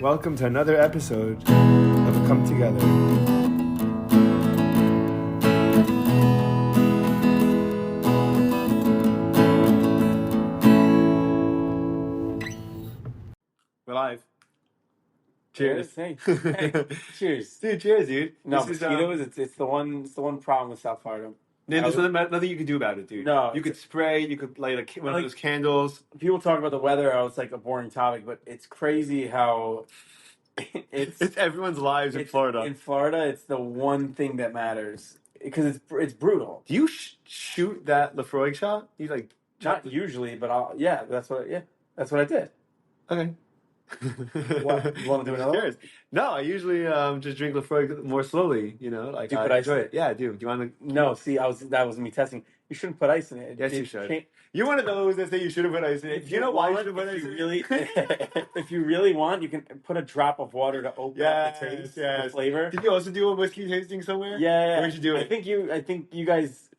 Welcome to another episode of Come Together. We're live. Cheers. Hey, cheers. Dude, cheers, dude. No, This is, mosquitoes. It's the one problem with South Florida. there's nothing you can do about it, dude. No, You could spray, you could light one of those candles. People talk about the weather. Oh, it's like a boring topic, but it's crazy how It's everyone's lives in Florida. In Florida, it's the one thing that matters because it's brutal. Do you shoot that Lefroy shot? You like Not usually, but that's what I did. Okay. What, you want to do another one? No, I usually just drink Lefroy more slowly. You know, like Do you I put ice enjoy in it. Yeah, I do. Do you want to? No, see, that was me testing. You shouldn't put ice in it. Yes, you should. You're one of those that say you should have put ice in it. You know why you should have put ice in it? If you really want, you can put a drop of water to open up the taste, the flavor. Did you also do a whiskey tasting somewhere? Yeah. Where'd you do it? I think you guys,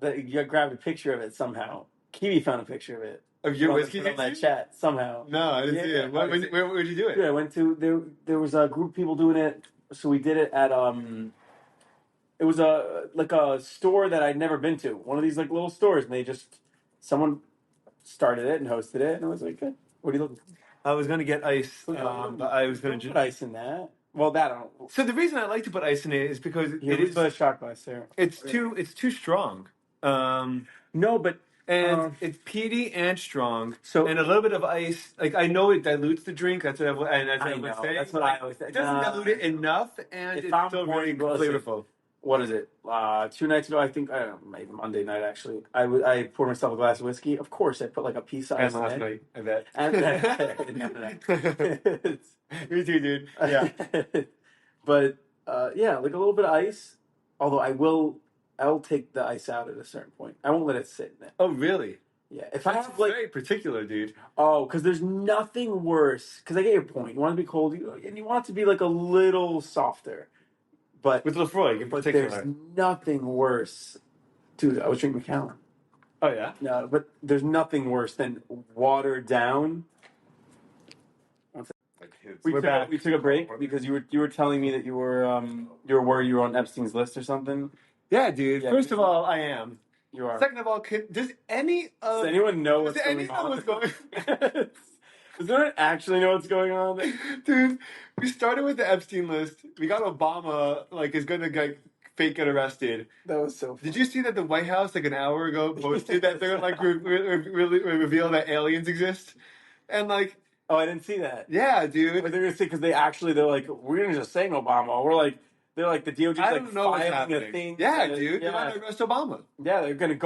you grabbed a picture of it somehow. Kiwi found a picture of it. Of your whiskey tasting? On that tasting? chat somehow. No, I didn't see it. Where'd you do it? Dude, I went to there was a group of people doing it, so we did it at it was a store that I'd never been to. One of these like little stores, and someone started it and hosted it, and I was like, good. What are you looking for? I was gonna get ice, but I was gonna put ice in that. Well, that I don't. So the reason I like to put ice in it is because it is a shot glass there. It's too strong. No, but it's peaty and strong. So and a little bit of ice, like I know it dilutes the drink. That's what I would say. That's what I always say. It doesn't dilute it enough, and it's still very flavorful. What is it? 2 nights ago, I think, I don't know, maybe Monday night actually. I poured myself a glass of whiskey. Of course, I put like a piece of ice in it. And last night, I bet. And Me too, dude. Yeah. But yeah, like a little bit of ice. Although I'll take the ice out at a certain point. I won't let it sit in it. Oh, really? Yeah. If That's I have very particular, dude. Oh, because there's nothing worse. Because I get your point. You want it to be cold, and you want it to be like a little softer. But with Lefroy in particular, there's nothing worse. Dude, I was drinking Macallan. Oh yeah. No, but there's nothing worse than watered down. We took a break because you were telling me that you were worried you were on Epstein's list or something. Yeah, dude. Yeah, first of all, I am. You are. Second of all, does anyone know what's going on? Does anyone actually know what's going on? Dude, we started with the Epstein list. We got Obama, is going to fake get arrested. That was so funny. Did you see that the White House, an hour ago, posted that they're going to reveal that aliens exist? And, oh, I didn't see that. Yeah, dude. But they're going to say, because they're like, we're going to just say Obama. We're like, they're like, the DOJ's I don't know what's happening. A thing. Yeah, dude. They're going to arrest Obama. Yeah, they're going to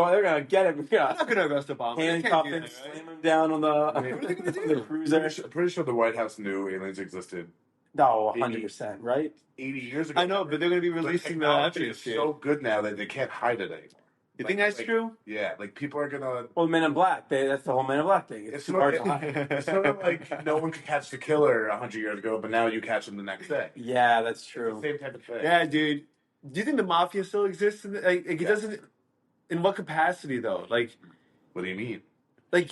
get him. Yeah. They're not going to arrest Obama. Handcuff him, slam him down on what are they going to do? the cruiser. I'm pretty sure the White House knew aliens existed. No, 100%, right? 80 years ago. I know, but they're going to be releasing the evidence. It's so good now that they can't hide it anymore. You think that's true? Yeah, people are gonna. Well, Men in Black, that's the whole Men in Black thing. It's too hard to hide. It's sort of like no one could catch the killer 100 years ago, but now you catch him the next day. Yeah, that's true. Same type of thing. Yeah, dude. Do you think the mafia still exists? It doesn't. In what capacity though? What do you mean?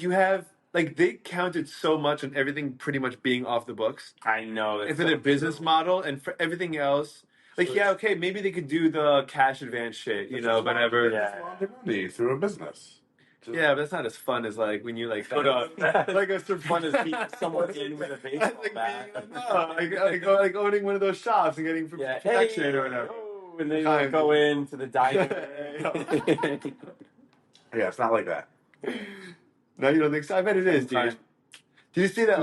You have they counted so much on everything pretty much being off the books. I know. And for their business model and for everything else. Okay, maybe they could do the cash advance shit, whatever. Yeah. Through a business. Yeah, but that's not as fun as when you go to it's so fun as beating someone in with a baseball bat. No, owning one of those shops and getting protection or whatever. Oh, and then you go into the diner. Yeah, it's not like that. No, you don't think so? I bet it is, dude. Do you see that?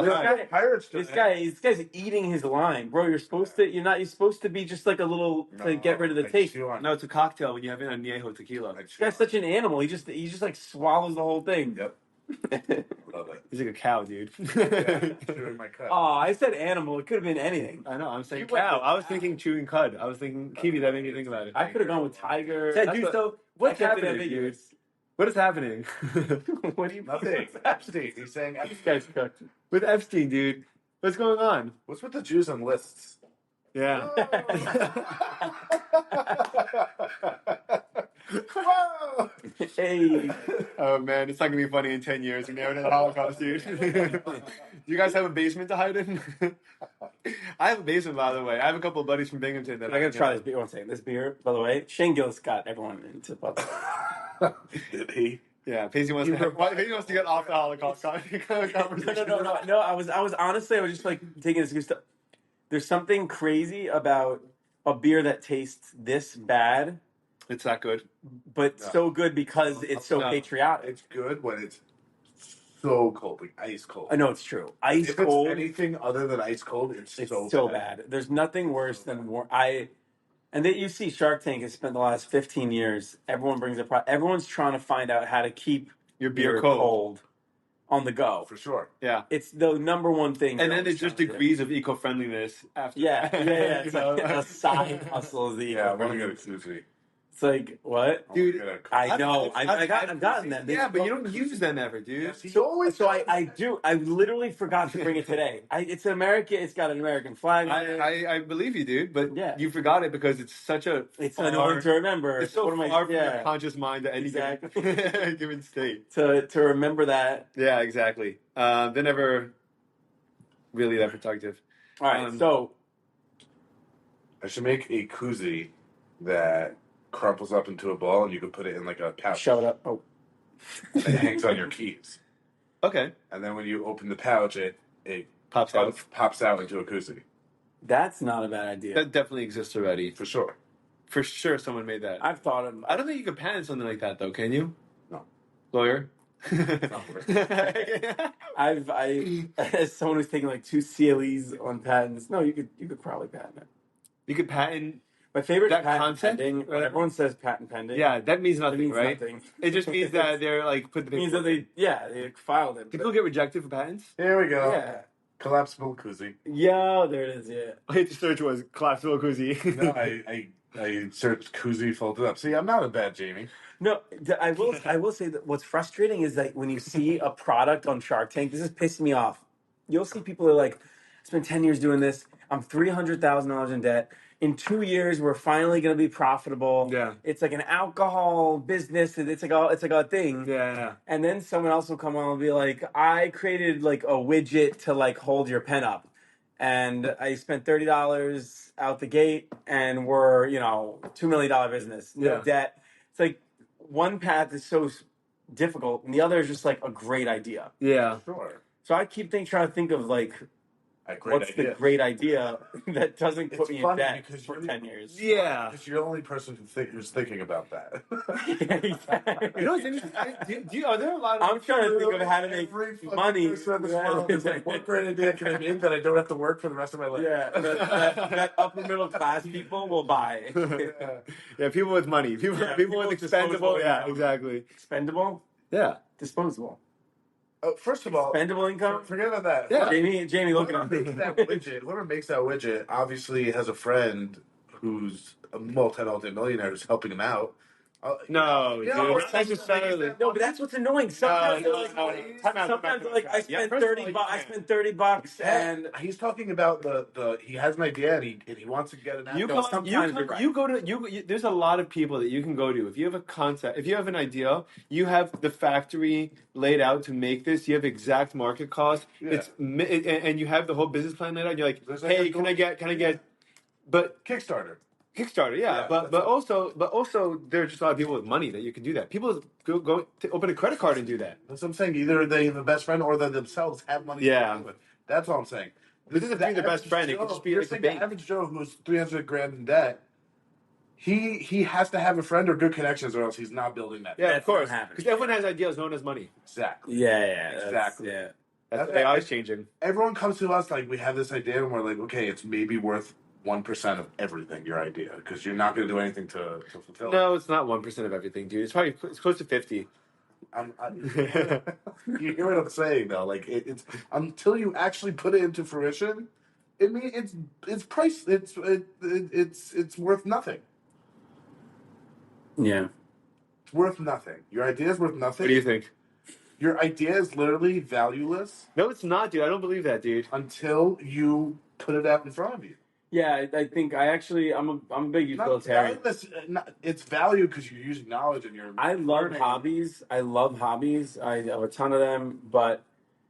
This guy's eating his lime, bro. You're supposed to be just like a little to get rid of the taste. No, it's a cocktail when you have añejo tequila. This guy's such an animal. He just swallows the whole thing. Yep. Love it. He's like a cow, dude. Chewing my cud. Oh, I said animal. It could have been anything. I know. I'm saying cow. I was thinking chewing cud. I was thinking kiwi. That made me think about it. I could have gone with tiger. What's happening, dude? What is happening? What do you? Nothing. Epstein. He's saying This guy's cooked. With Epstein, dude. What's going on? What's with the Jews on lists? Yeah. Whoa! Hey. Oh man, it's not gonna be funny in 10 years when you have another Holocaust, dude. Do you guys have a basement to hide in? I have a basement, by the way. I have a couple of buddies from Binghamton that I gotta try this beer. One second. This beer, by the way, Shane Gillis got everyone into Bud Light. Did he? Yeah, Pacey wants to get off the Holocaust conversation. No. I was honestly, I was just like taking this. There's something crazy about a beer that tastes this bad, It's not good. but No. so good because it's so No. patriotic. It's good when it's so cold, like ice cold. I know it's true. Ice If cold. it's anything other than ice cold, it's so bad. There's nothing worse than and that you see Shark Tank has spent the last 15 years. Everyone brings everyone's trying to find out how to keep Your beer cold. on the go. For sure. Yeah. It's the number one thing. And then there's just degrees of eco-friendliness after. Yeah. It's You know? like a side hustle is the Yeah, I'm gonna eco-friendly. get a Susie. It's like what? Dude, I know. I've gotten them. Yeah, but you don't use them ever, dude. Yes, he So always I do. I literally forgot to bring it today. It's an American. It's got an American flag on it. I believe you, dude, but Yeah. you forgot it because it's such a. It's annoying to remember. It's so What am I- far from yeah. your conscious mind at any Exactly. given state. to remember that. Yeah, exactly. They're never really that productive. All right, so I should make a koozie that crumples up into a ball, and you can put it in like a pouch. shove it up. Oh, It hangs on your keys, Okay, and then when you open the pouch, it pops out. pops out into a koozie. that's not a bad idea. That definitely exists already. For sure. For sure, someone made that. I've thought of. I don't think you could patent something like that, though. Can you? No. Lawyer. I as someone who's taking like 2 CLEs on patents. No, you could probably patent it. You could patent. My favorite That patent concept? pending. When everyone says patent pending, Yeah, that means it nothing, means right? nothing. It just means that they're like put the. It means that they filed it. People get rejected for patents. Here we go. Yeah. Collapsible koozie. Yeah, there it is. Yeah. I hate the search was collapsible koozie. No, I searched koozie, folded up. See, I'm not a bad Jamie. No, I will say that what's frustrating is that when you see a product on Shark Tank, this is pissing me off. You'll see people who are like, I spent 10 years doing this. I'm $300,000 in debt. In 2 years, we're finally going to be profitable. Yeah. It's like an alcohol business. It's like a thing. Yeah. And then someone else will come on and be like, I created like a widget to like hold your pen up. And I spent $30 out the gate and we're, $2 million business. No Yeah. debt. It's like one path is so difficult and the other is just like a great idea. Yeah. Sure. So I keep trying to think of like, what's the great idea that doesn't put me in debt for 10 years? Yeah. Because you're the only person who's thinking about that. Exactly. You know what's interesting? Are there a lot of... I'm trying to think of how to make money. Like, what great idea can I make that I don't have to work for the rest of my life? Yeah, that upper middle class people will buy. Yeah, people with money. People with expendable... Yeah, exactly. Expendable? Yeah. Disposable. First of all, Expendable income? forget about that. Yeah. Jamie, look at Whoever makes that widget obviously has a friend who's a multi-millionaire who's helping him out. No, Yeah, dude. we're It's necessarily... No, but that's what's annoying. Sometimes, Time out. I spent $30 and he's talking about the he has an idea and he wants to get it out. There's a lot of people that you can go to. If you have a concept, if you have an idea, you have the factory laid out to make this. You have exact market cost. Yeah. And you have the whole business plan laid out. You're like, There's hey, can I get? But Kickstarter. Kickstarter, yeah, but also there's just a lot of people with money that you can do that. People go to open a credit card and do that. That's what I'm saying. Either they have a best friend or they themselves have money. Yeah. To do it. That's all I'm saying. This isn't being the best friend. It could just be You're like a saying bank. the average Joe who's $300,000 in debt. He has to have a friend or good connections, or else he's not building that. Yeah, That's of course. not happening. Because everyone has ideas. No one has money. Exactly. Yeah, Exactly. That's AI is changing. Everyone comes to us like we have this idea, and we're like, okay, it's maybe worth 1% of everything, your idea, because you're not going to do anything to fulfill it. No, it's not 1% of everything, dude. It's close to 50. You hear what I'm saying, though? Like it's until you actually put it into fruition, it's price. It's worth nothing. Yeah. It's worth nothing. Your idea is worth nothing. What do you think? Your idea is literally valueless. No, it's not, dude. I don't believe that, dude. Until you put it out in front of you. Yeah, I think I'm a big utilitarian. It's value because you're using knowledge and you're. I love learning. hobbies. I love hobbies. I have a ton of them,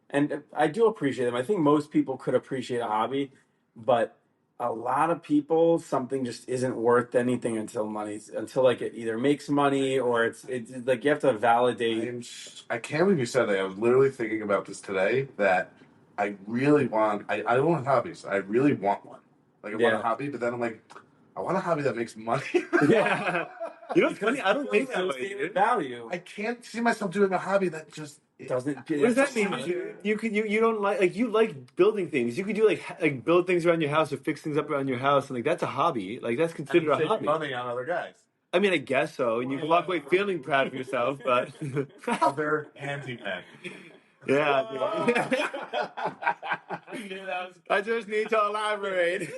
and I do appreciate them. I think most people could appreciate a hobby, but a lot of people, something just isn't worth anything until like it either makes money or it's like you have to validate. I can't believe you said that. I was literally thinking about this today. That I really want. I don't want hobbies. I really want one. Like I want a hobby, but then I'm like, I want a hobby that makes money. Yeah. You know what's funny? I don't think that way, Associated dude. value. I can't see myself doing a hobby that just Doesn't. What does that mean? You don't like you like building things. You could do like build things around your house or fix things up around your house, and like that's a hobby. Like that's considered a hobby. money on other guys. I mean, I guess so, and you can walk away feeling proud of yourself. But Other handyman. yeah, I just need to elaborate.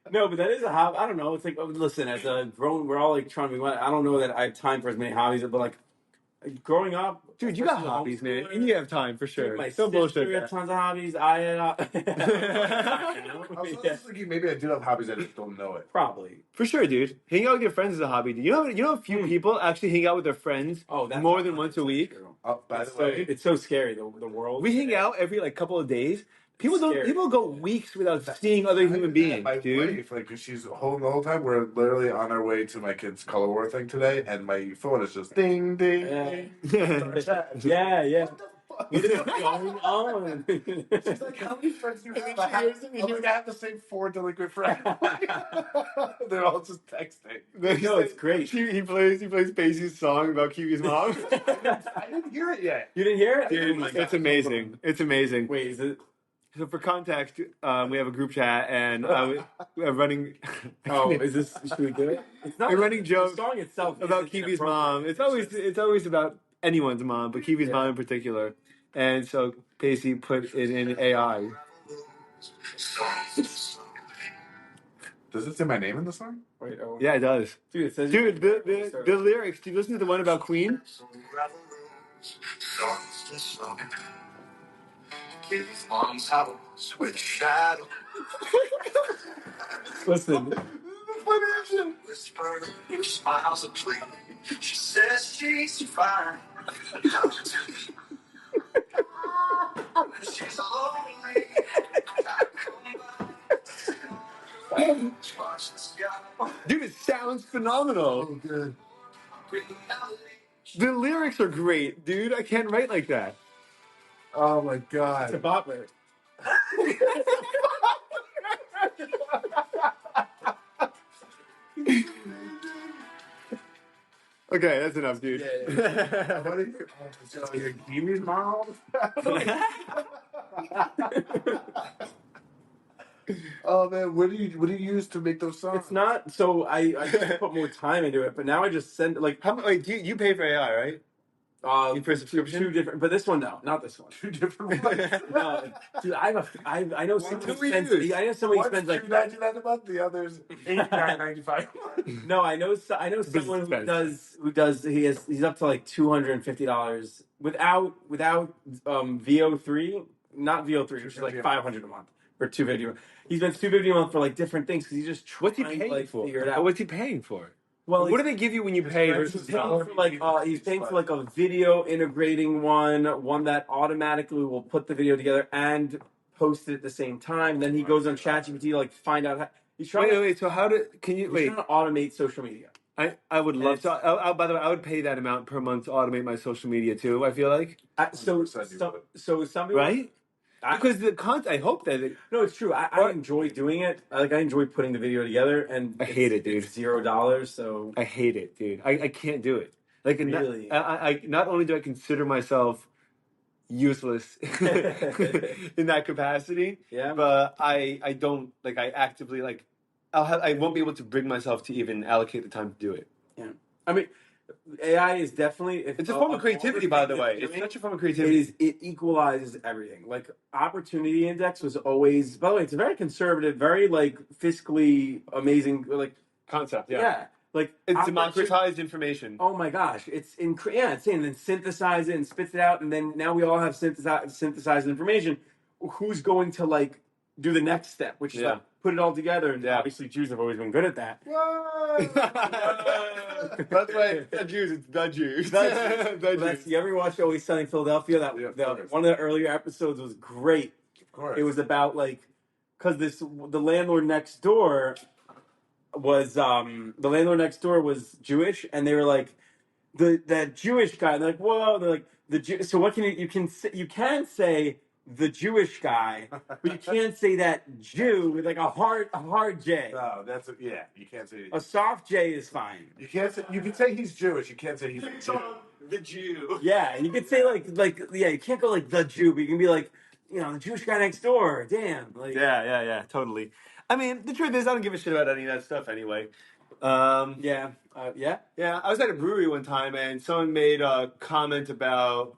No, but that is a hobby. I don't know. It's like, listen, as a grown, we're all like trying to be. I don't know that I have time for as many hobbies, but like growing up, Dude, you got especially hobbies, man, homeschooler, and you have time for sure. Dude, my Don't sister bullshit had that. tons of hobbies. I had. I was just thinking maybe I do have hobbies. I just don't know it. Probably. For sure, dude. Hanging out with your friends is a hobby. Dude. You know, a few people actually hang out with their friends That's more than once a week. Oh, by the way, It's so scary. The world. We hang out every like couple of days. People Scary. People go weeks without seeing other human beings, my dude. wife, like, 'cause she's home the whole time. We're literally on our way to my kid's color war thing today, and my phone is just ding, ding, ding. Yeah. What What the is fuck? going on? She's like, how many friends do you have? I have the same 4 delinquent friends. They're all just texting. No, it's great. He plays Pacey's song about Kiwi's mom. I didn't hear it yet. You didn't hear it? Dude, Oh my God. it's amazing. It's amazing. Wait, is it? So for context, we have a group chat, and we're running. Oh, is this? Should we do it? It's not. We're running The jokes song itself about isn't Kiwi's mom. inappropriate. It's always about anyone's mom, but Kiwi's Yeah. mom in particular. And so Pacey put it in AI. Does it say my name in the song? Wait, oh. Yeah, it does. Dude, it says. Dude, the lyrics. Do you listen to the one about Queen? Listen. She says she's fine. She's lonely. Dude, it sounds phenomenal. Oh, good. The lyrics are great, dude. I can't write like that. Oh my It's a god. bot lyric. Okay, that's enough, dude. What are you? So your Kiwi's mom? Oh man, what do you use to make those songs? It's not. So I used to put more time into it, but now I just send like Wait, you pay for AI, right? You pay subscription? two different, but this one no, not this one. 2 different ones. No, dude, I know somebody do we spends. use? I know somebody One's spends like $2.99 a month, the other's $89.95. no. I know someone who does. He's up to like $250 without VO3, not VO3, which is like $500 a month for $250. He spends $250 a month for like different things because he's just trying What's he paying to like for? figure it out. What's he paying for? Well, What do they give you when you pay versus He's paying for like a video integrating one that automatically will put the video together and post it at the same time. Then he goes on ChatGPT to like find out how he's trying. Wait. So how can you He's wait? trying to automate social media. I would love to. By the way, I would pay that amount per month to automate my social media too. I feel like So 100% you would. some people, right because the content. I hope that no, it's true. I enjoy doing it. I enjoy putting the video together, and I hate it, dude. It's $0. So I hate it, dude. I can't do it. Like Really? I not only do I consider myself useless in that capacity, yeah, but I don't like I actively like I won't be able to bring myself to even allocate the time to do it. yeah. I mean, AI is definitely It's a form of creativity, by the way. It's such a form of creativity. It equalizes everything. Like opportunity index was always. By the way, it's a very conservative, very like fiscally amazing. Like Concept, yeah, like It's democratized information. Oh my gosh, it's insane. And then synthesize it and spits it out, and then now we all have synthesized information. Who's going to like do the next step, which is like put it all together. And obviously Jews have always been good at that. That's right. The Jews. It's the Jews. The Jews. You ever watch Always Sunny in Philadelphia? One of the earlier episodes was great. Of course. It was about like, because the landlord next door was Jewish, and they were like that Jewish guy. They're like, whoa. They're like so what can you can say the Jewish guy, but you can't say that Jew with like a hard J. No, you can't say a soft J is fine. You can't say you can say he's Jewish. You can't say he's the Jew. Yeah, and you could say you can't go like the Jew, but you can be like, the Jewish guy next door. Damn. Like, yeah, totally. I mean, the truth is, I don't give a shit about any of that stuff anyway. Yeah. I was at a brewery one time, and someone made a comment about,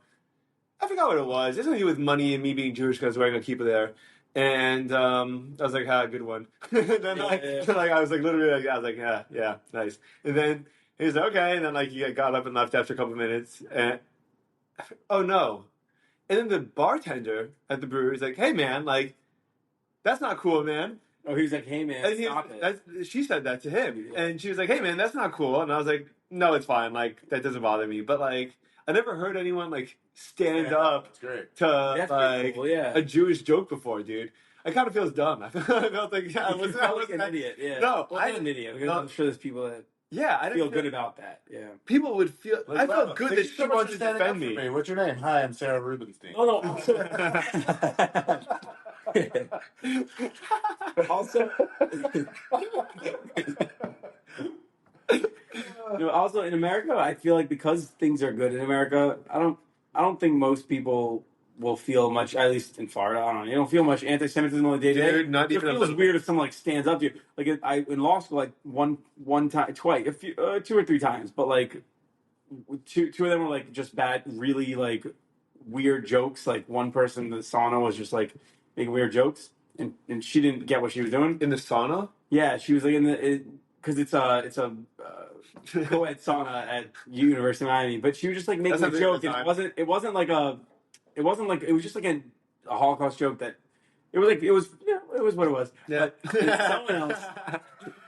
I forgot what it was. It's something to do with money and me being Jewish because I was wearing a kippah there. And I was like, good one. Then I was like, literally, I was like, yeah, nice. And then he was like, okay. And then he got up and left after a couple of minutes. And oh no. And then the bartender at the brewery was like, hey man, that's not cool, man. Oh, he was like, hey man, stop it. She said that to him. And she was like, hey man, that's not cool. And I was like, no, it's fine. That doesn't bother me. But I never heard anyone stand up to cool, a Jewish joke before, dude. I kind of feels dumb. I felt like I was an idiot. Yeah. No, I'm an idiot. Because I'm sure there's people that I feel good about that. Yeah. People would feel. I felt good that she wanted to defend me. What's your name? Hi, I'm Sarah Rubenstein. Oh no. Also. Also in America, I feel like because things are good in America, I don't think most people will feel much, at least in Florida. I don't know. You don't feel much anti-Semitism on the day to day. Dude, not even. It feels weird if someone stands up to you. In law school, one time, twice, two or three times, but two of them were just bad, really weird jokes. One person in the sauna was just making weird jokes, and she didn't get what she was doing In the sauna? Yeah, she was because it's a co-ed sauna at University of Miami, but she was just making a joke. And it was just a Holocaust joke that it was what it was. Yeah. But someone else.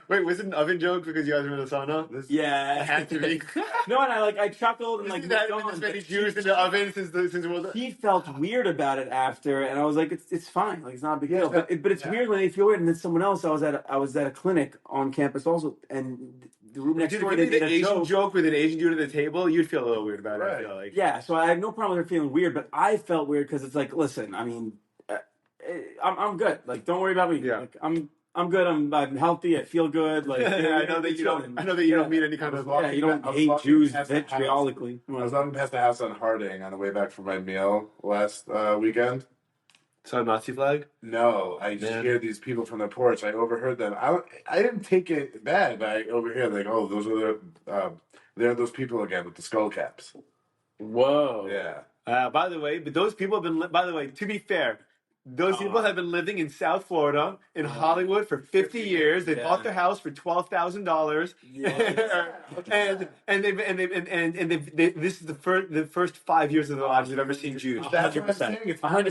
Wait, was it an oven joke because you guys were in the sauna? Yeah, it had to be. No, and I chuckled and moved on. Many Jews in the oven since World War. He felt weird about it after, and I was like, it's fine, it's not a big deal. But it's weird when they feel weird. And then someone else, I was at a clinic on campus also, and the room next door they did a Asian joke with an Asian dude at the table. You'd feel a little weird about it. I feel like. Yeah, so I have no problem with her feeling weird, but I felt weird because it's listen, I mean, I'm good. Don't worry about me. Yeah. I'm good. I'm healthy. I feel good. I know that you don't mean any kind of. You don't hate Jews vitriolically. I was walking past the house on Harding on the way back from my meal last weekend. Saw a Nazi flag? No, I just hear these people from the porch. I overheard them. I didn't take it bad, but I overheard those are they're those people again with the skull caps. Whoa. Yeah. By the way, but those people have been. By the way, to be fair. Those people have been living in South Florida, in Hollywood, for 50 years. They bought their house for $12,000, and this is the first 5 years of their lives they've ever seen Jews. 100%. It's not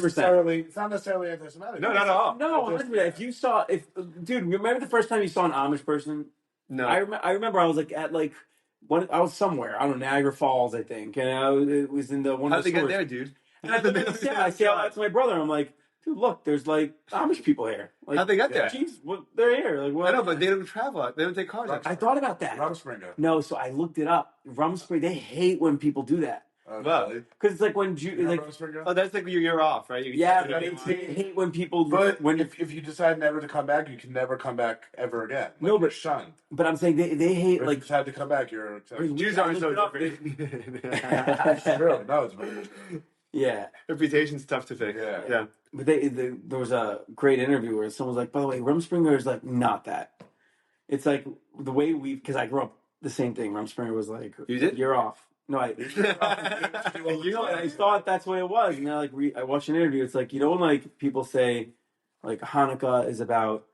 necessarily anti-Semitic. No, not at all. No, 100%. Dude, remember the first time you saw an Amish person? No, I remember I was I was somewhere. I don't know, Niagara Falls, I think, and it was in the one. How'd they get there, dude? And I say out loud to my brother, I'm like, dude, look, there's Amish people here. How'd they get there? Jeez, they're here. I know, but they don't travel. They don't take cars. I thought about that. Rumspringa. No, so I looked it up. Rumspringa. They hate when people do that. Really? Because it's when that's you're off, right? They hate when people. But if you decide never to come back, you can never come back ever again. No, but you're shunned. But I'm saying they hate if you decide to come back, you're accepted. Jews aren't so different. That's true. No, it's very true. Yeah, reputation's tough to fix. Yeah. But there was a great interview where someone was like, "By the way, Rumspringa is not that. It's the way because I grew up the same thing. Rumspringa was you did? You're off. No, I I thought that's what it was. And now I watched an interview. It's when people say Hanukkah is about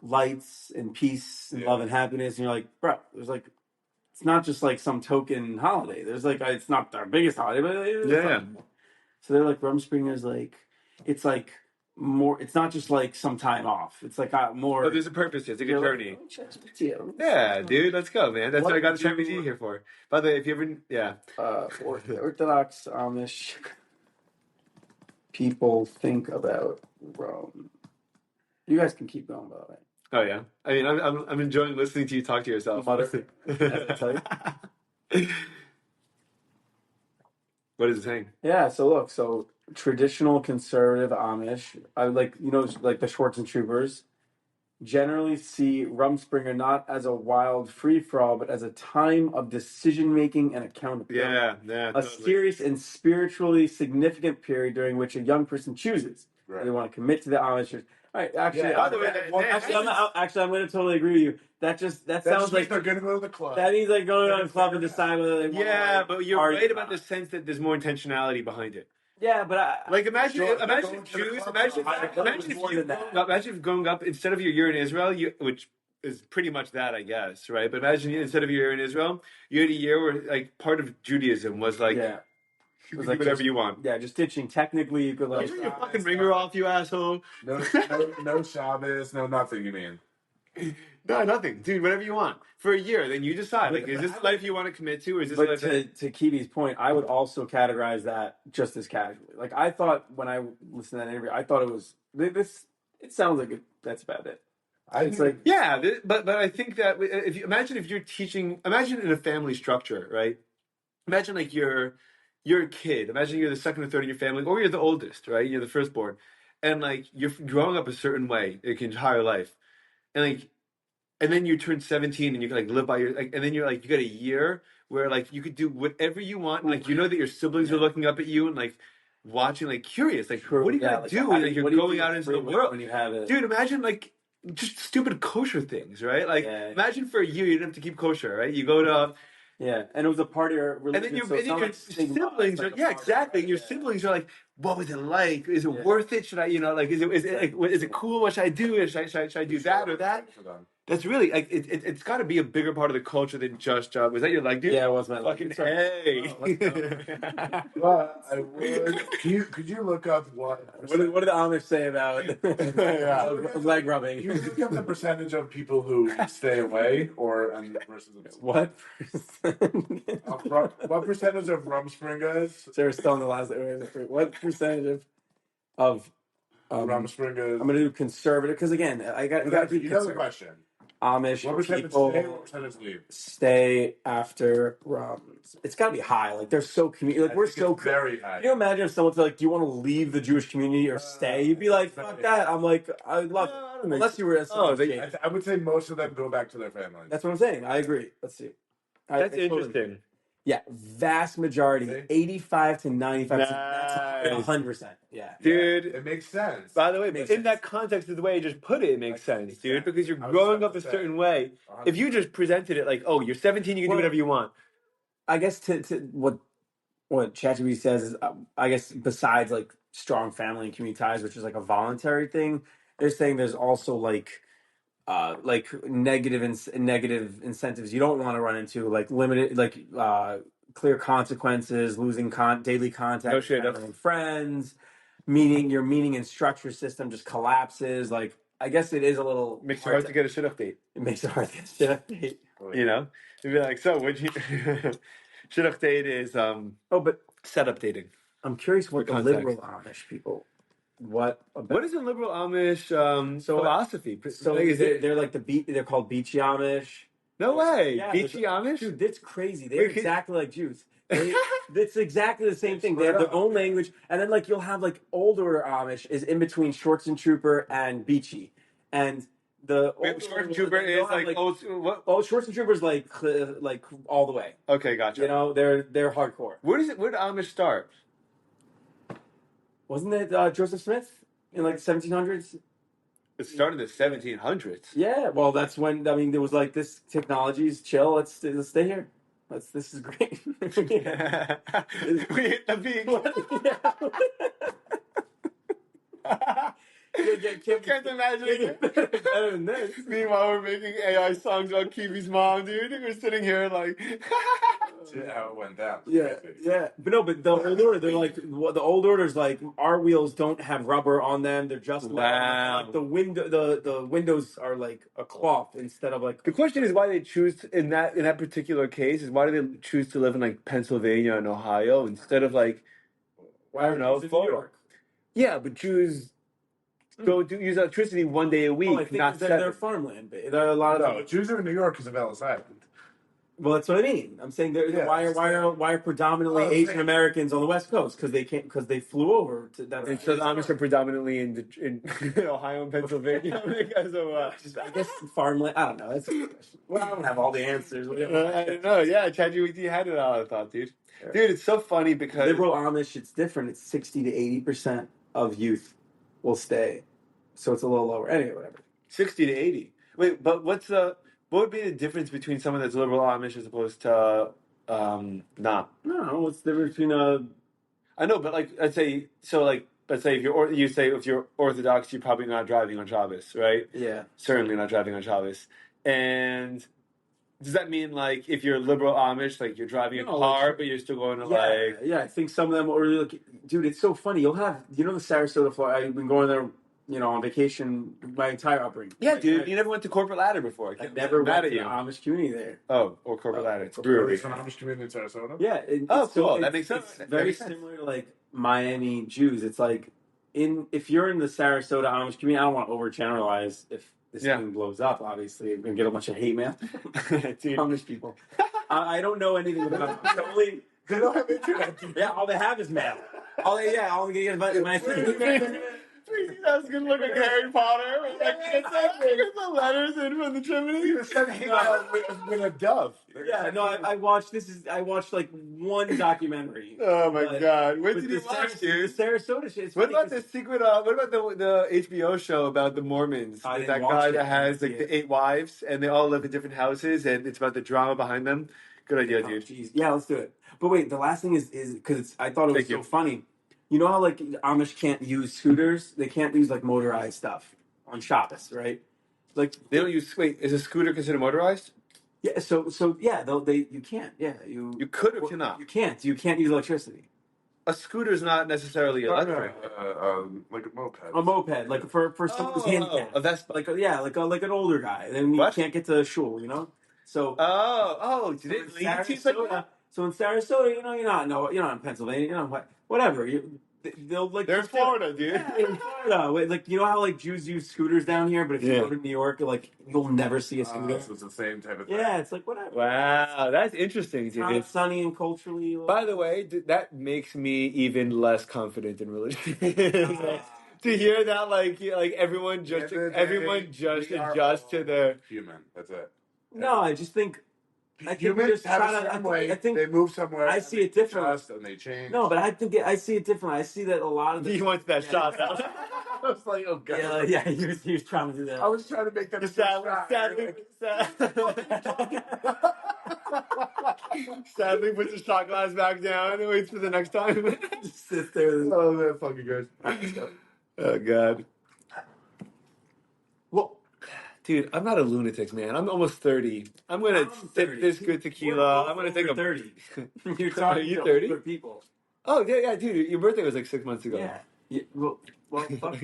lights and peace and love and happiness, and you're like, bro, there's it's not just some token holiday. There's it's not our biggest holiday, but yeah. So they're Rumspringa is it's more. It's not just like some time off. It's like more. Oh, there's a purpose here. It's like a You're like, journey. "Oh, ChatGPT, Yeah, dude, let's go, man. That's what I got the do ChatGPT here for. By the way, if you ever, yeah. Orthodox Amish people think about Rome. You guys can keep going, by the way. Oh yeah. I mean, I'm enjoying listening to you talk to yourself. Mutter. As I tell you. What is it saying? Yeah, so traditional conservative Amish, I like like the Schwartz and Troopers, generally see Rumspringa not as a wild free for all, but as a time of decision making and accountability. Yeah, A totally. serious and spiritually significant period during which a young person chooses. Right. They want to commit to the Amish. All right, actually, By the way, I'm going to totally agree with you. That sounds like they're gonna go to the club. that means like going on a club and decide whether they want Yeah, to. but you're right about the sense that there's more intentionality behind it. Yeah, but Like imagine Go- if go to the Jews, club, imagine if growing up instead of your year in Israel, which is pretty much that, I guess, right? But imagine instead of your year in Israel, you had a year where like part of Judaism was like, yeah. you was can like do whatever just- you want. Yeah, just ditching. Technically, you could like. Get your fucking ringer off, you asshole. No Shabbos, no nothing. You mean? No, nothing, dude. Whatever you want for a year, then you decide. Like, is this the life you want to commit to, or is this? But life to Kiwi's point, I would also categorize that just as casually. Like I thought when I listened to that interview, I thought it was this. It sounds like that's about it. It's like yeah, but I think that if you imagine if you're teaching, imagine in a family structure, right? Imagine like you're a kid. Imagine you're the second or third in your family, or you're the oldest, right? You're the firstborn, and like you're growing up a certain way your entire life, and like. And then you turn 17 and you can like live by your like, and then you're like you got a year where like you could do whatever you want and like you know that your siblings are looking up at you and like watching like curious like what are you gonna do when like, you're going out into the world when you have it? dude imagine like just stupid kosher things right like imagine for a year you didn't have to keep kosher right you go to and it was a part of your religion. And then your siblings are exactly. Your siblings are like, what was it like? Is it worth it? Should I, like, is it cool? What should I do? Should I do that or that? That's really like it's got to be a bigger part of the culture than just was that your leg, dude? Yeah, it was my fucking hey. But I would. Could you look up what do the Amish say about leg rubbing? You look up the percentage of people who stay away versus what? What percentage of Rumspringas? So we're still in the last. What percentage of Rumspringas? I'm going to do conservative because again, I got to keep. You know the question. Amish what percentage people stay, what percentage leave? Stay after Rums. It's got to be high. Like they're so community. Like we're so very high. Can you imagine if someone's like, "Do you want to leave the Jewish community or stay?" You'd be like, "Fuck that." I'm like, I would love unless you were. I would say most of them go back to their families. That's what I'm saying. I agree. Let's see. That's interesting. Yeah, vast majority, 85 to 95%. That's 100%. Yeah, dude, it makes sense. By the way, in that context of the way you just put it, it makes sense, dude. Because you're growing up a certain way. 100%. If you just presented it like, "Oh, you're 17, you can do whatever you want," I guess to what ChatGPT says is, I guess besides like strong family and community ties, which is like a voluntary thing, they're saying there's also like negative incentives you don't want to run into, like limited, clear consequences, losing daily contact with family and friends, your meaning and structure system just collapses. Like, I guess it is a little makes it hard to get a shit update. It makes it hard to get a shit update. You'd be like, so would you? Shit update is but set updating. I'm curious what the liberal Amish people. What is a liberal Amish philosophy? So they're like they're called Beachy Amish. No way, yeah, Beachy Amish, dude. That's crazy. They're exactly like Jews. It's exactly the same thing. They have their own language, and then like you'll have like older Amish is in between Schwartz and Trooper and Beachy, and the Schwartz and Trooper is like Schwartz and Trooper's like all the way. Okay, gotcha. They're hardcore. Where did Amish start? Wasn't it Joseph Smith in like the 1700s? It started in the 1700s. Yeah, well, that's when there was like this technology's chill. Let's stay here. This is great. We hit the beat. Can't imagine it better than this. Meanwhile, we're making AI songs about Kiwi's mom, dude. We're sitting here like. how it went down. Yeah, yeah, but no, but the old order, they're like the old order's like our wheels don't have rubber on them; they're just metal. Wow. Like the windows are like a cloth instead of like. The question is why they choose in that particular case is why do they choose to live in like Pennsylvania and Ohio instead of like I don't know, New Florida. York. Yeah, but Jews go use electricity one day a week, Oh, I think not they're 7. farmland. There are a lot of. No, Jews are in New York because of Ellis Island. Well, that's what I mean. I'm saying why are predominantly Asian Americans on the West Coast? Because they flew over to that. And so the Amish are predominantly in Ohio and Pennsylvania because of I guess farmland. I don't know. Well, I don't have all the answers. I don't know. Yeah, ChatGPT had it all. I thought, dude. Yeah. Dude, it's so funny because Liberal Amish, it's different. It's 60 to 80% of youth will stay, so it's a little lower. Anyway, whatever. 60 to 80. Wait, but what would be the difference between someone that's liberal Amish as opposed to not? No, what's the difference between I know, but like let's say if you're Orthodox, you're probably not driving on Shabbos, right? Yeah. Certainly not driving on Shabbos. And does that mean like if you're liberal Amish, like you're driving a car, but you're still going to Yeah, I think some of them are really like, dude, it's so funny. You'll have, the Sarasota, Florida. I've been going there, on vacation my entire upbringing. Yeah, dude, you never went to Corporate Ladder before. I never went to the Amish community there. Oh, or Corporate Ladder. It's brewery. brewery. It's an Amish community in Sarasota? Yeah. Cool. That makes sense. It's very similar to like Miami Jews. It's like if you're in the Sarasota Amish community, I don't want to overgeneralize if this thing blows up, obviously. I'm going to get a bunch of hate mail. Amish people. I don't know anything about them. They don't have internet. Yeah, all they have is mail. All they get when I say That's good look at Harry Potter. Get the letters in from the chimney. With a dove. Yeah, no, I watched like one documentary. Oh my god! What did you watch, dude? The Sarasota shit. What about the secret? What about the HBO show about the Mormons? I With didn't that watch guy it. that has like the 8 wives, and they all live in different houses, and it's about the drama behind them. Good idea, dude. Geez. Yeah, let's do it. But wait, the last thing is because I thought it was so funny. You know how like Amish can't use scooters? They can't use like motorized stuff on Shabbos, right? Like they don't use. Wait, is a scooter considered motorized? Yeah. So yeah, you can't. Yeah, you could or cannot. You can't. You can't use electricity. A scooter is not necessarily electric. Like a moped. A moped, like for someone who's handicapped. A Vespa. Like an older guy. Then you can't get to shul, So So in Sarasota, you're not in Pennsylvania, whatever. They're in Florida, dude. Yeah, in Florida. Like how like Jews use scooters down here, but if you go to New York, like you'll never see a scooter. So it's the same type of thing. Yeah, it's like whatever. Wow, that's interesting, dude. It's not sunny and culturally. By the way, that makes me even less confident in religion. To hear that, like everyone just adjusts to their human. That's it. No, I just think. I think humans have a certain way. They move somewhere. I see it different. And they change. No, but I see it different. I see that a lot of. He wants that shot. I was like, oh god. Yeah. He was trying to do that. I was trying to make that. Sadly, puts the shot glass back down and waits for the next time. Just sits there. Oh man, fucking guys. Oh god. Well, dude, I'm not a lunatic, man. I'm almost 30. I'm gonna sip this good tequila. I'm gonna take a 30. You're talking to 30 older people. Oh yeah, dude. Your birthday was like 6 months ago. Yeah. Well, fuck.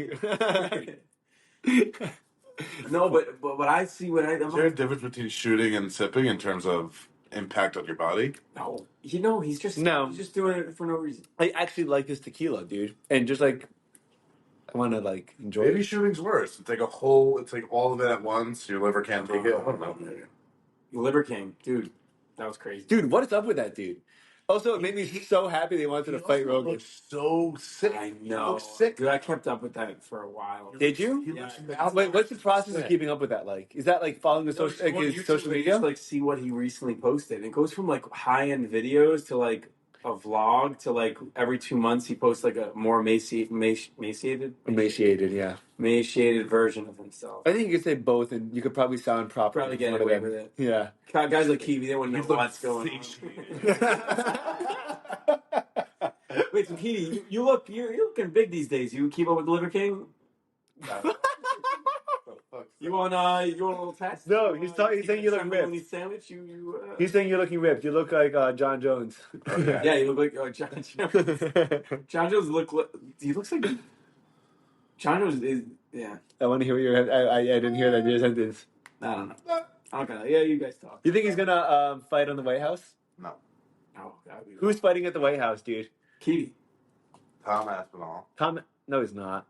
No, but what I see when is there a difference between shooting and sipping in terms of impact on your body? No, he's just doing it for no reason. I actually like this tequila, dude, and just like I want to like enjoy. Maybe shooting's worse. It's like all of it at once. Your liver can't take it. I don't know. Your liver king, dude. That was crazy. Dude, what is up with that dude? Also, it made me so happy they wanted to fight Rogan. Looks so sick. I know. He looks sick. Dude, I kept up with that for a while. Did you? Yeah. Wait, what's the process of keeping up with that like? Is that like following his social media? Just like see what he recently posted. It goes from like high-end videos to like a vlog to like every 2 months he posts like a more emaciated version of himself. I think you could say both, and you could probably sound proper. Probably get away with it. Yeah. Guys like Kivi, they wouldn't know what's going on. Wait, so Kivi, you're looking big these days. You keep up with the Liver King? You want a little test? No, he's saying you look ripped. Sandwich. He's saying you're looking ripped. You look like John Jones. Oh, yeah. Yeah, you look like John Jones. John Jones he looks like John Jones is I want to hear what you're. I didn't hear that your sentence. I don't know. Okay, yeah, you guys talk. You think he's gonna fight on the White House? No. Oh, God, Who's fighting at the White House, dude? Kiwi. Tom Aspinall. Tom? No, he's not.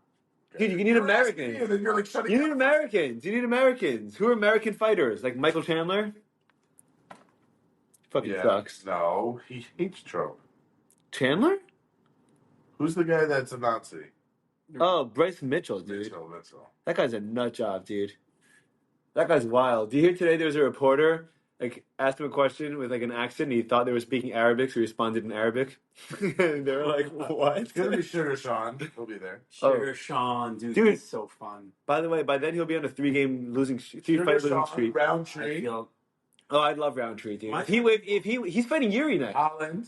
Dude, you need Americans. And then you're like shutting You need Americans. You need Americans. Who are American fighters? Like Michael Chandler? Fucking sucks. No, he hates Trump. Chandler? Who's the guy that's a Nazi? Oh, Bryce Mitchell, dude. Mitchell. That guy's a nut job, dude. That guy's wild. Do you hear today there was a reporter asked him a question with an accent and he thought they were speaking Arabic, so he responded in Arabic. And they were like, what? It's gonna be Sugar Sean. He'll be there. Sugar Sean, dude, it's so fun. By the way, by then he'll be on a three-fight losing streak. Roundtree. Oh, I'd love Roundtree, dude. He's fighting Yuri next. Holland.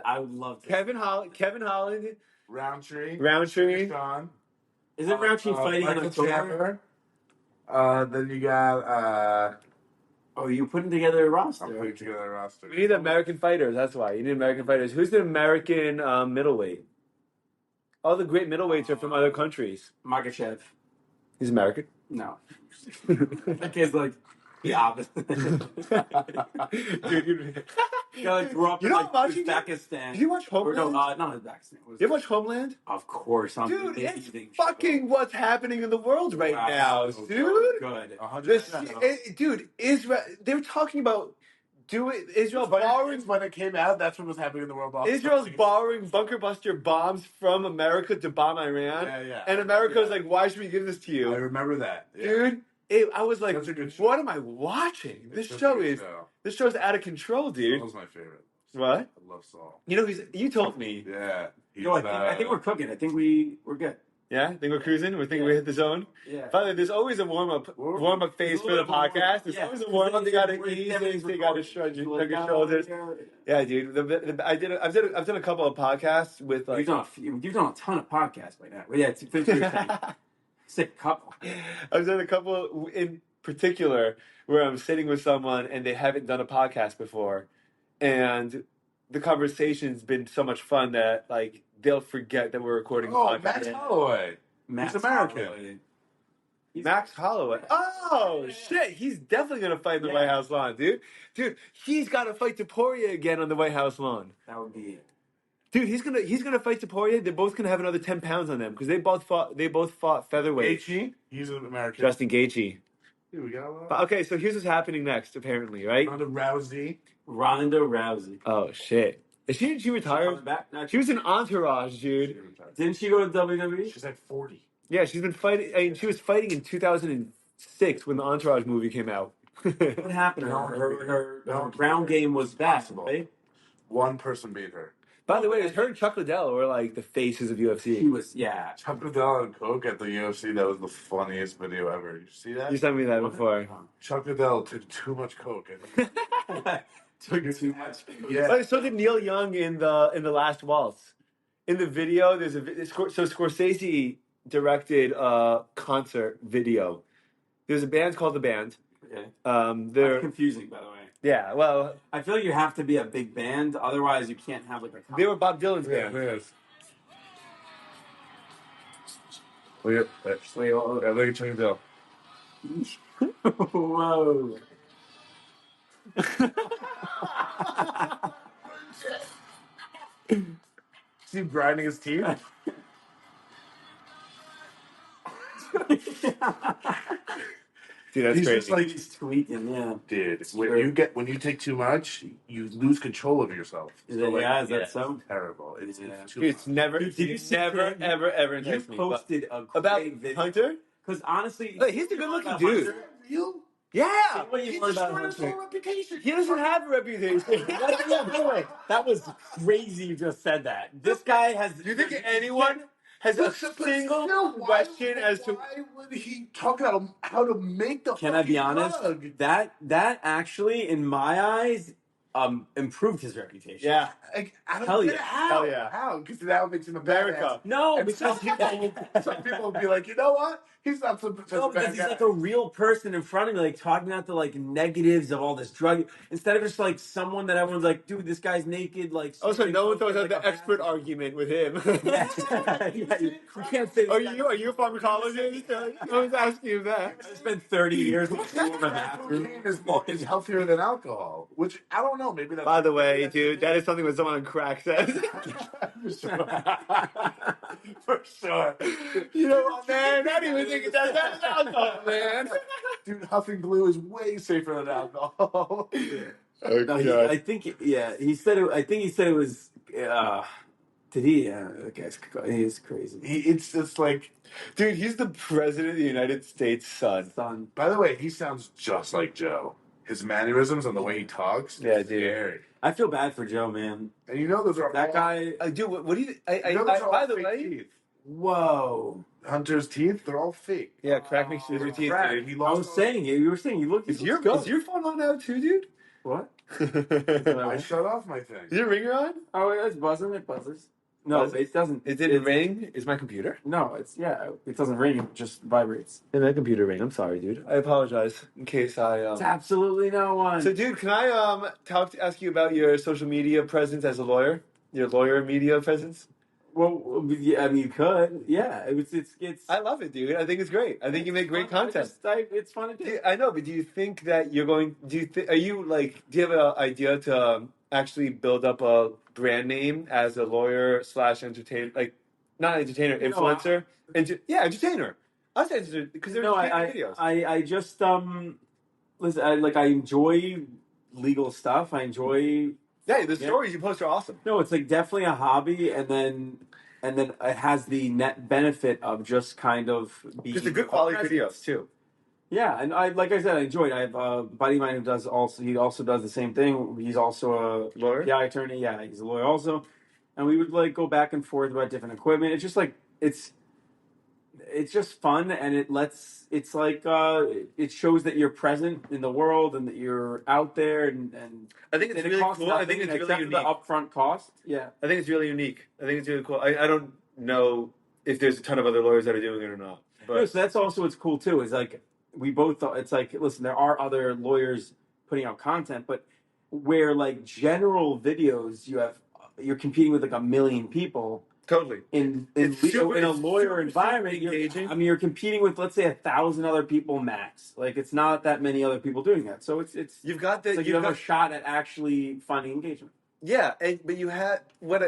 I would love to. Kevin Holland. Roundtree. Sean. Isn't Roundtree fighting in Michael October? Chandler. Then you got Oh, you're putting together a roster. I'm putting together a roster. We need American fighters. That's why you need American fighters. Who's the American middleweight? All the great middleweights are from other countries. Makachev. He's American. No. That kid's like the opposite. Dude, grew up in Uzbekistan. Did you watch Homeland? Not Uzbekistan. You ever watch Homeland? Of course. Dude, it's fucking what's happening in the world right now, dude. Good. 100%. Dude, Israel. They were talking about Israel borrowing. When it came out, that's what was happening in the world. Israel's borrowing bunker buster bombs from America to bomb Iran. Yeah. And America's like, why should we give this to you? I remember that, dude. I was like, what am I watching? This show's out of control, dude. Saul's my favorite. What? I love Saul. You know, you told me. Yeah. I think we're cooking. I think we're good. Yeah, think we're cruising. We think we hit the zone. Yeah. Finally, there's always a warm up phase for the podcast. There's always a warm up. They got to ease things. They got to shrug your shoulders. Yeah, dude. I've done a couple of podcasts with like. You've done a ton of podcasts by now. But yeah, it's sick couple. I've done a couple in particular where I'm sitting with someone and they haven't done a podcast before, and the conversation's been so much fun that like they'll forget that we're recording a podcast. Max Holloway. He's American. Max Holloway. Oh shit! He's definitely gonna fight in the White House lawn, dude. Dude, he's got to fight Taporia again on the White House lawn. That would be it. Dude, he's gonna fight Taporia. They're both gonna have another 10 pounds on them because they both fought featherweight. Gaethje, he's an American. Justin Gaethje. Dude, we got a lot. Okay, so here's what's happening next. Apparently, right? Ronda Rousey. Oh shit! Is she retired? She was an Entourage, dude. Didn't she go to WWE? She's like 40. Yeah, she's been fighting. I mean, she was fighting in 2006 when the Entourage movie came out. What happened? Her ground game was bad, right? One person beat her. By the way, it's her and Chuck Liddell were like the faces of UFC. She was, Chuck Liddell and Coke at the UFC. That was the funniest video ever. You see that? You sent me that before. Chuck Liddell took too much Coke. Took too much. Yeah. Oh, so did Neil Young in the Last Waltz. In the video, there's so Scorsese directed a concert video. There's a band called The Band. Okay. They're That's confusing, by the way. Yeah, well, I feel like you have to be a big band, otherwise you can't have like a. They were Bob Dylan's band. Look at Chuck Liddell. Whoa. See him grinding his teeth? Dude, that's he's crazy. Just like he's tweaking, yeah. Dude, when you take too much, you lose control of yourself. Is that so? Terrible. It's never. Did you ever You posted a great about video. Hunter? Because honestly, he's a good-looking dude. You? Yeah. He destroyed his whole reputation. He doesn't have a reputation. By the way, that was crazy. You just said that. This guy has. Do you think anyone has a single question as to why would he talk about how to make the? Can I be honest? Drug? That actually, in my eyes, improved his reputation. Yeah. Hell yeah. Hell yeah. How? Because now it makes him America. badass. No, And because some people will be like, you know what? He's not such No, a because bad he's guy. like a real person in front of me, like talking about the like negatives of all this drug, instead of just like someone that everyone's like, dude, this guy's naked, like. Also, no one goes throws get, out like, the a expert bathroom. argument with him. Yeah, yeah, you can't say. Are you a pharmacologist? No one's asking you that. I spent 30 years in a bathroom. Cocaine is healthier than alcohol, which I don't know. Maybe that's. By the way, dude, that is something that someone on crack says. For sure. You know what, man? Not even thinking that's alcohol, man. Dude, huffing glue is way safer than alcohol. No, I think, yeah, he said it. I think he said it was. Did he? Yeah, that guy's he is crazy. It's just like, Dude, he's the president of the United States' son. by the way, he sounds just like Joe. His mannerisms and the way he talks. Yeah, is dude. Scary. I feel bad for Joe, man. And you know those are That all, guy. Dude, what do you? You know those are all By the fake way, teeth. Whoa. Hunter's teeth, they're all fake. yeah, crack makes you lose your teeth, Crack. dude. He I lost was saying it. You were saying you look. Is your phone on now too, dude? What? I shut off my thing. Is your ringer on? Oh, it's buzzing. It buzzes. No, Buzz? it doesn't. It didn't ring. Is my computer? No, it's It doesn't ring. It just vibrates. Did my computer ring? I'm sorry, dude. I apologize in case I. It's absolutely no one. So, dude, can I ask you about your social media presence as a lawyer? Your lawyer media presence? Well, yeah, I mean, you could. Yeah, it's. I love it, dude. I think it's great. I think you make great content. It's fun to do. I know, but do you think that you're going? Do you have an idea to actually build up a brand name as a lawyer / entertainer? Like, not entertainer, influencer. Entertainer. I said because they're videos. I just listen. I enjoy legal stuff. I enjoy. Yeah, the stories you post are awesome. No, it's like definitely a hobby, and then it has the net benefit of just kind of being Just a good quality videos too. Yeah, and like I said, I enjoyed. I have a buddy of mine who does also. He also does the same thing. He's also a Lawyer? PI attorney. Yeah, he's a lawyer also, and we would like go back and forth about different equipment. It's just like it's just fun, and it's like it shows that you're present in the world and that you're out there, and I think it's and it really costs cool. I nothing think it's really except for unique. the upfront cost. Yeah, I think it's really unique. I think it's really cool. I don't know if there's a ton of other lawyers that are doing it or not. But no, so that's also what's cool too. Is like we both thought it's like listen, there are other lawyers putting out content, but where like general videos, you're competing with like a million people. totally. In It's super- in a it's lawyer super environment, engaging. you're competing with let's say 1,000 other people max. Like it's not that many other people doing that, so it's You've got the it's like you you've have a got, shot at actually finding engagement. yeah, but you had what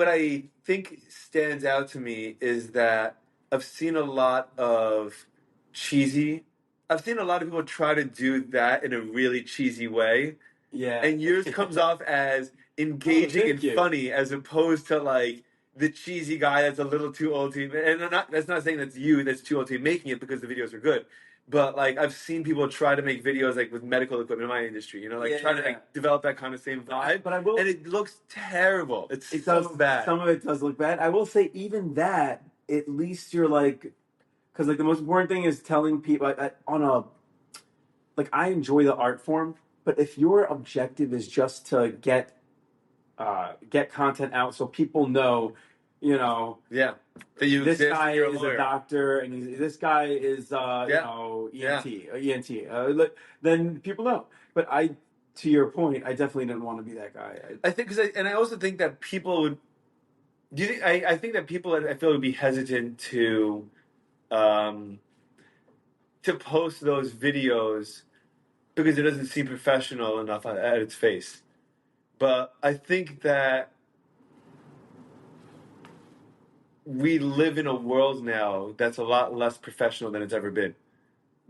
I think stands out to me is that I've seen a lot of cheesy. I've seen a lot of people try to do that in a really cheesy way, Yeah, and yours comes off as engaging thank and you. funny as opposed to like the cheesy guy that's a little too old to. And that's not saying that's you that's too old to be making it because the videos are good. But like I've seen people try to make videos like with medical equipment in my industry, trying to like develop that kind of same vibe. But I will, And it looks terrible. It so does bad. Some of it does look bad. I will say even that, at least you're like, because like the most important thing is telling people I enjoy the art form, but if your objective is just to get content out so people know, Yeah, that you this exist, guy you're a is lawyer. a doctor and this guy is ENT, then people know. But to your point, I definitely didn't want to be that guy. I think and I also think that people would. Do you think? I think that people I feel would be hesitant to post those videos because it doesn't seem professional enough at its face. But I think that we live in a world now that's a lot less professional than it's ever been.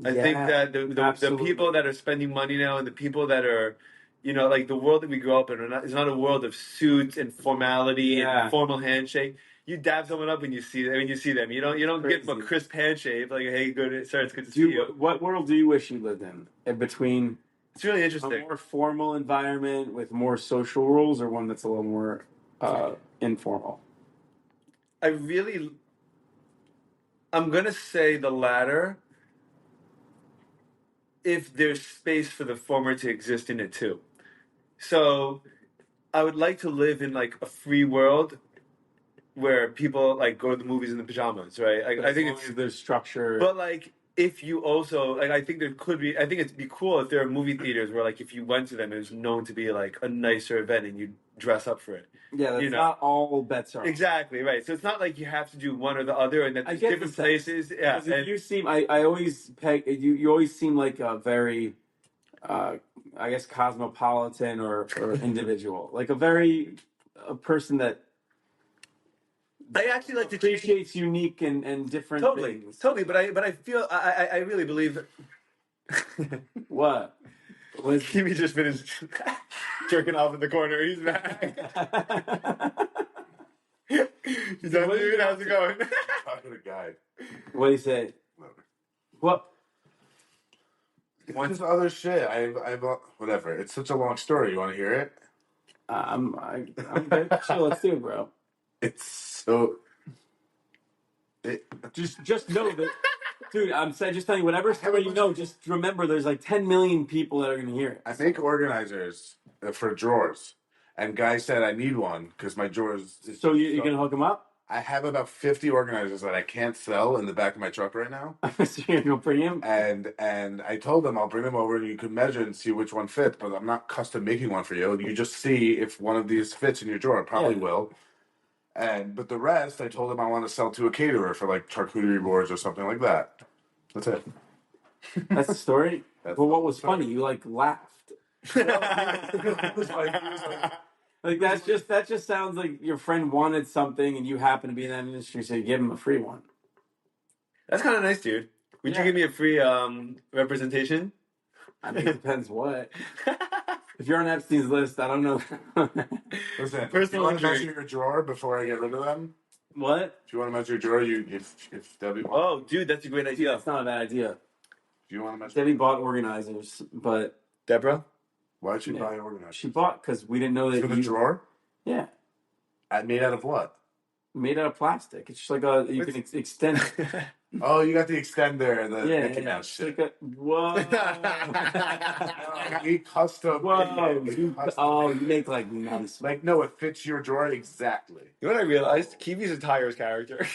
I think that the people that are spending money now and the people that are, like the world that we grew up in is not a world of suits and formality and formal handshake. You dab someone up when you see them. You don't give them a crisp handshake like, "Hey, good, sir, it's good to see you." What world do you wish you lived in between? It's really A interesting. more formal environment with more social rules, or one that's a little more informal? I'm gonna say the latter. If there's space for the former to exist in it too. So I would like to live in like a free world where people like go to the movies in the pajamas, right? Like, I think it's there's structure. But like, if you also like, I think there could be. I think it'd be cool if there are movie theaters where like, if you went to them, it was known to be like a nicer event, and you dress up for it. Yeah, that's not all bets are on. Exactly right. So it's not like you have to do one or the other, and that there's different places. Yeah, and you seem. I always peg you. You always seem like a very, I guess, cosmopolitan or individual, like a person that. I actually like to appreciates unique and different things. Totally. But I feel I really believe. What? Kiwi just finished jerking off in the corner. He's back. He's done, dude. How's it going? Talking to a guy. What do you say? What? It's just other shit. I've whatever. It's such a long story. You want to hear it? I'm good. Sure, let's do it, bro. It's so. Just know that, dude. I'm saying, just telling you whatever story you know. Just remember, there's like 10 million people that are gonna hear it. I make organizers for drawers, and guy said I need one because my drawers. So you're gonna hook them up? I have about 50 organizers that I can't sell in the back of my truck right now. So you're gonna go premium? And I told them I'll bring them over and you can measure and see which one fits, but I'm not custom making one for you. You just see if one of these fits in your drawer. It probably will. But the rest, I told them I want to sell to a caterer for like charcuterie boards or something like that. That's it. That's the story? Well, what was funny? You like laughed. Like that just sounds like your friend wanted something and you happen to be in that industry, so you give him a free one. That's kind of nice, dude. Would you give me a free representation? I mean, it depends what. If you're on Epstein's list, I don't know. Listen, if you want to measure your drawer before I get rid of them? What? If you want to measure your drawer, if Debbie wants. Oh, dude, that's a great idea. That's not a bad idea. Do you want to measure? Debbie bought organizers, but Deborah? Why'd she buy organizers? She bought because we didn't know that. For the drawer? Yeah. Made out of what? Made out of plastic. It's just like you can extend it. Oh, you got the extender, the Mickey Mouse shit. Like whoa! We custom. Whoa! You make like nice. Like no, it fits your drawer exactly. You know what I realized? Kiwi's a Tyre's character.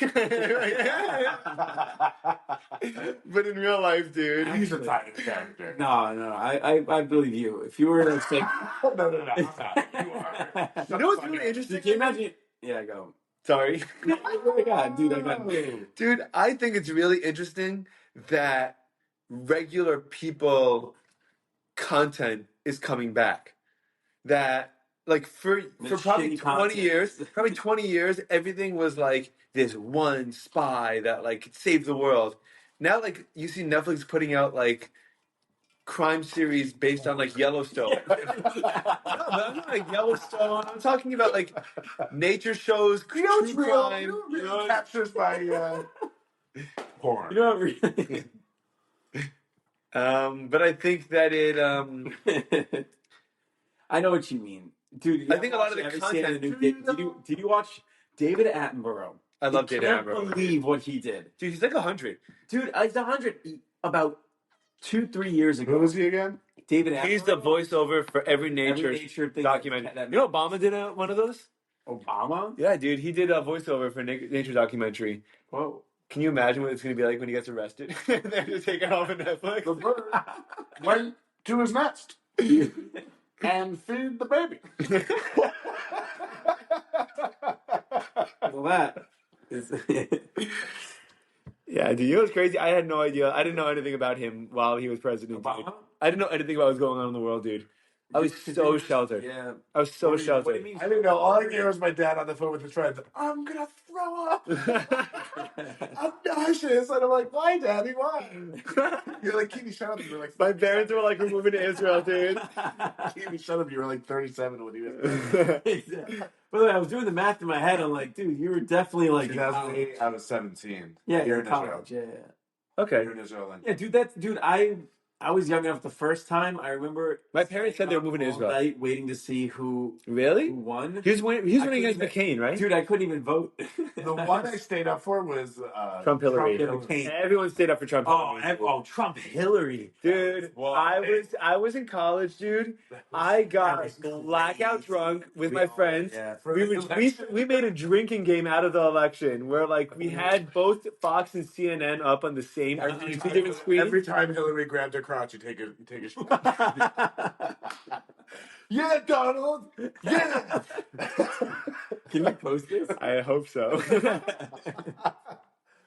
But in real life, dude, He's a Tyre's character. No, I believe you. If you were to say, no, I'm not. You are. You know what's really interesting? Can you imagine? Yeah, go. Sorry. I got. Dude, I think it's really interesting that regular people content is coming back. That like for probably 20 years, everything was like this one spy that like saved the world. Now like you see Netflix putting out like crime series based on like Yellowstone. No, but I'm not like Yellowstone. I'm talking about like nature shows, true crime. You know what captures my porn. You know what really? But I think that it. I know what you mean, dude. I think a lot of the content. Did you watch David Attenborough? I love David Attenborough. I can't believe what he did, dude. He's like 100. Dude, he's 100. About 2-3 years ago. Who was he again? David Attenborough. He's the voiceover for every nature documentary. You know, Obama did one of those. Obama? Yeah, dude. He did a voiceover for nature documentary. Whoa. Can you imagine what it's going to be like when he gets arrested? They're just taking off of Netflix. The bird went to his nest and feed the baby. Well, that is. Yeah, dude, you know what's crazy? I had no idea. I didn't know anything about him while he was president. Obama? I didn't know anything about what was going on in the world, dude. I was so sheltered. Yeah. I was so sheltered. What do you mean? I didn't know. All I hear was my dad on the phone with his friends. I'm gonna throw up. I'm nauseous. And I'm like, why, Daddy? Why? You're like, Kiwi, shut up. You were like, my parents were like, we're moving to Israel, dude. Kiwi, shut up. You were like 37 when he was. By the way, I was doing the math in my head. I'm like, dude, you were definitely like 2008. I was 17. Yeah, you're in in college. Israel. Yeah. Okay. You're in Israel then. Yeah, dude. I was young enough the first time. I remember My parents said they were moving to all Israel. night waiting to see who Really? won. He was winning I against couldn't McCain, right? Dude, I couldn't even vote. The one I stayed up for was Trump, Hillary. McCain. Everyone stayed up for Trump. Hillary. Trump, Hillary, Dude, I was in college, dude. I got blackout drunk with my friends. Yeah. We made a drinking game out of the election where like we had both Fox and CNN up on the same two different screens. Every time Hillary grabbed her crotch, you take a shot. Yeah, Donald. Yeah. Can you post this? I hope so.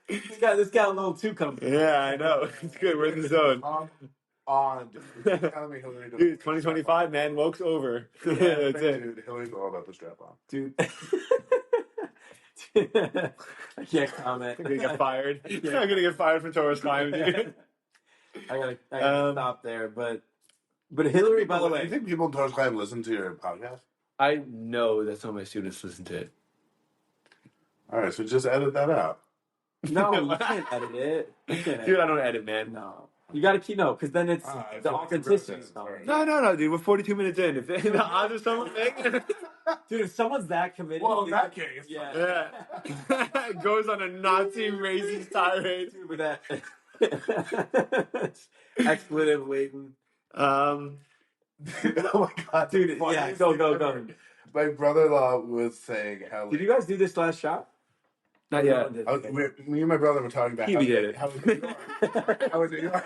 This got a little too comfortable. Yeah, I know. It's good. We're in the zone. Dude. Telling me Hillary Dude, 2025, man. Woke's over. Yeah, That's it. Dude, Hillary's all about the strap on. Dude. I can't comment. I'm gonna get fired. I'm gonna get fired from Taurus Climb, dude. I gotta stop there, but Hillary, by the Do way, you think people in Torres Climb listen to your podcast? I know that some of my students listen to it. All right, so just edit that out. no, you can't edit it. Dude, I don't edit, man. No, you gotta keep because then it's the authenticity. No, dude. We're 42 minutes in. If the odds are so big, Dude, if someone's that committed, Well, in that case, yeah. It goes on a Nazi racist tirade. Dude, with that expletive waiting. Oh my god, Dude, yeah, go. My brother-in-law was saying how. Did you guys do this last shot? Not yet. Me and my brother were talking about Kiwi did it. how in New York. How in New York.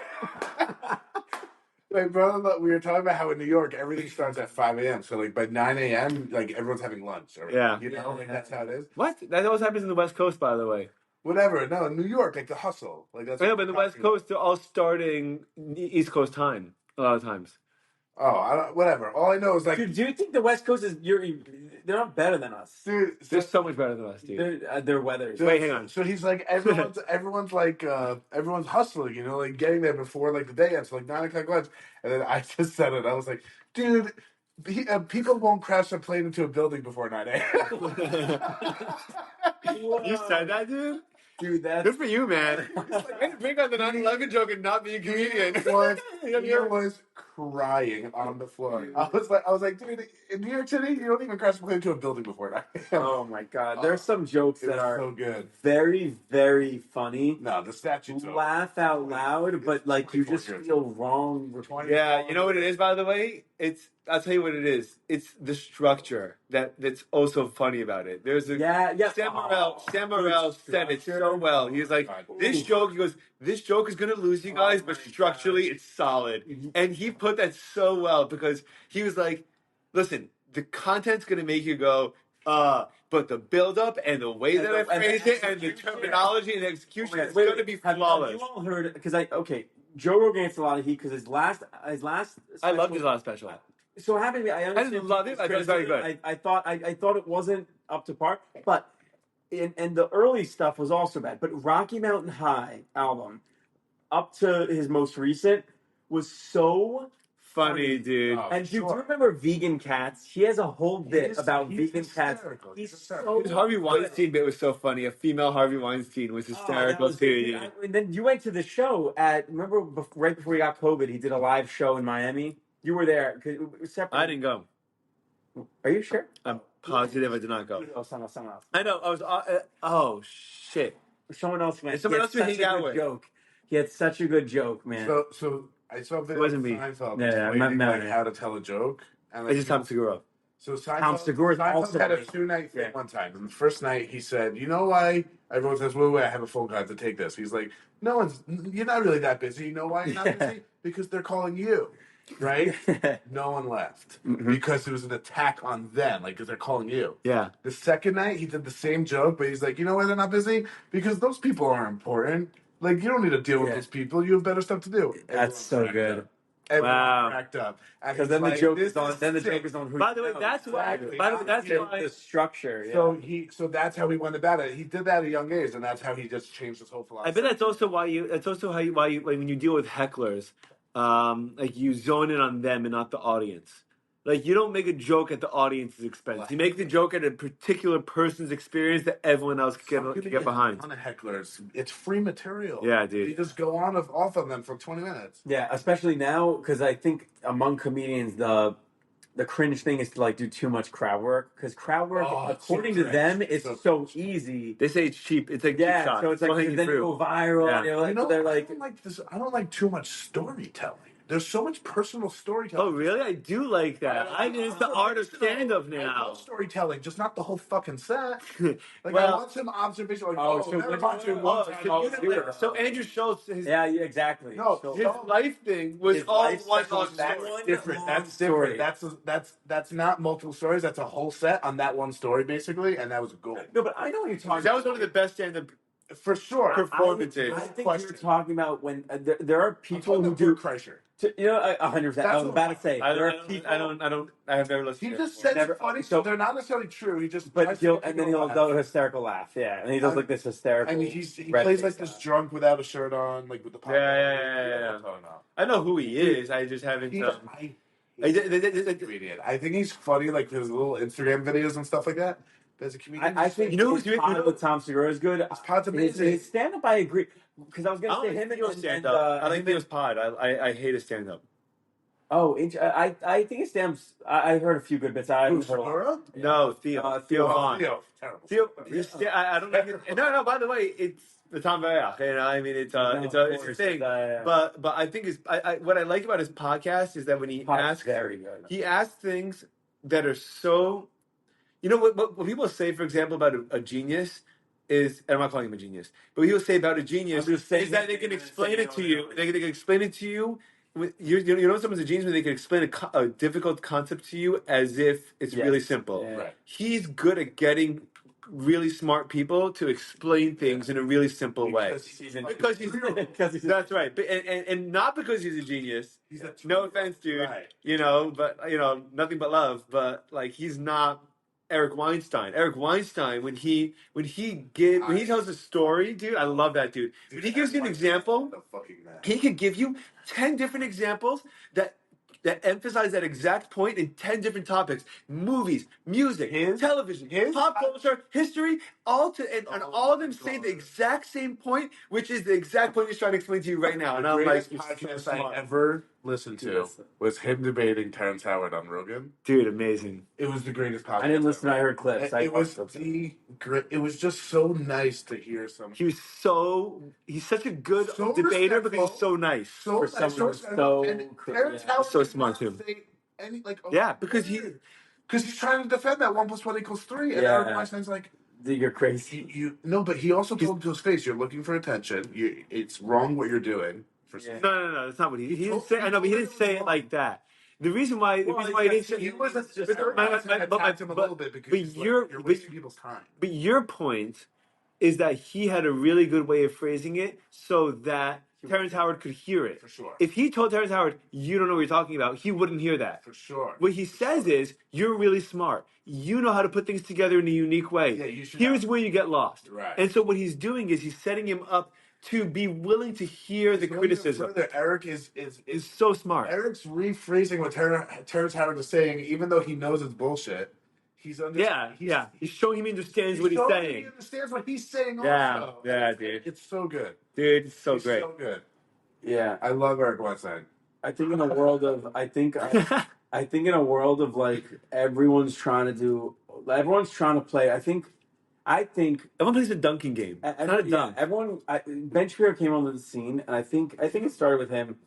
My brother, we were talking about how in New York everything starts at 5 a.m. So like by 9 a.m. like everyone's having lunch. Or, Yeah. You know, like that's how it is. What? That always happens in the West Coast, by the way. Whatever. No, in New York, like the hustle. Like that's. I know, but in the West Coast, they're all starting East Coast time a lot of times. Oh, whatever. All I know is like. Dude, do you think the West Coast is they're not better than us? Dude, They're so much better than us, dude. Their weather. Wait, hang on. So he's like everyone's like everyone's hustling, you know, like getting there before like the day ends, so like 9 o'clock lunch. And then I just said it. I was like, dude, people won't crash a plane into a building before 9 a.m. You said that, dude? Dude, that's Good for you, man. Way to bring on the 9/11 joke and not be a comedian. He was crying on the floor. I was like, dude, in New York City, you don't even crash a plane into a building before 9 a.m. Oh my god. There's some jokes that are so good. very, very funny. No, the statutes laugh out loud, but like you just feel wrong. Yeah, you know what it is, by the way? I'll tell you what it is. It's the structure that's also funny about it. There's a Sam Morrell said it so well. He was like, this joke is gonna lose you guys, but structurally it's solid. And he put that so well because he was like, listen, the content's gonna make you go, but the build-up and the way that I phrased it and the terminology and the execution is going to be flawless. Have you all heard? Because Joe Rogan gets a lot of heat because his last. I loved his last special. So it happened to me. I understand. I didn't love it. I thought it was very good. I thought it wasn't up to par, but and the early stuff was also bad. But Rocky Mountain High album, up to his most recent, was so funny, dude. And do you remember Vegan Cats? He has a whole bit about vegan cats. His Harvey Weinstein bit was so funny. A female Harvey Weinstein was hysterical too. And then you went to the show right before he got COVID. He did a live show in Miami. You were there. I didn't go. Are you sure? I'm positive I did not go. Oh, someone else. I know. I was. Oh shit! Someone else went. Someone else to hang out with. Joke. He had such a good joke, man. So I saw a video of Seinfeld how to tell a joke. And it's just Tom Segura. So Seinfeld had a 2-night thing one time. And the first night he said, "You know why everyone says, wait, I have a phone call to take this." He's like, you're not really that busy. You know why you're not busy? Because they're calling you. Right? No one left because it was an attack on them, like because they're calling you. Yeah. The second night he did the same joke, but he's like, you know why they're not busy? Because those people aren't important. Like you don't need to deal with those people. You have better stuff to do. That's so good. Everyone cracked up because then the joke is on. Then the joke is on. Who by the way, that's why. By the way, that's why the structure. Yeah. So that's how he went about it. He did that at a young age, and that's how he just changed his whole philosophy. I bet that's also why you. That's also why you when you deal with hecklers, like you zone in on them and not the audience. Like, you don't make a joke at the audience's expense. You make the joke at a particular person's experience that everyone else can get behind. A ton of hecklers. It's free material. Yeah, dude. You just go on off of them for 20 minutes. Yeah, especially now because I think among comedians the cringe thing is to like do too much crowd work because crowd work, according to them, is so easy. They say it's cheap. It's like cheap shots. So it's like then you go viral. Yeah. And you're like, You know, they're I like, don't like this. I don't like too much storytelling. There's so much personal storytelling. Oh, really? I do like that. I mean, it's the art of stand-up I now. love storytelling, just not the whole fucking set. Like, Well- I want some observation. Like, Oh, oh, so never what mind, you one want time to I was do- here. So Andrew Schultz, his exactly. No, So- his life thing was His all life one was long that story. one different. long That's story. different. That's not multiple stories. That's a whole set on that one story, basically, and that was gold. No, but I know what you're talking That was about. one of the best stand-up For sure. performances. I think you're talking about when there are people who do. Kreischer. You know, 100%. I was about to say I there are don't, people. I have never listened He to just it. says Never- funny, so- so they're not necessarily true. He just But tries to he'll make and then people he'll laugh. do a hysterical laugh, yeah, and he does like this hysterical. And he red plays face like this laugh. drunk without a shirt on, like with the pop. Yeah. I know who he is. I just haven't. I think he's funny, like his little Instagram videos and stuff like that. But as a comedian, I think You know who's his doing- pod you know- with Tom Segura is good. His pod's amazing. His stand up, I agree, because I was I gonna don't say like him and Theo's stand-up. I like Theo's pod. I hate his stand-up. I think his stand-ups. I heard a few good bits. I haven't heard a lot. Segura? No, Theo. Theo Vaughn. Terrible. Theo, I don't like it. No. By the way, it's the Tom Bayach. You know, I mean, it's a thing. But I think what I like about his podcast is that when he asks, very good. he asks things that are so. You know what people say, for example, about a genius is, and I'm not calling him a genius, but what people say about a genius I'm just saying is that they can explain it to you. They can explain it to you. You know someone's a genius when they can explain a difficult concept to you as if it's really simple. Yeah. Right. He's good at getting really smart people to explain things in a really simple way. Because he's that's right, and not because he's a genius. He's a No offense, dude. Right. You know, but nothing but love. But like, he's not Eric Weinstein. Eric Weinstein, when he tells a story, dude, I love that dude. When he gives you an example, he could give you 10 different examples that emphasize that exact point in 10 different topics: movies, music, television, pop culture, history, all of them say the exact same point, which is the exact point he's trying to explain to you right now. And I'm like, podcast I ever listened to was him debating Terrence Howard on Rogan. dude, amazing. It was the greatest podcast. I didn't listen. I heard clips. It was just so nice to hear some. He's such a good So debater, but he's respectful. so nice. So For someone who's so Terrence yeah. Howard So did smart, not too. say any, like, Yeah, because he's trying to defend that 1 + 1 = 3, and Yeah. Eric Weinstein's like, You're crazy. No, but he also told him to his face, "You're looking for attention. It's wrong what you're doing." Yeah. No, that's not what he didn't say. I know, but he didn't say it like that. The reason why he didn't say He wasn't just. but attacked him a little bit because he's like, you're wasting people's time. But your point is that he had a really good way of phrasing it so that Terrence Howard could hear it. For sure. If he told Terrence Howard, "You don't know what you're talking about," he wouldn't hear that. For sure. What he says is, "You're really smart. You know how to put things together in a unique way. Yeah, you should Here's have- where you get lost." Right. And so what he's doing is he's setting him up to be willing to hear the criticism. Further, Eric is So smart. Eric's rephrasing what Terrence Howard is saying, even though he knows it's bullshit. He's He's showing him he understands what he's saying. He understands what he's saying. Yeah, also. yeah, And dude. It's so good. Dude, it's so He's great. So good. Yeah, I love Eric Weinstein. I think in a world of I think in a world of like everyone's trying to play. I think Everyone plays a dunking game. Not a dunk. everyone. Ben Shapiro came onto the scene, and I think it started with him,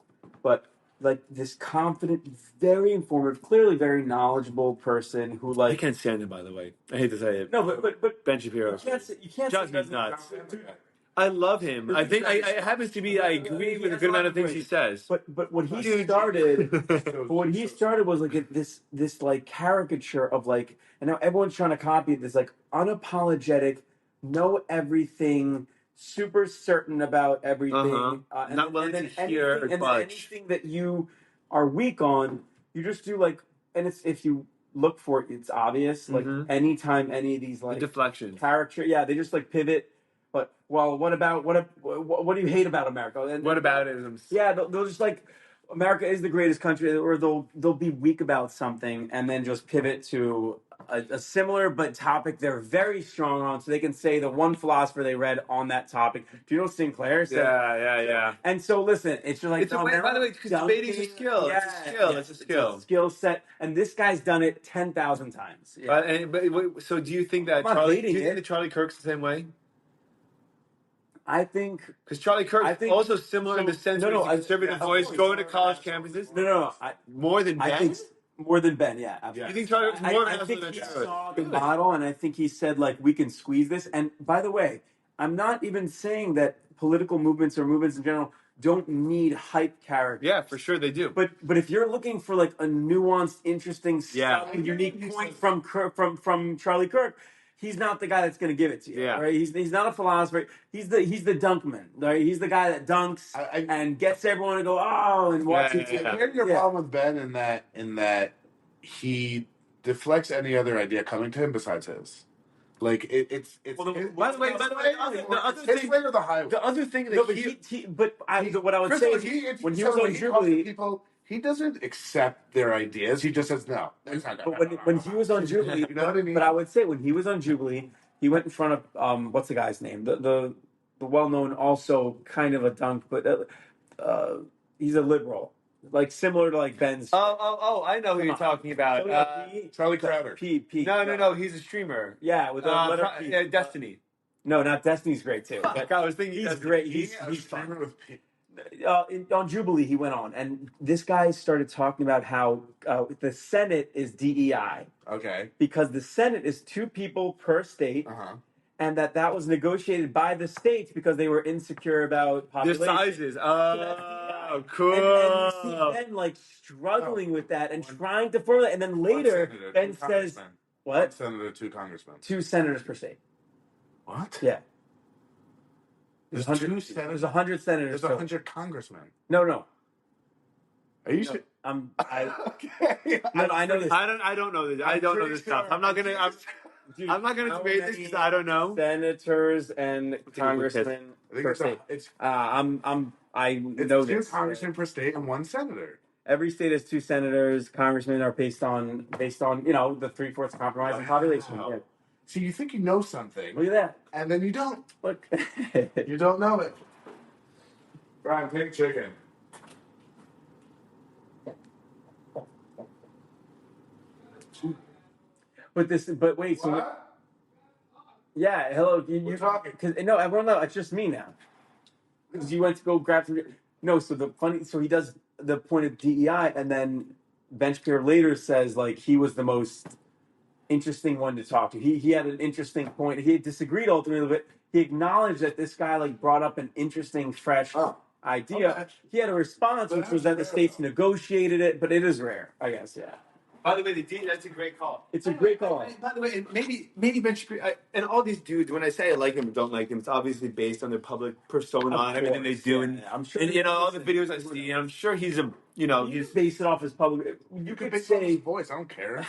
but like this confident, very informative, clearly very knowledgeable person who I like can't stand him, by the way. I hate to say it. no, but Ben Shapiro. you can't Drives me nuts. I love him. I think I happens to be. I agree with a good amount of things he says. But what he started. But what he started was like this like caricature of like, and now everyone's trying to copy this like unapologetic, know everything, super certain about everything, Not willing to hear or budge. anything that you are weak on, you just do like, and it's if you look for it, it's obvious. Like anytime any of these like deflection character, they just like pivot. But well, what do you hate about America? And What about it? yeah, they'll just like America is the greatest country, or they'll be weak about something and then just pivot to a similar but topic they're very strong on, so they can say the one philosopher they read on that topic. Do you know Sinclair said? Yeah. And so listen, it's just like It's a way, by the way, because debating is a skill. Yeah, It's a skill. yeah, It's a skill. It's a skill set, and this guy's done it 10,000 times. Yeah. So do you think that I'm not hating it. that Charlie Kirk's the same way? I think Because Charlie Kirk's also similar in the sense that he's a conservative voice, going to college campuses. No. More than Ben? I think more than Ben, yeah. Absolutely. You think Charlie Kirk's more I of think than he Charlie? saw the model, and I think he said, like, we can squeeze this. And by the way, I'm not even saying that political movements or movements in general don't need hype characters. Yeah, for sure they do. But if you're looking for like a nuanced, interesting, subtle, unique point from Charlie Kirk, he's not the guy that's going to give it to you. Yeah. Right? He's not a philosopher. He's the dunkman. Right? He's the guy that dunks and gets everyone to go and watch it. I hear your problem with Ben in that he deflects any other idea coming to him besides his. Like it's. Well, by the way, the other his thing, way or the highway. the other thing that No, but what I would say is when he was on Jubilee, people, he doesn't accept their ideas. He just says no. But when he was on Jubilee, You know what I mean? But I would say when he was on Jubilee, he went in front of what's the guy's name? The well-known, also kind of a dunk, but he's a liberal, like similar to like Ben's. I know who you're talking about. Charlie Crowder. P. No, he's a streamer. Yeah, with the letter P. Destiny. No, not Destiny's great too. Fuck, I was thinking He's Destiny. great. He's streamer with P. On Jubilee, he went on, and this guy started talking about how the Senate is DEI. Okay. Because the Senate is 2 people per state, and that was negotiated by the states because they were insecure about population. Their sizes. Oh, cool. And you see Ben like struggling with that and trying to formulate, and then later Ben says, "What? 1 senator, 2 congressmen. 2 senators per state." What? Yeah. There's 100 senators. There's 100 senators. There's 100 congressmen. No. Are you sure? Okay. No, I know this. I don't know this. I don't know this stuff. I'm not gonna debate this because I don't know. Senators and congressmen per state. I know It's 2 this. congressmen per state and 1 senator. Every state has 2 senators. Congressmen are based on the 3/4 compromise in population. Wow. Yeah. See, you think you know something, Look at that. and then you don't. Look. You don't know it. Brian, take chicken. But wait. So What? yeah. Hello. We're talking. No, everyone knows. It's just me now. Because you went to go grab some. No. So he does the point of DEI, and then Ben Shapiro later says like he was the most interesting one to talk to. He had an interesting point. He disagreed ultimately, but he acknowledged that this guy like brought up an interesting, fresh idea. Okay. He had a response, which was that the states negotiated it, but it is rare, I guess. Yeah, By the way, that's a great call. it's a great call. By the way, and maybe Ben Shapiro and all these dudes. When I say I like them or don't like them, it's obviously based on their public persona and everything they do, and I'm sure. and all the videos I see. And I'm sure he's a you he's base it off his public. You could base it on his say. voice. I don't care.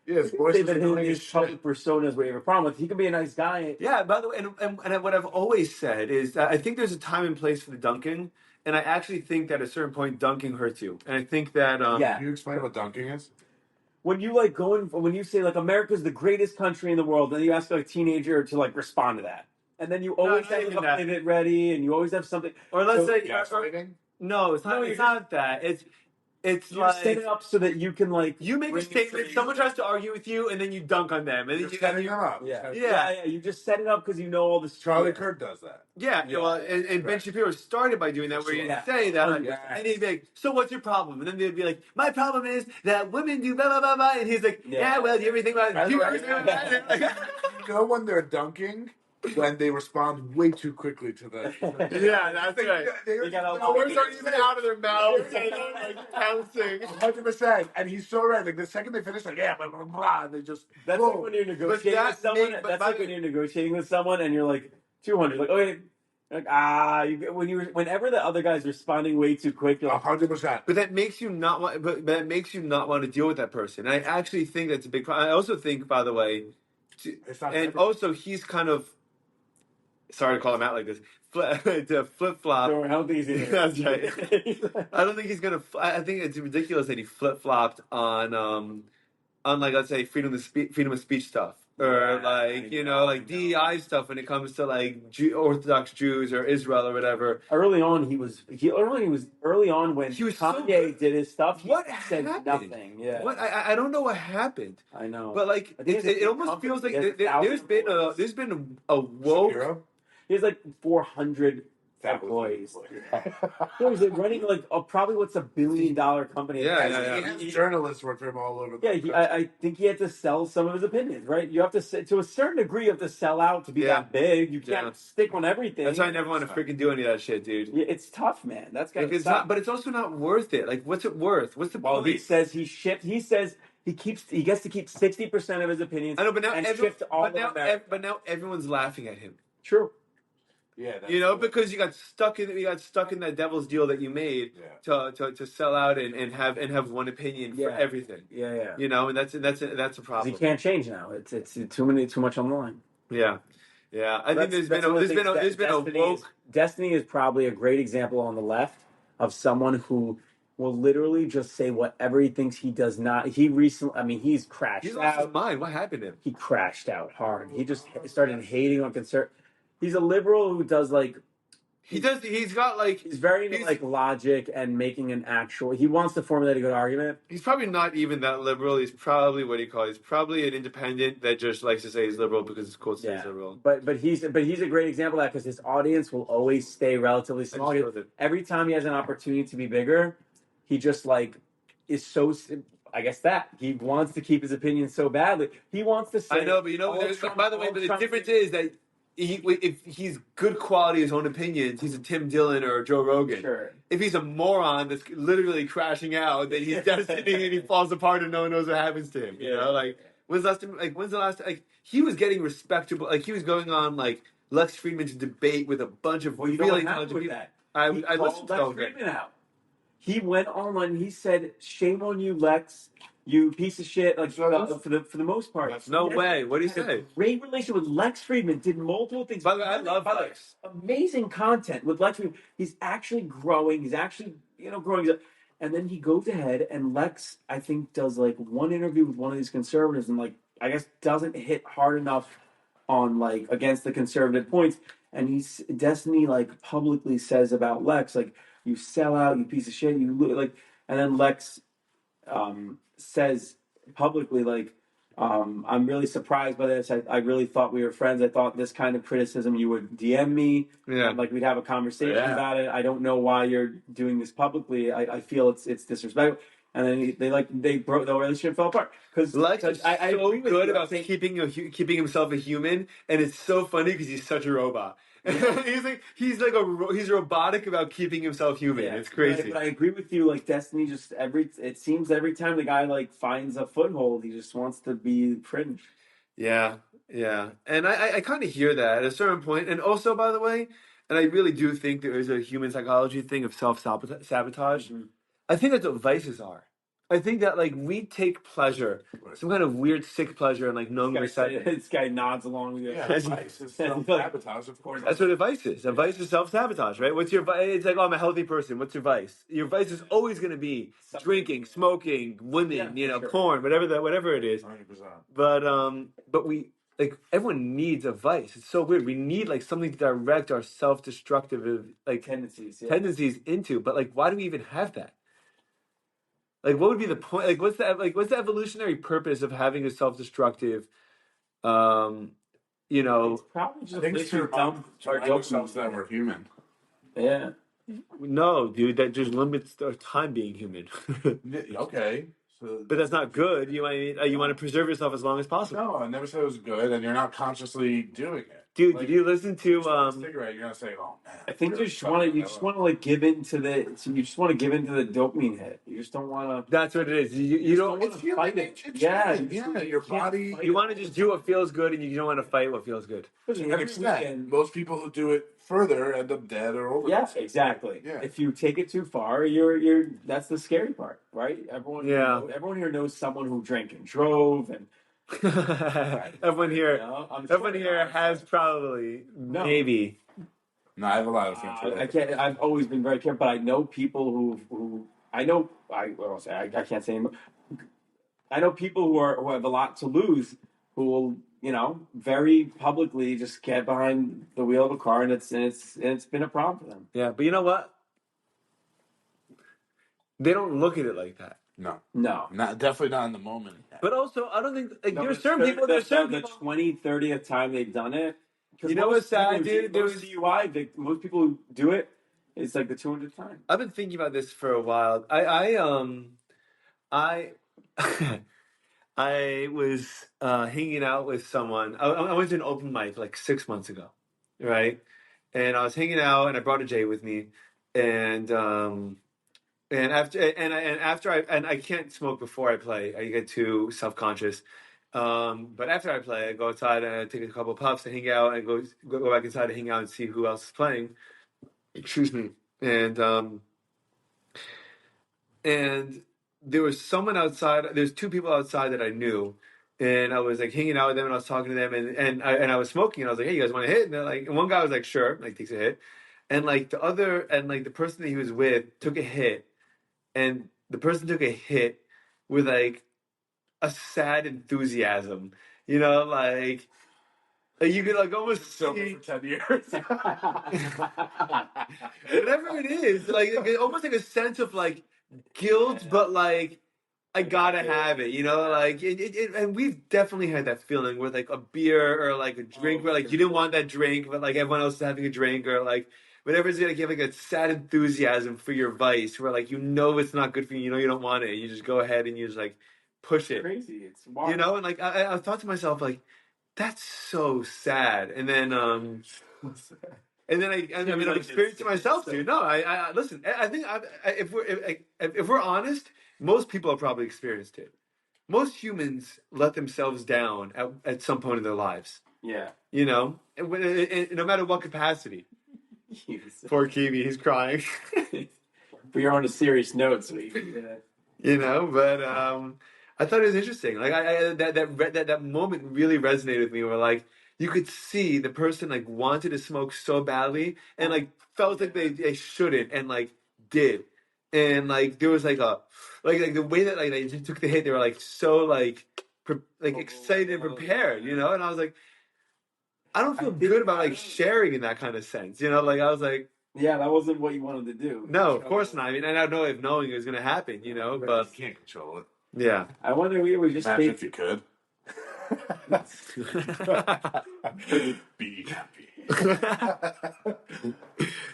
Yeah, his voice say is that annoying his as public shit. persona is what you have a problem with. He could be a nice guy. Yeah, by the way, and what I've always said is that I think there's a time and place for the dunking, and I actually think that at a certain point, dunking hurts you. And I think that Yeah. Can you explain what dunking is? When you like when you say like America's the greatest country in the world, then you ask like a teenager to like respond to that, and then you always not have even a that. pivot ready, and you always have something. or let's say Gaslighting? no, it's not. No, It's you're not that. It's You like just set it up so that you can like you make a bring it statement. to- Someone tries to argue with you, and then you dunk on them, and then You're you setting them up. Yeah. You just set it up because you know all this. Charlie Kirk does that. Yeah, Yeah. well, and Ben Shapiro started by doing that, where you Yeah. say that, Yeah. and he'd be like, "So what's your problem?" And then they'd be like, "My problem is that women do blah blah blah blah," and he's like, "Yeah, well, do you ever think about it?" You know when they're dunking? When they respond way too quickly to the. Yeah, that's right. They got The words aren't even out of their mouths, and they're like pouncing. 100%. And he's so right. Like the second they finish, like, yeah, blah, blah, blah, and they just. That's whoa. like when you're negotiating with someone. That's like when you're negotiating with someone, and you're like 200. Like okay. Like whenever the other guy's responding way too quick, you're like, 100%. But that makes you not want. But that makes you not want to deal with that person. And I actually think that's a big problem. I also think, by the way, It's not and ever- also he's kind of. Sorry to call him out like this. flip flop. So I don't think he's That's right. I don't think he's gonna. I think it's ridiculous that he flip flopped on like let's say freedom of speech stuff, or like like DEI stuff when it comes to like Orthodox Jews or Israel or whatever. Early on, early on when He was Kanye did his stuff. What said happened? nothing. Yeah, What I don't know what happened. I know. But like I think it almost feels like there's been a woke. Shapiro? He has like 400 employees. Yeah, he's like running like probably what's $1 billion company. Journalists work for him all over. I think he had to sell some of his opinions, right? You have to a certain degree, you have to sell out to be that big. You can't stick on everything. That's why I never want to freaking do any of that shit, dude. Yeah, it's tough, man. That's got it's not, but it's also not worth it. Like, what's it worth? What's the point? He says he gets to keep 60% of his opinions. I know, but now but now everyone's laughing at him. True. Yeah, because you got stuck in that devil's deal that you made to sell out and have one opinion for everything. Yeah. And that's a problem. He can't change now. It's too much on the line. Yeah. I think there's been a woke. Destiny is probably a great example on the left of someone who will literally just say whatever he thinks he does not. He recently, he's crashed out. He's lost his mind. What happened to him? He crashed out hard. He just started hating on conservative. He's a liberal who does like. He's very into like logic and making an actual. He wants to formulate a good argument. He's probably not even that liberal. He's probably he's probably an independent that just likes to say he's liberal because it's cool to say he's liberal. But he's a great example of that because his audience will always stay relatively small. Every time he has an opportunity to be bigger, he just like is so. I guess that he wants to keep his opinion so badly. He wants to say. I know, but by the way, the difference is that. If he's good quality his own opinions, he's a Tim Dillon or a Joe Rogan. Sure. If he's a moron that's literally crashing out, then he's devastating and he falls apart and no one knows what happens to him. When's the last time? Like he was getting respectable. Like he was going on like Lex Friedman's debate with a bunch of really intelligent people. I listened to Lex Friedman out. He went online and he said, "Shame on you, Lex. You piece of shit!" Like for the most part. No way. What did he say? Great relationship with Lex Friedman. Did multiple things. By the way, I love Lex. Amazing content with Lex Friedman. He's actually growing. He's actually growing. And then he goes ahead and Lex, I think, does like one interview with one of these conservatives and like I guess doesn't hit hard enough on like against the conservative points. And Destiny like publicly says about Lex like you sell out, you piece of shit, you like. And then Lex says publicly like I'm really surprised by this. I really thought we were friends. I thought this kind of criticism you would DM me like we'd have a conversation about it. I don't know why you're doing this publicly. I feel it's disrespectful. And then they broke the relationship, fell apart because Lex is so good about keeping himself a human, and it's so funny because he's such a robot. he's robotic about keeping himself human. It's crazy. But I agree with you. Like Destiny, it seems every time the guy like finds a foothold, he just wants to be cringe. Yeah, and I kind of hear that at a certain point. And also, by the way, and I really do think there is a human psychology thing of self-sabotage. Mm-hmm. I think that's what vices are. I think that like we take pleasure, some kind of weird sick pleasure in like knowing resentment. This guy nods along with you. Yeah, vice is self-sabotage, of course. That's what a vice is. A vice is self-sabotage, right? What's your vice? It's like, I'm a healthy person. What's your vice? Your vice is always going to be drinking, smoking, women, porn, whatever it is. 100%. But we like everyone needs a vice. It's so weird. We need like something to direct our self-destructive like tendencies into. But like, why do we even have that? Like, what would be the point? Like, what's the evolutionary purpose of having a self-destructive, It's probably just I think it's to remind ourselves that we're human. Yeah. No, dude, that just limits our time being human. Okay. But that's not good. You want to preserve yourself as long as possible. No, I never said it was good, and you're not consciously doing it. Dude, did you listen to cigarette? You're gonna say, "Oh man." I think you just want to like give into the dopamine hit. You just don't want to. That's what it is. You don't want to fight it. Your body. You want to just do what feels good, and you don't want to fight what feels good. Most people who do it further end up dead or overdosing. Yes, exactly. Yeah. If you take it too far, you're that's the scary part, right? Everyone here knows someone who drank and drove and. Everyone here has probably maybe. No, I have a lot of friends. I can't. I've always been very careful, but I know people who I know. I can't say. I know people who have a lot to lose, who will very publicly just get behind the wheel of a car, and it's been a problem for them. Yeah, but you know what? They don't look at it like that. No, Definitely not in the moment. But also, I don't think like No, there's certain people. There's certain the people. 20th, 30th time they've done it. You know what's sad, dude? There Most was CUI. Most people who do it, it's like the 200th time. I've been thinking about this for a while. I I was hanging out with someone. I went to an open mic like 6 months ago, right? And I was hanging out, and I brought a J with me, and after I can't smoke before I play. I get too self-conscious. But after I play, I go outside and I take a couple of puffs to hang out, and go back inside to hang out and see who else is playing. Excuse me. And there was someone outside. There's two people outside that I knew, and I was like hanging out with them, and I was talking to them, and I was smoking, and I was like, "Hey, you guys want to hit?" And they're like, and one guy was like, "Sure," like takes a hit, and like the person that he was with took a hit, and the person took a hit with like a sad enthusiasm, like you could like almost see for 10 years. whatever it is, like almost like a sense of like guilt, but like I gotta have it, like and we've definitely had that feeling with like a beer or like a drink where like you didn't want that drink, but like everyone else is having a drink, or like whatever it is, like you have like a sad enthusiasm for your vice where like it's not good for you, you don't want it, you just go ahead and you just like push it. Crazy, it's wild. And like I thought to myself like that's so sad, and then I've experienced it myself, dude. No, I listen. I think if we're honest, most people have probably experienced it. Most humans let themselves down at some point in their lives. Yeah. No matter what capacity. Poor Kiwi, he's crying. We are on a serious note, so but I thought it was interesting. Like that moment really resonated with me, where like you could see the person like wanted to smoke so badly and like felt like they shouldn't, and like did, and like there was like a like the way that like they took the hit, they were like so like excited and prepared, and I was like, I don't feel good about like sharing in that kind of sense, like I was like, yeah, that wasn't what you wanted to do. No, of course not. I mean, I don't know if knowing it was going to happen, but you can't control it. Yeah. I wonder we just imagine if you could. Be happy.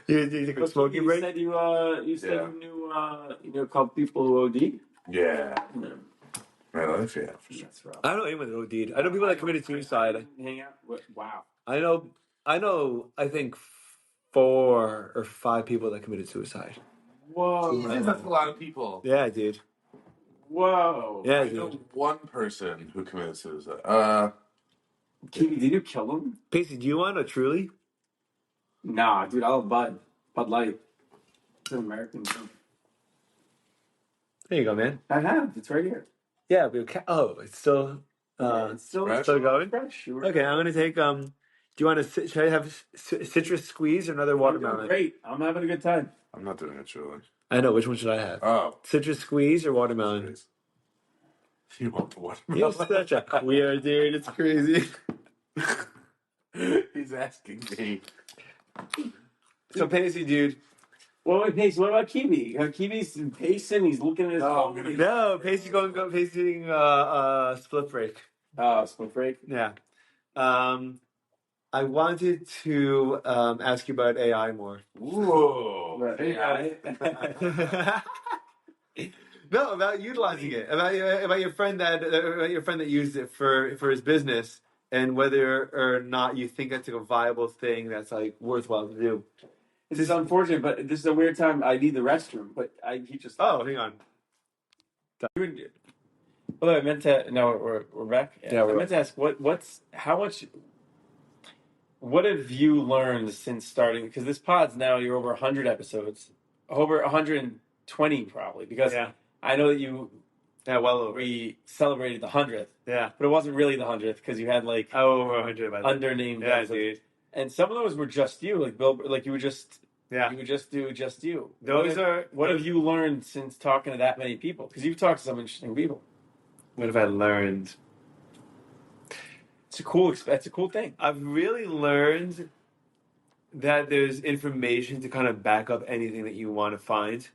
you take a smoking break? You said you knew a couple people who OD'd? Yeah. My life, yeah, for sure. That's rough. I don't know anyone that OD'd. I know people that committed suicide. Hang out? Wow. I know. I think 4 or 5 people that committed suicide. Whoa. That's a lot of people. Yeah, dude. Whoa. Yeah, I dude. know one person who committed suicide. Kivi, did you kill him? Pacey, do you want a Truly? Nah, dude, I love Bud Light. It's an American thing. There you go, man. I have. It's right here. Yeah, it's still It's still going? fresh. Sure. Okay, I'm gonna take do you want to should I have citrus squeeze or another watermelon? Great. I'm having a good time. I'm not doing it, truly. I know, which one should I have? Oh. Citrus squeeze or watermelon? You want the watermelon? You're such a queer dude, it's crazy. He's asking me. So Pacey, dude. Well, wait, Pacey, what about Kiwi? Kiwi's pacing, he's looking at his phone. No, Pacey's pacing split break. Oh, split break? Yeah. I wanted to ask you about AI more. Whoa. AI? No, about utilizing it. About your friend that used it for his business, and whether or not you think that's like a viable thing that's like worthwhile to do. This is unfortunate, but this is a weird time. I need the restroom, but he just. Oh, hang on. Well, I meant to. No, we're back. Yeah, I meant to ask how much. What have you learned since starting? Because this pod's now you're over 100 episodes, over 120 probably. Because I know that you. Yeah, well over. We celebrated the 100th. Yeah, but it wasn't really the 100th because you had like over 100 by undernamed. Yeah, dude. And some of those were just you, like Bill, like you would just Yeah. you would just do just you. What Have you learned since talking to that many people? Because you've talked to some interesting people. What have I learned? It's a cool thing. I've really learned that there's information to kind of back up anything that you want to find.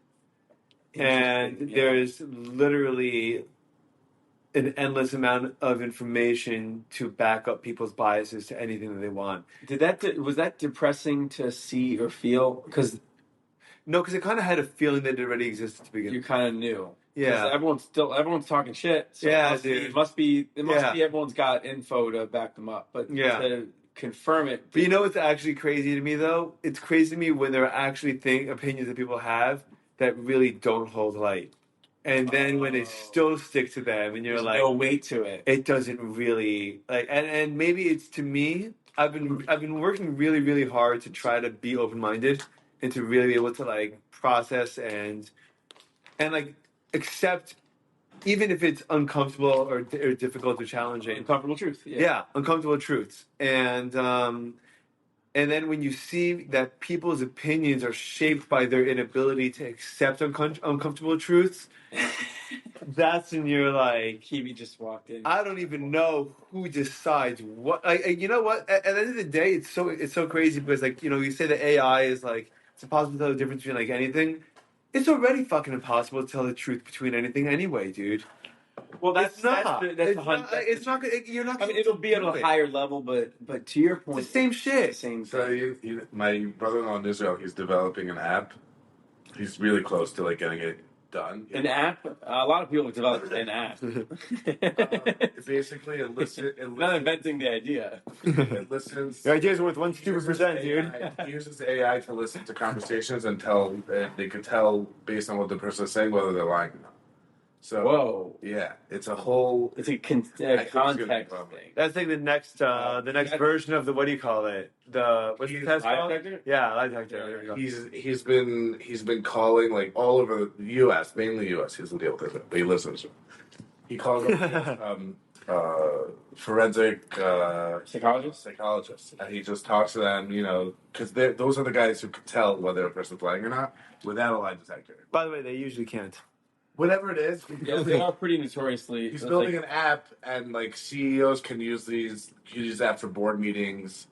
And Interesting, yeah. there's literally an endless amount of information to back up people's biases to anything that they want. Was that depressing to see or feel? Because No, because it kind of had a feeling that it already existed to begin you with. kind of knew. 'Cause Yeah. everyone's talking shit. So Yeah, it must be Yeah. everyone's got info to back them up. But Yeah. to confirm it. But you know what's actually crazy to me, though? It's crazy to me when there are actually opinions that people have that really don't hold light. And then when they still stick to them, and you're There's like, no weight to it. it doesn't really like. And maybe it's to me. I've been working really, really hard to try to be open minded and to really be able to like process and like accept, even if it's uncomfortable or difficult or challenging. Uncomfortable truth. Yeah, uncomfortable truths. And then when you see that people's opinions are shaped by their inability to accept uncomfortable truths, that's when you're like, Kiwi just walked in. I don't even know who decides what. You know what? At the end of the day, it's so crazy because like you say that AI is like it's impossible to tell the difference between like anything. It's already fucking impossible to tell the truth between anything anyway, dude. Well, It's not. It's not. You're not. I mean, it'll be at a higher level, but to your point, it's the same shit. It's the same So thing. my brother-in-law in Israel, he's developing an app. He's really close to like getting it done. An app? A lot of people have developed an app. Basically, Not inventing the idea. It listens. Your idea's worth 1 stupid percent, dude. He uses AI to listen to conversations and they could tell based on what the person is saying whether they're lying or not. So Whoa. yeah, it's a whole. It's a think it's gonna be context probably. thing. That's like the next version of the what do you call it? What's the test Lie called? detector? Yeah, lie detector. There we go. He's been calling like all over the U.S., mainly U.S. He doesn't deal with it, but he lives in Israel. He calls them forensic psychologists, and he just talks to them, because those are the guys who can tell whether a person's lying or not without a lie detector. By the way, they usually can't. Whatever it is, Yeah, they are pretty notoriously. he's building an app, and like CEOs can use these apps for board meetings,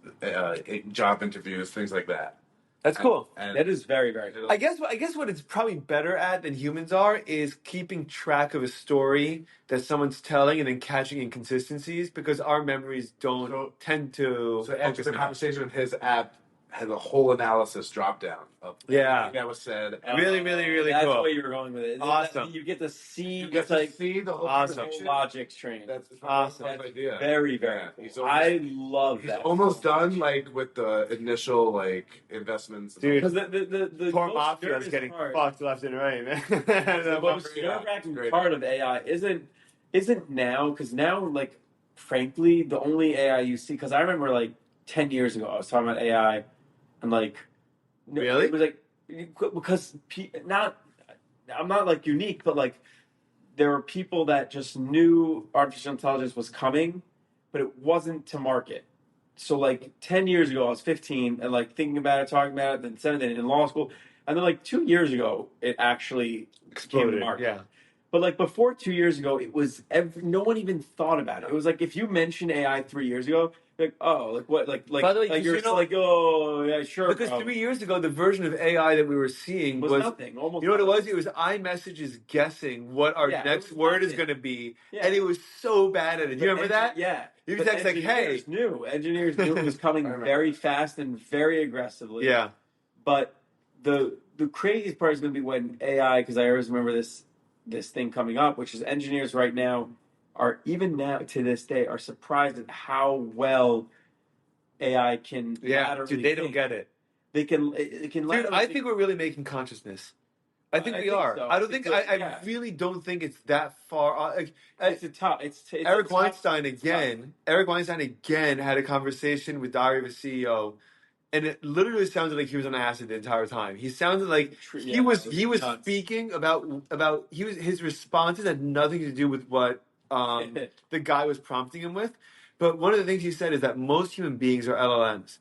job interviews, things like that. That's cool. And that is very, very cool. I guess what it's probably better at than humans are is keeping track of a story that someone's telling and then catching inconsistencies because our memories don't tend to. So after the conversation, his app has a whole analysis drop down of everything that was said. Really, really, really That's cool. where you were going with it. Awesome. You get to see. You get to see the whole awesome. conversation. Logic's trained. That's awesome. That's idea. Very, very. Cool. I love that. He's almost done, like with the initial like investments. Dude, because the poor mafia is getting fucked left and right, man. The most nerve-wracking part of AI isn't now, because now, like, frankly, the only AI you see, because I remember like 10 years ago I was talking about AI, and like, really, it was like because I'm not like unique, but like there were people that just knew artificial intelligence was coming, but it wasn't to market. So like 10 years ago, I was 15 and like thinking about it, talking about it, then 17 in law school. And then like 2 years ago, it actually exploded. Came to market. Yeah. But like before 2 years ago, it was no one even thought about it. It was like if you mentioned AI 3 years ago, like oh, like what, like by the way, like you're like oh yeah sure. Because 3 years ago, the version of AI that we were seeing was nothing. Almost. You know what it was? It was iMessages guessing what our next word is going to be, and it was so bad at it. Do you remember that? Yeah. You text like, "Hey." Engineers knew it was coming very fast and very aggressively. Yeah. But the craziest part is going to be when AI, because I always remember this thing coming up, which is engineers right now are, even now to this day, are surprised at how well AI can. Yeah, dude, they don't get it. It can. Dude, I think we're really making consciousness. I think we are. So. I don't think. I really don't think it's that far. It's a top. It's Eric Weinstein again. Eric Weinstein again had a conversation with Diary of a CEO, and it literally sounded like he was on acid the entire time. He sounded like he was speaking about his responses had nothing to do with what the guy was prompting him with. But one of the things he said is that most human beings are LLMs.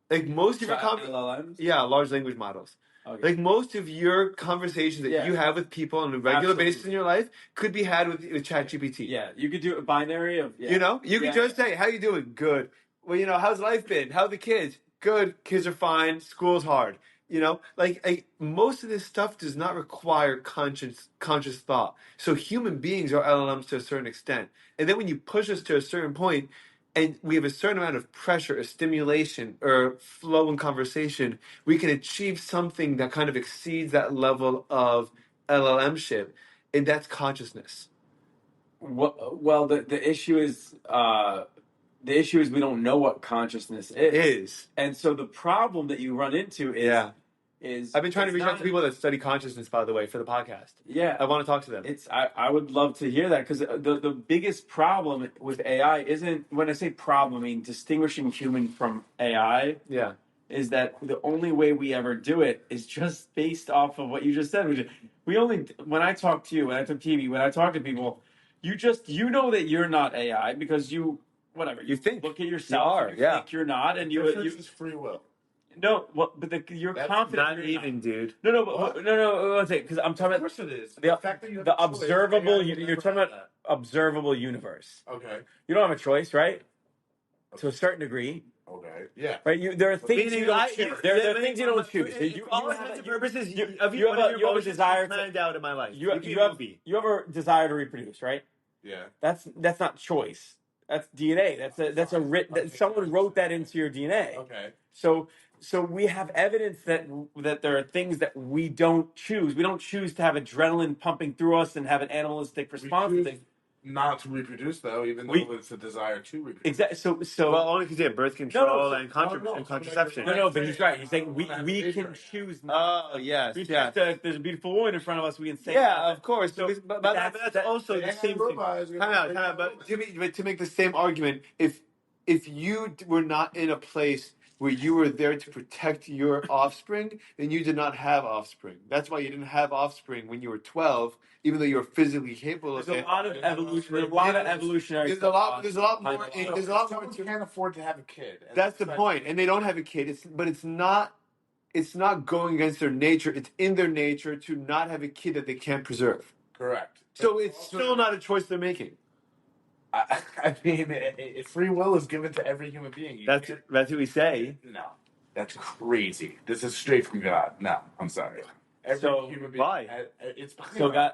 Like most of your LLMs? yeah, large language models. Okay. Like most of your conversations that Yeah. you have with people on a regular Absolutely. basis in your life could be had with ChatGPT. Yeah, you could do a binary of You know, you could just say, "How you doing? Good. Well, you know, how's life been? How are the kids? Good. Kids are fine. School's hard." You know, like most of this stuff does not require conscious thought. So human beings are LLMs to a certain extent, and then when you push us to a certain point, and we have a certain amount of pressure, or stimulation, or flow in conversation, we can achieve something that kind of exceeds that level of LLM ship, and that's consciousness. Well, the issue is we don't know what consciousness is. And so the problem that you run into is I've been trying to it's reach out not- to people that study consciousness, by the way, for the podcast. Yeah, I want to talk to them. I would love to hear that, because the biggest problem with AI isn't, when I say problem, I mean distinguishing human from AI. Yeah. Is that the only way we ever do it is just based off of what you just said. We only, when I talk to you, when I talk to Kivi, when I talk to people, you know that you're not AI because you think look at yourself, you are, think you're not, and you It's free will. no, well, but you're That's confident. Not even, dude. No, one second, because I'm talking Of about course it is. the fact that you have the a choice, observable. AI will You're never talking have about observable universe. that. Okay. You don't have a choice, right? To a certain degree. Okay. Yeah. Right, there are things you don't choose. There are things you don't choose. You all intents and purposes, you have a desire planned out in my life. you have a desire to reproduce, right? Yeah. That's not choice. That's DNA. Someone wrote that into your DNA. Okay. So we have evidence that there are things that we don't choose. We don't choose to have adrenaline pumping through us and have an animalistic response to things. Not to reproduce, though, even though it's a desire to reproduce. Exactly. So well, only because you have birth control and contraception. No, but he's right. He's saying we can choose. Oh yes, If there's a beautiful woman in front of us, we can say. Yeah, of course. So, but that's also the same thing. Time out. But to make the same argument, if you were not in a place where you were there to protect your offspring, then you did not have offspring. That's why you didn't have offspring when you were 12, even though you were physically capable of it. There's a lot of evolution. There's a lot of evolutionary. There's a lot more. There's a lot more. You can't afford to have a kid. That's the point, and they don't have a kid. But it's not going against their nature. It's in their nature to not have a kid that they can't preserve. Correct. So it's still not a choice they're making. I mean, free will is given to every human being. That's what we say. No, that's crazy. This is straight from God. No, I'm sorry. Every human being. Why? It's so God.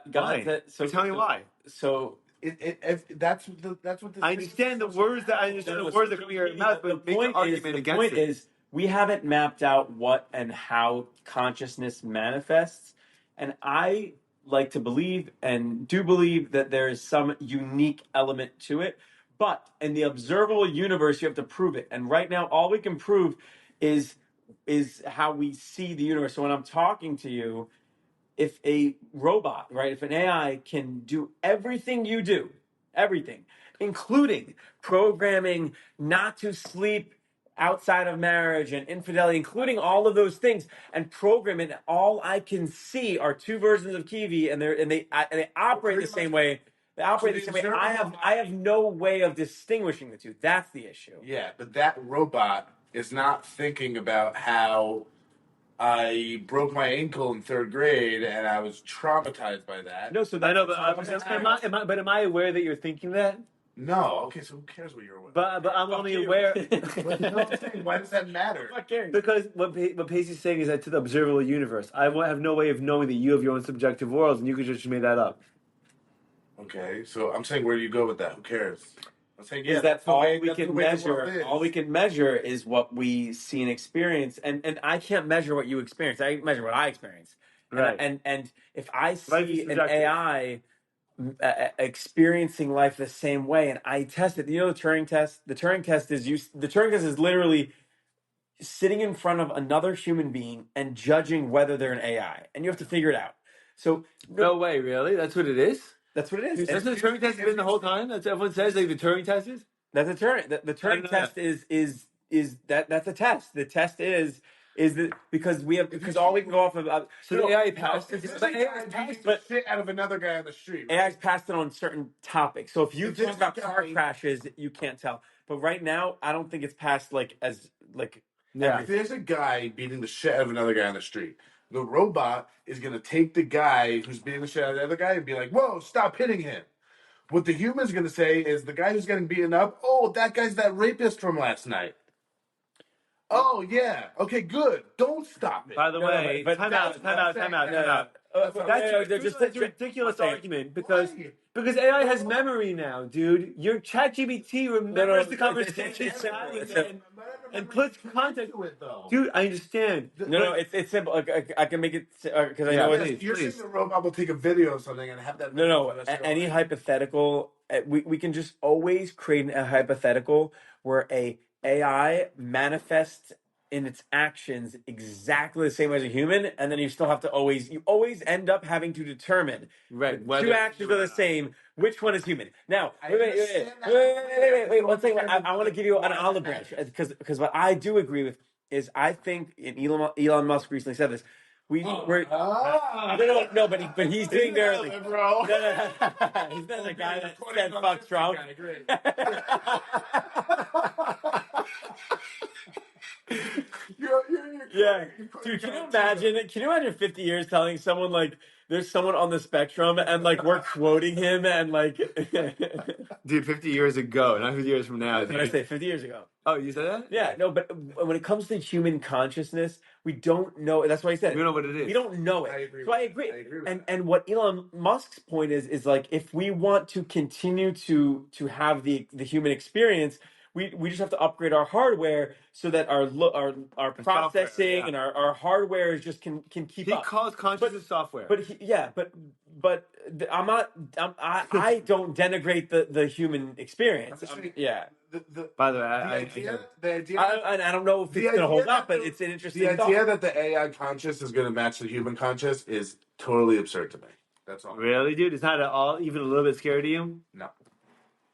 So tell me why. So that's what this. I understand the words that are coming out of your mouth, but make an argument against it. The point is, we haven't mapped out what and how consciousness manifests, and I like to believe and do believe that there is some unique element to it. But in the observable universe, you have to prove it. And right now, all we can prove is how we see the universe. So when I'm talking to you, if a robot, right, if an AI can do everything you do, everything, including programming not to sleep outside of marriage and infidelity, including all of those things, and program it, all I can see are two versions of Kivi, and they operate the same way. They operate the same way. I have no way of distinguishing the two. That's the issue. Yeah, but that robot is not thinking about how I broke my ankle in 3rd grade and I was traumatized by that. No, so I know, but am I aware that you're thinking that? No. Okay, so who cares what you're aware? But I'm only aware. Why does that matter? Because what Pacey's saying is that to the observable universe, I have no way of knowing that you have your own subjective worlds, and you could just made that up. Okay, so I'm saying, where do you go with that? Who cares? I'm saying, is that all we can measure? All we can measure is what we see and experience, and I can't measure what you experience. I measure what I experience. Right. And if I see an AI experiencing life the same way, and I test it, you know, the Turing test. The Turing test is literally sitting in front of another human being and judging whether they're an AI, and you have to figure it out. So no way, really? That's what it is? That's what it is. That's what the Turing test has been the whole time? That's what everyone says, like the Turing test is? That's a Turing. The Turing test is that's a test. The test is that because all we can go off of so the AI passed it. But shit out of another guy on the street. Right? AI's passed it on certain topics. So if you talk about car crashes, you can't tell. But right now, I don't think it's passed like Yeah. If there's a guy beating the shit out of another guy on the street, the robot is going to take the guy who's beating the shit out of the other guy and be like, whoa, stop hitting him. What the human's going to say is the guy who's getting beaten up, oh, that guy's that rapist from last night. Oh, yeah. Okay, good. Don't stop it. By the way, but time out. That's a ridiculous argument because AI has memory now, dude. Your ChatGPT remembers the conversation and puts context to it, though. Dude, I understand. No, it's simple. I can make it because I know what it is. You're saying the robot will take a video of something and have that. Any hypothetical, we can just always create a hypothetical where a AI manifests in its actions exactly the same as a human, and then you always end up having to determine two actions are the same. Which one is human? Now, wait. One thing. I want to give you an olive branch because what I do agree with is I think, and Elon Musk recently said this. No, but he's doing very early. Bro. No. He's not the guy that said fuck Trump. Yeah, dude, can you imagine 50 years telling someone like there's someone on the spectrum and like we're quoting him and like Dude, 50 years ago, not 50 years from now. what did I say 50 years ago? Oh, you said that? Yeah, no, but when it comes to human consciousness, we don't know. That's why I said We don't know what it is. We don't know it. I agree So I with agree. that. And what Elon Musk's point is like if we want to continue to have the human experience, we just have to upgrade our hardware so that our processing and our hardware is just can keep He up. calls consciousness software. But I'm not. I don't denigrate the human experience. By the way, the idea, I don't know if it's going to hold up, but it's an interesting the thought. idea that the AI conscious is going to match the human conscious is totally absurd to me. That's all. Really, dude? It's not at all even a little bit scary to you? No.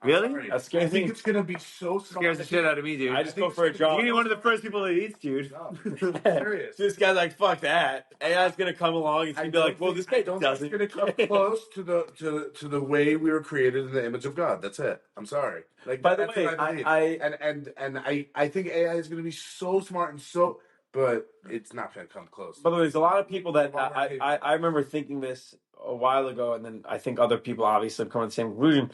Really? That scares I think me. it's gonna be so smart. Scares the shit out of me, dude. I just go for a jog. You're one of the first people that eats, dude. No, serious. This guy's like, fuck that. AI's gonna come along and he's gonna be like, well, this guy doesn't. It's gonna come close to the way we were created in the image of God. That's it. I'm sorry. Like, By the that's way, what I believe. I think AI is gonna be so smart and so, but it's not gonna come close. By the way, there's a lot of people that I remember thinking this a while ago, and then I think other people obviously have come to the same conclusion,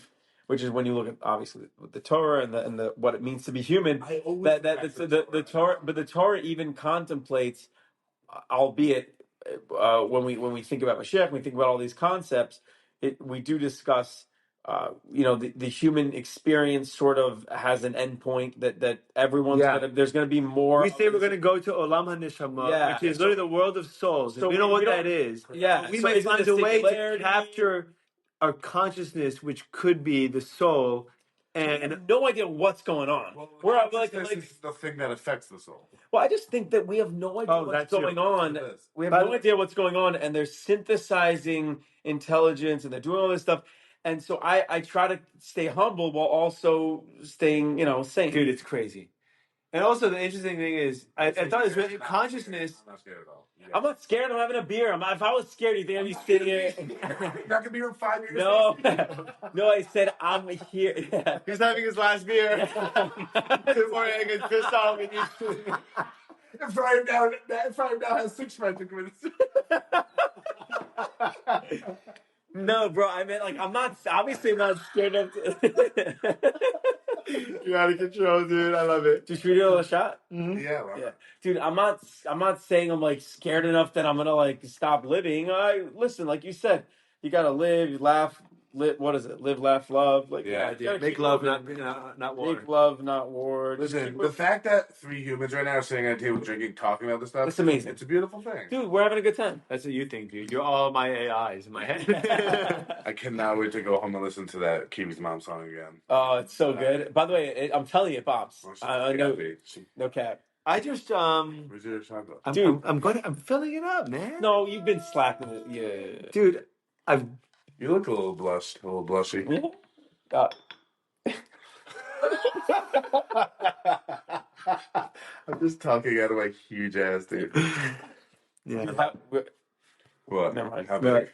which is when you look at obviously the Torah and the what it means to be human. The Torah, but the Torah even contemplates, albeit when we think about Mashiach, when we think about all these concepts, we do discuss. The human experience sort of has an endpoint that everyone's there's gonna be more. We say we're gonna go to Olam HaNeshama, which is literally the world of souls. So we know what that is. Yeah, we might find a way to capture our consciousness, which could be the soul, and no idea what's going on. Well, this is the thing that affects the soul. Well, I just think that we have no idea what's going on. We have no idea what's going on, and they're synthesizing intelligence, and they're doing all this stuff. And so I try to stay humble while also staying, sane. Dude, it's crazy. And also, the interesting thing is, I thought it was really consciousness. I'm not scared at all. I'm not scared. I'm having a beer. If I was scared, you think I'd be sitting here? You're not gonna be here in 5 years. No. I said I'm here. Yeah. He's having his last beer. Before I get pissed off and you. If Brian now has 6 friends to commit. No, bro. I meant like I'm not scared of. You're out of control, dude. I love it. Just should we do a little shot? Mm-hmm. Yeah. Dude, I'm not saying I'm like scared enough that I'm gonna like stop living. Listen, like you said, you gotta live, you laugh, what is it? Live, laugh, love. Like dude. Make love, not war. Make love, not war. Listen, the fact that 3 humans right now are sitting at a table drinking, talking about this stuff, it's amazing. It's a beautiful thing. Dude, we're having a good time. That's what you think, dude. You're all my AIs in my head. I cannot wait to go home and listen to that Kivi's mom song again. Oh, it's so good. By the way, I'm telling you, it bops. No cap. I just Where's your chocolate? I'm filling it up, man. No, you've been slacking it. Yeah. Dude, You look a little blushy. Yeah. I'm just talking out of my huge ass, dude. Yeah. What? Never mind. How big?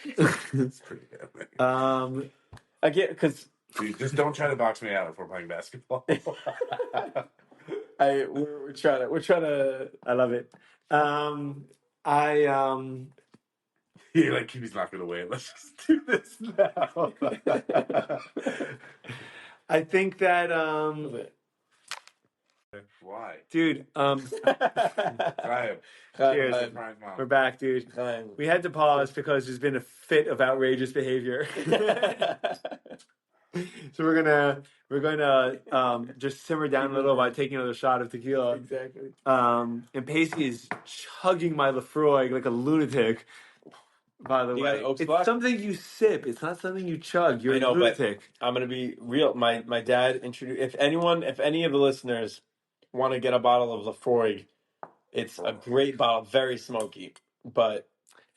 It's pretty good. I get because Dude, just don't try to box me out if we're playing basketball. We're trying to. I love it. You're like, Kiwi's not gonna wait. Let's just do this now. I think that Why? dude, Chaim. cheers. Surprise mom. We're back, dude. We had to pause because there's been a fit of outrageous behavior. So we're gonna just simmer down a little by taking another shot of tequila. Exactly. And Pacey is chugging my Lefroy like a lunatic. By the You way, got an Oaks it's Block? something you sip. It's not something you chug. You're I know, a lunatic. but I'm gonna be real. My dad introduced. If any of the listeners want to get a bottle of Lefroy, it's a great bottle, very smoky. But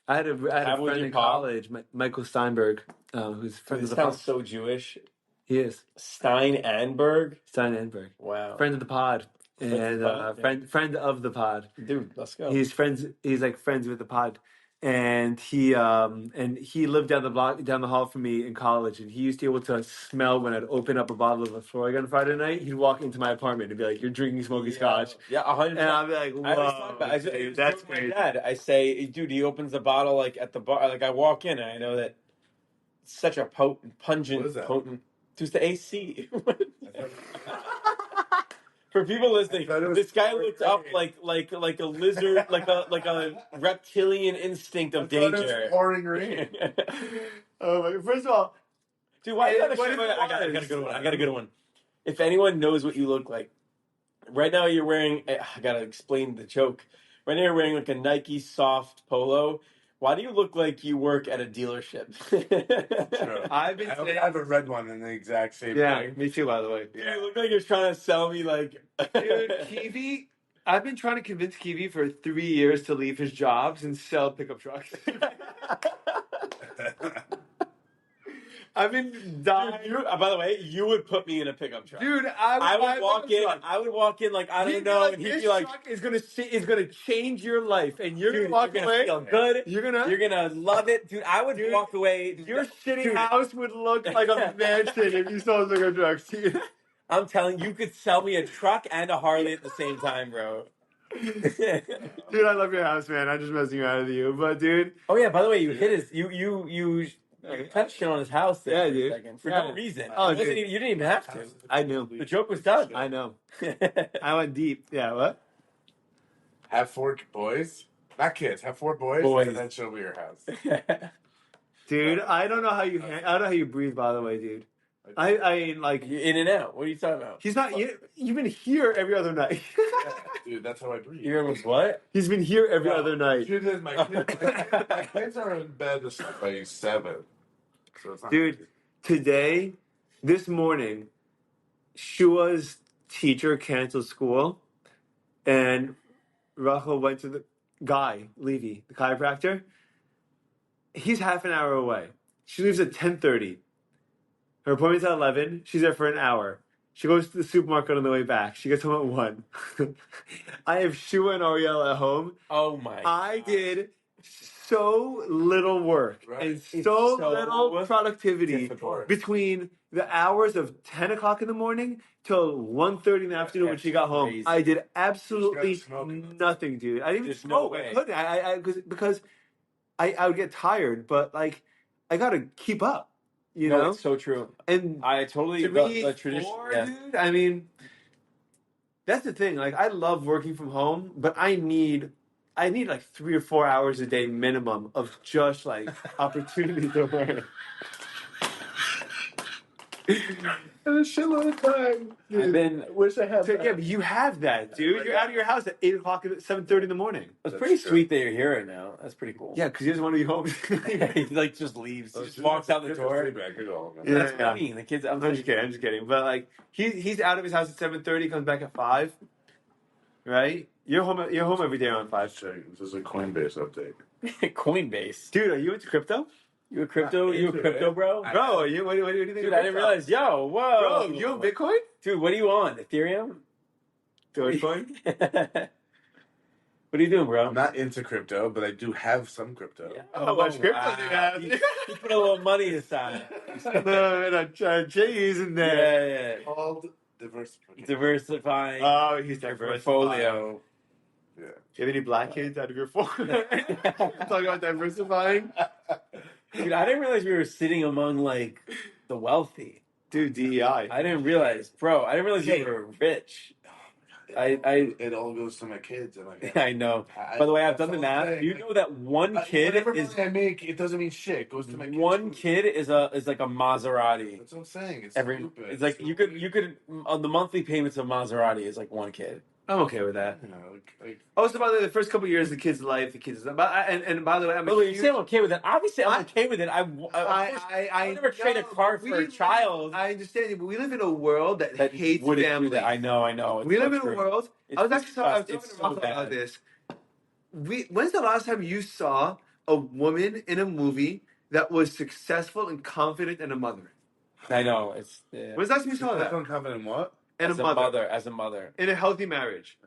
I had a Have with friend your in pop. college, Michael Steinberg, who's a friend this of the pod. sounds so Jewish. He is Steinberg. Steinberg, Wow. friend of the pod, Friend of the and pod, yeah. friend of the pod. Dude, let's go. He's friends. He's like friends with the pod, and he lived down the hall from me in college, and he used to be able to smell when I'd open up a bottle of Lefroy on Friday night. He'd walk into my apartment and be like, "You're drinking smoky scotch," Yeah, 100%. and I'd be like, "Whoa, I always talk about. dude, that's my crazy." dad. I say, dude, he opens the bottle like at the bar. Like I walk in, and I know that it's such a pungent, What is that? potent. Just the AC. For people listening, I thought it was this guy pouring looked up rain. like a lizard, like a reptilian instinct of danger. Pouring rain. Oh my! First of all, Dude, why you What gotta if show it I got a was? good one. I got a good one. If anyone knows what you look like, right now you're wearing. I gotta explain the joke. Right now you're wearing like a Nike soft polo. Why do you look like you work at a dealership? True. I've been I saying, have a red one in the exact same yeah, thing. me too. By the way, You look like you're trying to sell me like. dude, Kivi. I've been trying to convince Kivi for 3 years to leave his jobs and sell pickup trucks. I've been dying. Dude, by the way, you would put me in a pickup truck. Dude, I buy would a walk pickup in. truck. I would walk in like I He'd don't be know, like, and he'd this be like, truck is gonna change your life, and you're dude, gonna walk you're gonna away. feel good. You're gonna love it, dude. I would Dude, walk away. your shitty Dude, house would look like a mansion if you sold pickup trucks. Dude. I'm telling you, could sell me a truck and a Harley at the same time, bro. Dude, I love your house, man. I'm just messing around with you, but dude, Oh yeah, by the way, you hit his. You kind of shit on his house there Yeah, for dude. a second for Yeah. no reason. Oh, It wasn't dude. even- you didn't even have to. I knew. The joke was done. I know. I went deep. Yeah, what? Have 4 boys, not kids. Have 4 boys, Boys. and then show me your house. Dude, I don't know how you. I don't know how you breathe. By the way, dude. I mean, like, You in and out. What are you talking about? he's not. You've been here every other night. Yeah, dude, that's how I breathe. You was what? He's been here every other The night, truth is, my kids are in bed by 7. So it's not dude. Today, this morning, Shua's teacher canceled school, and Rachel went to the guy, Levy, the chiropractor. He's half an hour away. She leaves at 10:30. Her appointment's at 11. She's there for an hour. She goes to the supermarket on the way back. She gets home at 1. I have Shua and Ariel at home. Oh my! I did so little work Right. and It's so so little productivity difficult. between the hours of 10 o'clock in the morning till 1:30 in the afternoon when she got home. crazy. I did absolutely Just gotta smoke. nothing, dude. I didn't even There's no smoke. I way. couldn't. Because I would get tired, but like I gotta keep up, you No, know. it's so true. And I totally to me, the tradition. 4, Yeah. dude. I mean, that's the thing. Like, I love working from home, but I need like 3 or 4 hours a day minimum of just like opportunity to work. And a shitload of time. I've been. Wish I had that. Yeah, but you have that, dude. You're out of your house at 8 o'clock at 7:30 in the morning. It's pretty sweet that you're here right now. That's pretty cool. Yeah, because he doesn't want to be home. he like just leaves. He just walks out the door. Yeah. That's funny. The kids. I'm just kidding. But like he's out of his house at 7:30, comes back at 5. Right? You're home every day around 5. This is a Coinbase update. Coinbase. Dude, are you into crypto? You a crypto? Not You a into crypto, it. bro? Bro, what do you think? Dude, of I didn't crypto? realize. Yo, whoa, Bro, you have Bitcoin? Dude, what are you on? Ethereum? Dogecoin? What are you doing, bro? I'm not into crypto, but I do have some crypto. Yeah. How much crypto do you have? He put a little money aside. No, cheese in there. Yeah. Called Diversifying. Oh, he's your diversifying. portfolio. Yeah. Do you have any black kids out of your four? Talk about diversifying. Dude, I didn't realize we were sitting among like the wealthy. Dude, DEI. I didn't realize, bro. I didn't realize you were rich. It all goes to my kids. And I know. By the way, I've done the that's all I'm math. saying. You know that one kid whatever is money I make, it doesn't mean shit. It goes to my kids. one kid is like a Maserati. That's what I'm saying. It's stupid. It's like you could on the monthly payments of Maserati is like one kid. I'm okay with that. You know, like Also, by the way, the first couple of years of the kid's life, the kids. And by the way, You say I'm okay with it. Obviously, I'm okay with it. I never trade a car for a child. I understand you, but we live in a world that hates wouldn't do families. that. I know. We It's live so in true. a world. It's I was talking to so Rafa bad. about this. When's the last time you saw a woman in a movie that was successful and confident and a mother? I know. When's the last time you saw that? confident in what? And As a mother. In a healthy marriage.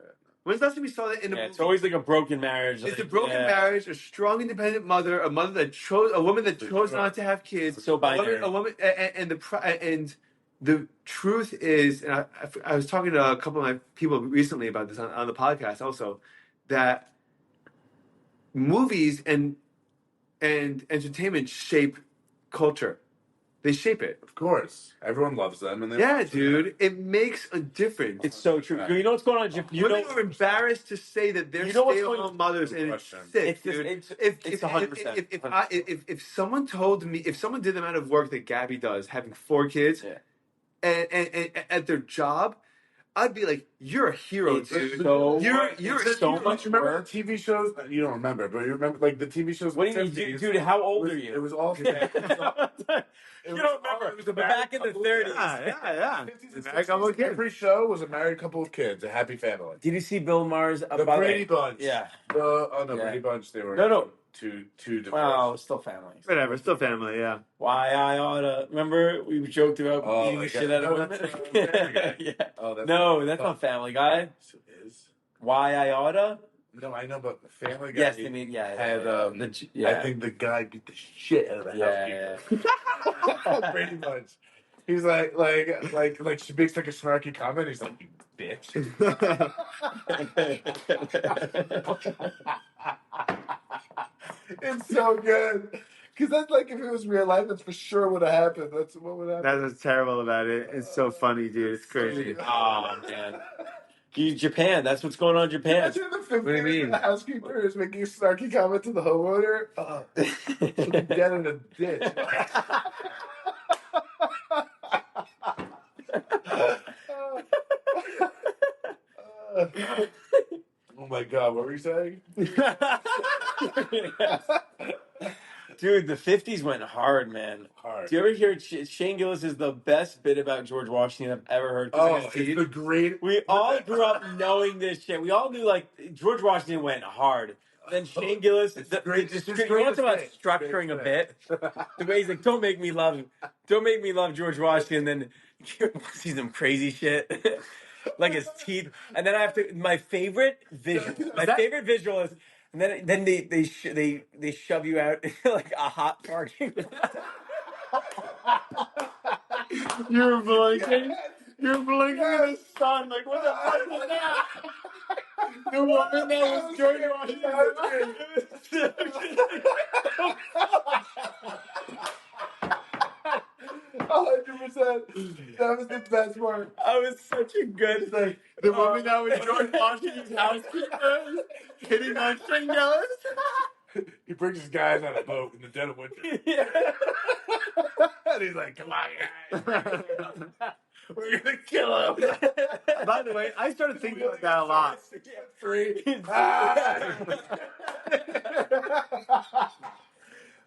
When's the last time you saw that in a movie? It's always like a broken marriage. It's a broken marriage, a strong, independent mother, a woman that chose not to have kids. So binary. A woman, and the truth is, and I was talking to a couple of my people recently about this on the podcast also, that movies and entertainment shape culture. They shape it. Of course, everyone loves them, and dude, it makes a difference. It's so true. You know what's going on? Women are embarrassed to say that they're stay-at-home mothers, and it's sick, dude. It's 100%. If someone told me, if someone did the amount of work that Gabby does, having 4 kids, and at their job, I'd be like, "You're a hero, dude. You're so much remember work. the TV shows? You don't remember, but you remember like the TV shows. What do you mean, dude? How old are you? It was all. You don't remember? But back in the 30s. Yeah. Every show was a married couple of kids, a happy family. Did you see Bill Maher's? The Brady Bunch. Yeah. Brady Bunch. They were two divorced. Well, still family. Whatever, still family. Yeah. Why I oughta? Remember we joked about eating the shit out of women. Yeah. Oh, that's not Family Guy. It is. Why I oughta? No, I know, but Family Guy. Yes, I mean, had I think the guy beat the shit out of the housekeeper. Brady Bunch. He's like she makes like a snarky comment. He's like, "You bitch." It's so good. Because that's like if it was real life, that's for sure would have happened. That's what would happen. That's what's terrible about it. It's so funny, dude. It's crazy. Oh man. Japan. That's what's going on in Japan. Imagine the 50 What do you mean? The housekeeper is making a snarky comment to the homeowner. Dead in a ditch. Oh my God! What were you saying? Dude, the 50s went hard, man. Hard. Do you ever hear Shane Gillis is the best bit about George Washington I've ever heard? It's the great. We all grew up knowing this shit. We all knew like George Washington went hard. Then Shane Gillis, you want to talk about structuring a bit? The way he's like, don't make me love George Washington. Then see some crazy shit. Like his teeth, and then I have to. My favorite visual is, and then they shove you out like a hot party. You're blinking in the sun. Like what the fuck is that? The woman that was George Washington. 100%. That was the best part. I was such a good Like the woman that was George Washington's housekeeper hitting on Shane Gillis. He brings his guys on a boat in the dead of winter. Yeah. And he's like, "Come on, guys. We're going to kill him." By the way, I started thinking about that a lot. 3.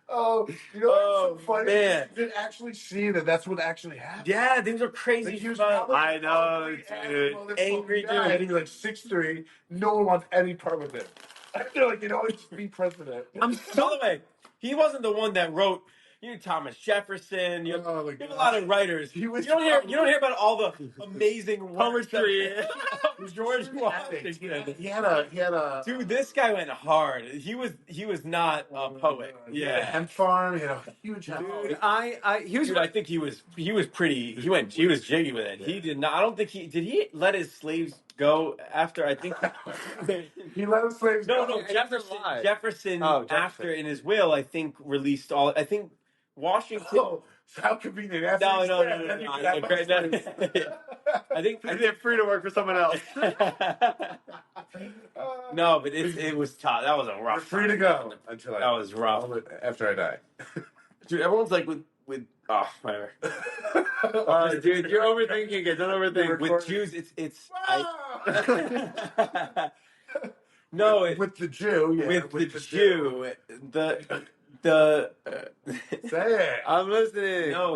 Oh, you know what's so funny? Man. You can actually see that's what actually happened. Yeah, things are crazy. Like, he was I know, dude. Angry dude. And he's like 6'3". No one wants any part with him. I feel like, just be president. By the way, he wasn't the one that wrote, You Thomas Jefferson. You Oh, my have a God. lot of writers. He was you don't hear about all the amazing Poetry. George Washington. He had a Dude, this guy went hard. He was not a poet. He had a hemp farm. He had a huge house. Dude, here's Dude, I think he was pretty. He was jiggy with it. He did not. I don't think he let his slaves go after. I think He let his slaves no go. Jefferson. lie. Jefferson Oh, Jefferson. after in his will, I think released all. I think Washington. Oh, so how convenient. After No, he's no, dead, no, then no, you no, can no, have great, my no. slaves. I think they're free to work for someone else. no, but it was tough. That was a rough. You're free to go until That was rough. after I die. Dude, everyone's like with whatever. Dude, you're overthinking it. Don't overthink. With Jews, it's Wow. no, with the Jew, yeah. with the Jew, the Say it. I'm listening. no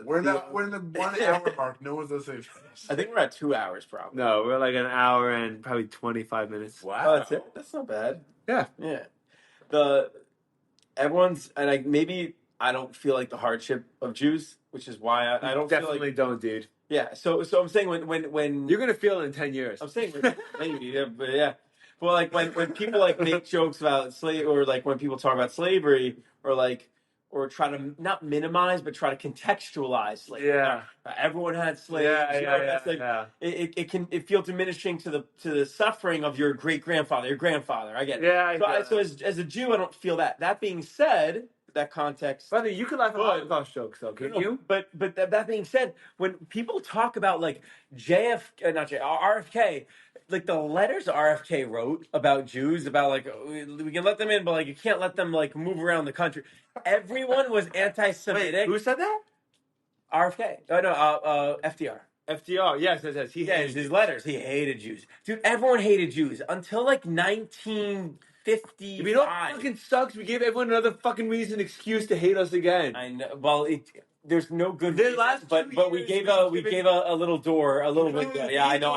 We're in the 1 hour mark. No one's listening. I think we're at 2 hours probably. No, we're like an hour and probably 25 minutes. Wow. Oh, that's it. That's not bad. Yeah. Everyone's and maybe I don't feel like the hardship of Jews, which is why I don't Definitely feel like don't, dude. yeah. So I'm saying when You're gonna feel it in 10 years. I'm saying maybe, yeah, but yeah. Well, like when people like make jokes about slave, or like when people talk about slavery, or try to not minimize, but try to contextualize slavery. Yeah. Everyone had slaves. That's like, it feels diminishing to the suffering of your great grandfather, your grandfather. I get it. Yeah. So as a Jew, I don't feel that. That being said, that context. Brother, you could laugh at Holocaust jokes, though, couldn't you? But that being said, when people talk about like RFK, like the letters RFK wrote about Jews, about like we can let them in, but like you can't let them like move around the country. Everyone was anti-Semitic. Wait, who said that? RFK. Oh no, FDR. FDR. Yes. His letters. He hated Jews. Dude, everyone hated Jews until like 1955. You know what fucking sucks? We gave everyone another fucking reason, excuse to hate us again. I know. Well, there's no good. The last but we gave a little door, a little window. Yeah, I know.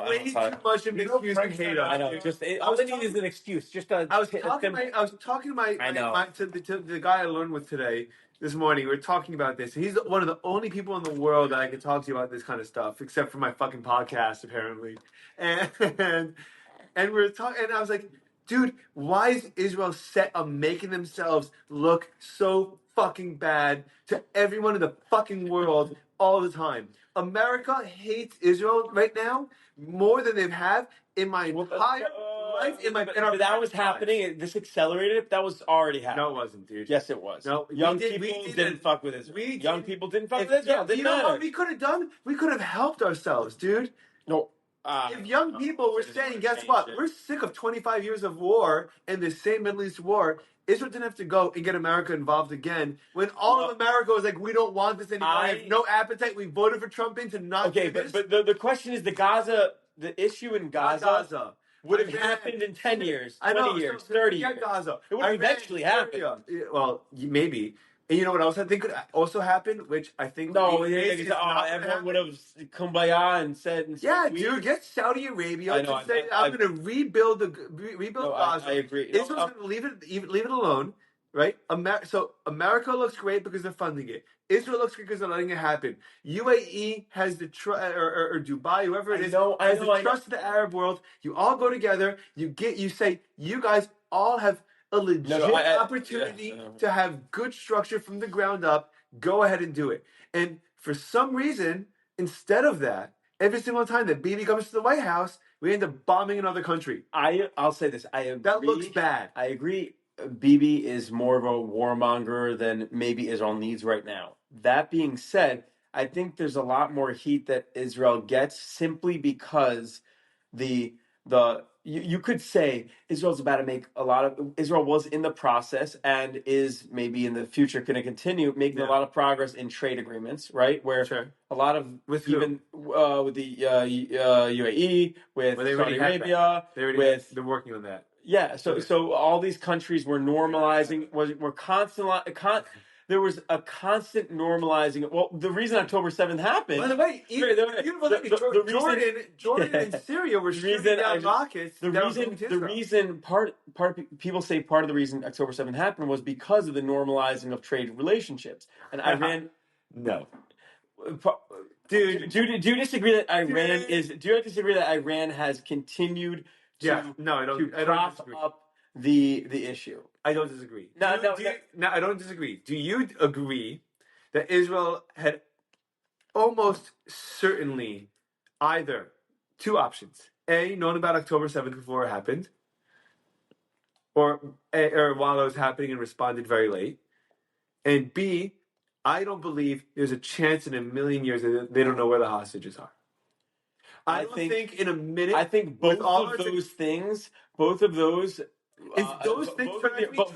Way too much of an excuse to hate us. I know. Just all they need is an excuse. Just I was talking to the guy I learned with today. This morning, we were talking about this. He's one of the only people in the world that I can talk to about this kind of stuff, except for my fucking podcast, apparently. And we were talking, and I was like, dude, why is Israel set on making themselves look so fucking bad to everyone in the fucking world all the time? America hates Israel right now more than they've had in my entire life. But that was happening. This accelerated. That was already happening. No, it wasn't, dude. Yes, it was. No, young people didn't fuck with Israel. Young people didn't fuck with Israel. You know what we could have done? We could have helped ourselves, dude. No. If young people were saying, guess what? We're sick of 25 years of war and the same Middle East war. Israel didn't have to go and get America involved again. When all of America was like, we don't want this anymore. I have no appetite. We voted for Trump into not do this. But the question is the issue in Gaza would have happened in 10 years, 20 years, 30 years. Gaza. It would eventually happen. Well, maybe. And you know what else I think could also happen, which I think everyone would have kumbaya and said. Dude, get Saudi Arabia to say I'm going to rebuild Gaza. I agree. Israel's going to leave it alone, right? So America looks great because they're funding it. Israel looks great because they're letting it happen. UAE has the or Dubai, whoever it is, has the trust of the Arab world. You all go together. You say you guys all have a legit opportunity to have good structure from the ground up. Go ahead and do it. And for some reason, instead of that, every single time that Bibi comes to the White House, we end up bombing another country. I'll say this. I agree. That looks bad. I agree. Bibi is more of a warmonger than maybe Israel needs right now. That being said, I think there's a lot more heat that Israel gets simply because you could say Israel's about to make Israel was in the process and is maybe in the future going to continue making a lot of progress in trade agreements, right? Where a lot of with the UAE, with Saudi Arabia, they're working on that. Yeah, so all these countries were normalizing, were constantly. there was a constant normalizing. Well, the reason October 7th happened. By the way, Jordan and Syria were shooting down rockets. The reason part people say part of the reason October 7th happened was because of the normalizing of trade relationships, and Iran. No. Dude, do you disagree that Iran is? Do you disagree that Iran has continued to prop up the issue? I don't disagree. No, I don't disagree. Do you agree that Israel had almost certainly either two options: A, known about October 7th before it happened, or while it was happening and responded very late, and B, I don't believe there's a chance in a million years that they don't know where the hostages are. I think in a minute. I think both of those things, both of those. Both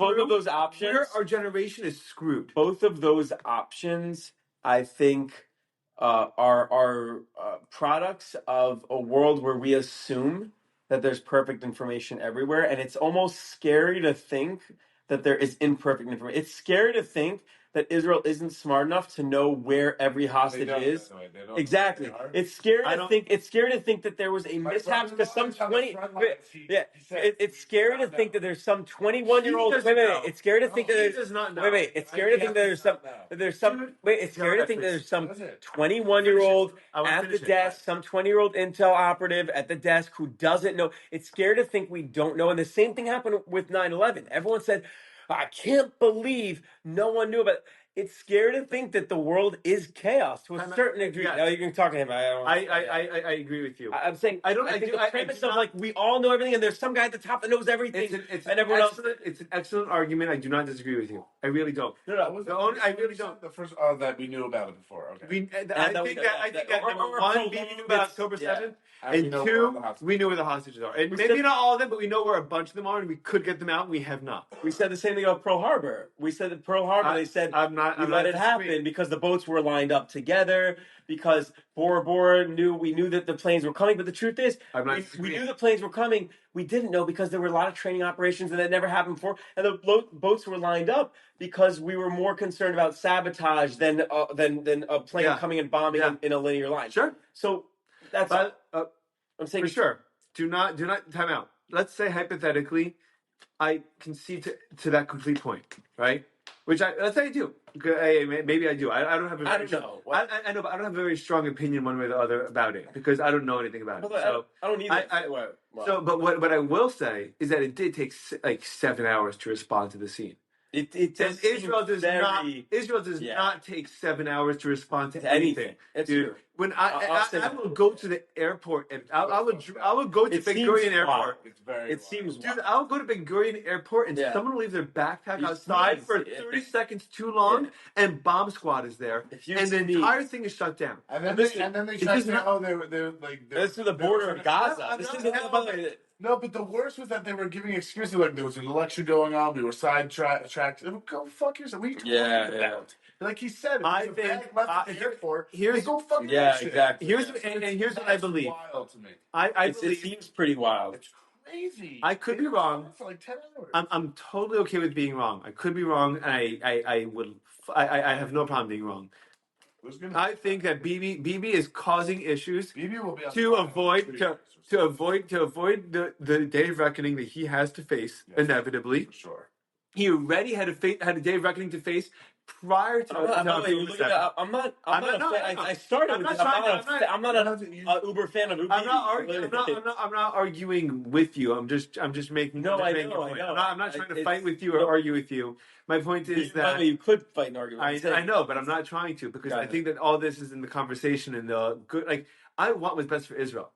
of those options. Where our generation is screwed. Both of those options, I think, are products of a world where we assume that there's perfect information everywhere, and it's almost scary to think that there is imperfect information. It's scary to think that Israel isn't smart enough to know where every hostage is. Exactly. It's scary to think. It's scary to think that there was a mishap because some 20. It's scary to think that there's some 21-year-old. It's scary to think that there's. It's scary to think that there's some. It's scary to think that there's some 21-year-old at the desk, some 20-year-old intel operative at the desk who doesn't know. It's scary to think we don't know. And the same thing happened with 9/11. Everyone said, I can't believe no one knew about it. It's scary to think that the world is chaos to a certain degree. Yes. No, you can talk to him. I agree with you. I'm saying I think the premise of like we all know everything and there's some guy at the top that knows everything and everyone else. It's an excellent argument. I do not disagree with you. I really don't. I really don't. The first that we knew about it before. Okay. I think that number one, we knew about October 7th. And two, we knew where the hostages are. And maybe not all of them, but we know where a bunch of them are, and we could get them out, and we have not. We said the same thing about Pearl Harbor. We said that Pearl Harbor, they said we let it happen because the boats were lined up together, because Bora Bora we knew that the planes were coming. But the truth is, we knew the planes were coming. We didn't know because there were a lot of training operations, and that never happened before. And the boats were lined up because we were more concerned about sabotage than a plane coming and bombing in a linear line. Sure. So that's... I'm saying for sure. Do not time out. Let's say hypothetically, I concede to that complete point, right? Which let's say I do. Maybe I do. I don't have. I don't know. I know, but I don't have a very strong opinion one way or the other about it because I don't know anything about it. So I don't need that. So, but what I will say is that it did take like 7 hours to respond to the scene. Israel does not take 7 hours to respond to anything. Dude, true. When I will go to the airport and I will go to Ben Gurion Airport. It seems dude, I'll go to Ben Gurion Airport and someone will leave their backpack outside for 30 seconds too long, and bomb squad is there, and the entire thing is shut down. And then they try to say, they're like this is the border of Gaza. This isn't No, but the worst was that they were giving excuses like there was an election going on, we were sidetracked. Go fuck yourself. What are you talking about? Like he said, I think go fuck exactly. Here's what I believe. Wild to me. I believe it seems pretty wild. It's crazy. I could be wrong for like 10 hours. I'm totally okay with being wrong. I could be wrong, and I have no problem being wrong. I think that BB is causing issues to avoid the day of reckoning that he has to face inevitably. For sure. He already had a day of reckoning to face prior to. I'm not. I started with this. I'm not an Uber fan of Uber. I'm not arguing with you. I'm just making. No, I know. I'm not trying to fight with you or argue with you. My point is that you could fight and argue. I know, but I'm not trying to because I think that all this is in the conversation and the good. Like I want what's best for Israel.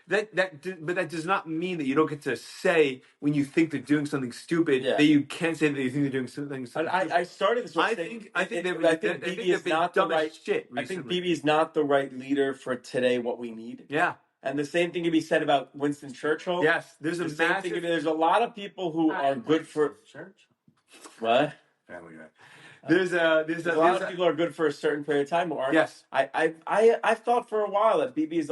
But that does not mean that you don't get to say when you think they're doing something stupid that you can't say that you think they're doing something stupid. I started this. I think Bibi is not the right shit. I think Bibi is not the right leader for today. What we need. Yeah. And the same thing can be said about Winston Churchill. Yes, there's a lot of people who are good for church. What? Family Guy. There's a lot of people who are good for a certain period of time. Yes, I thought for a while that Bibi is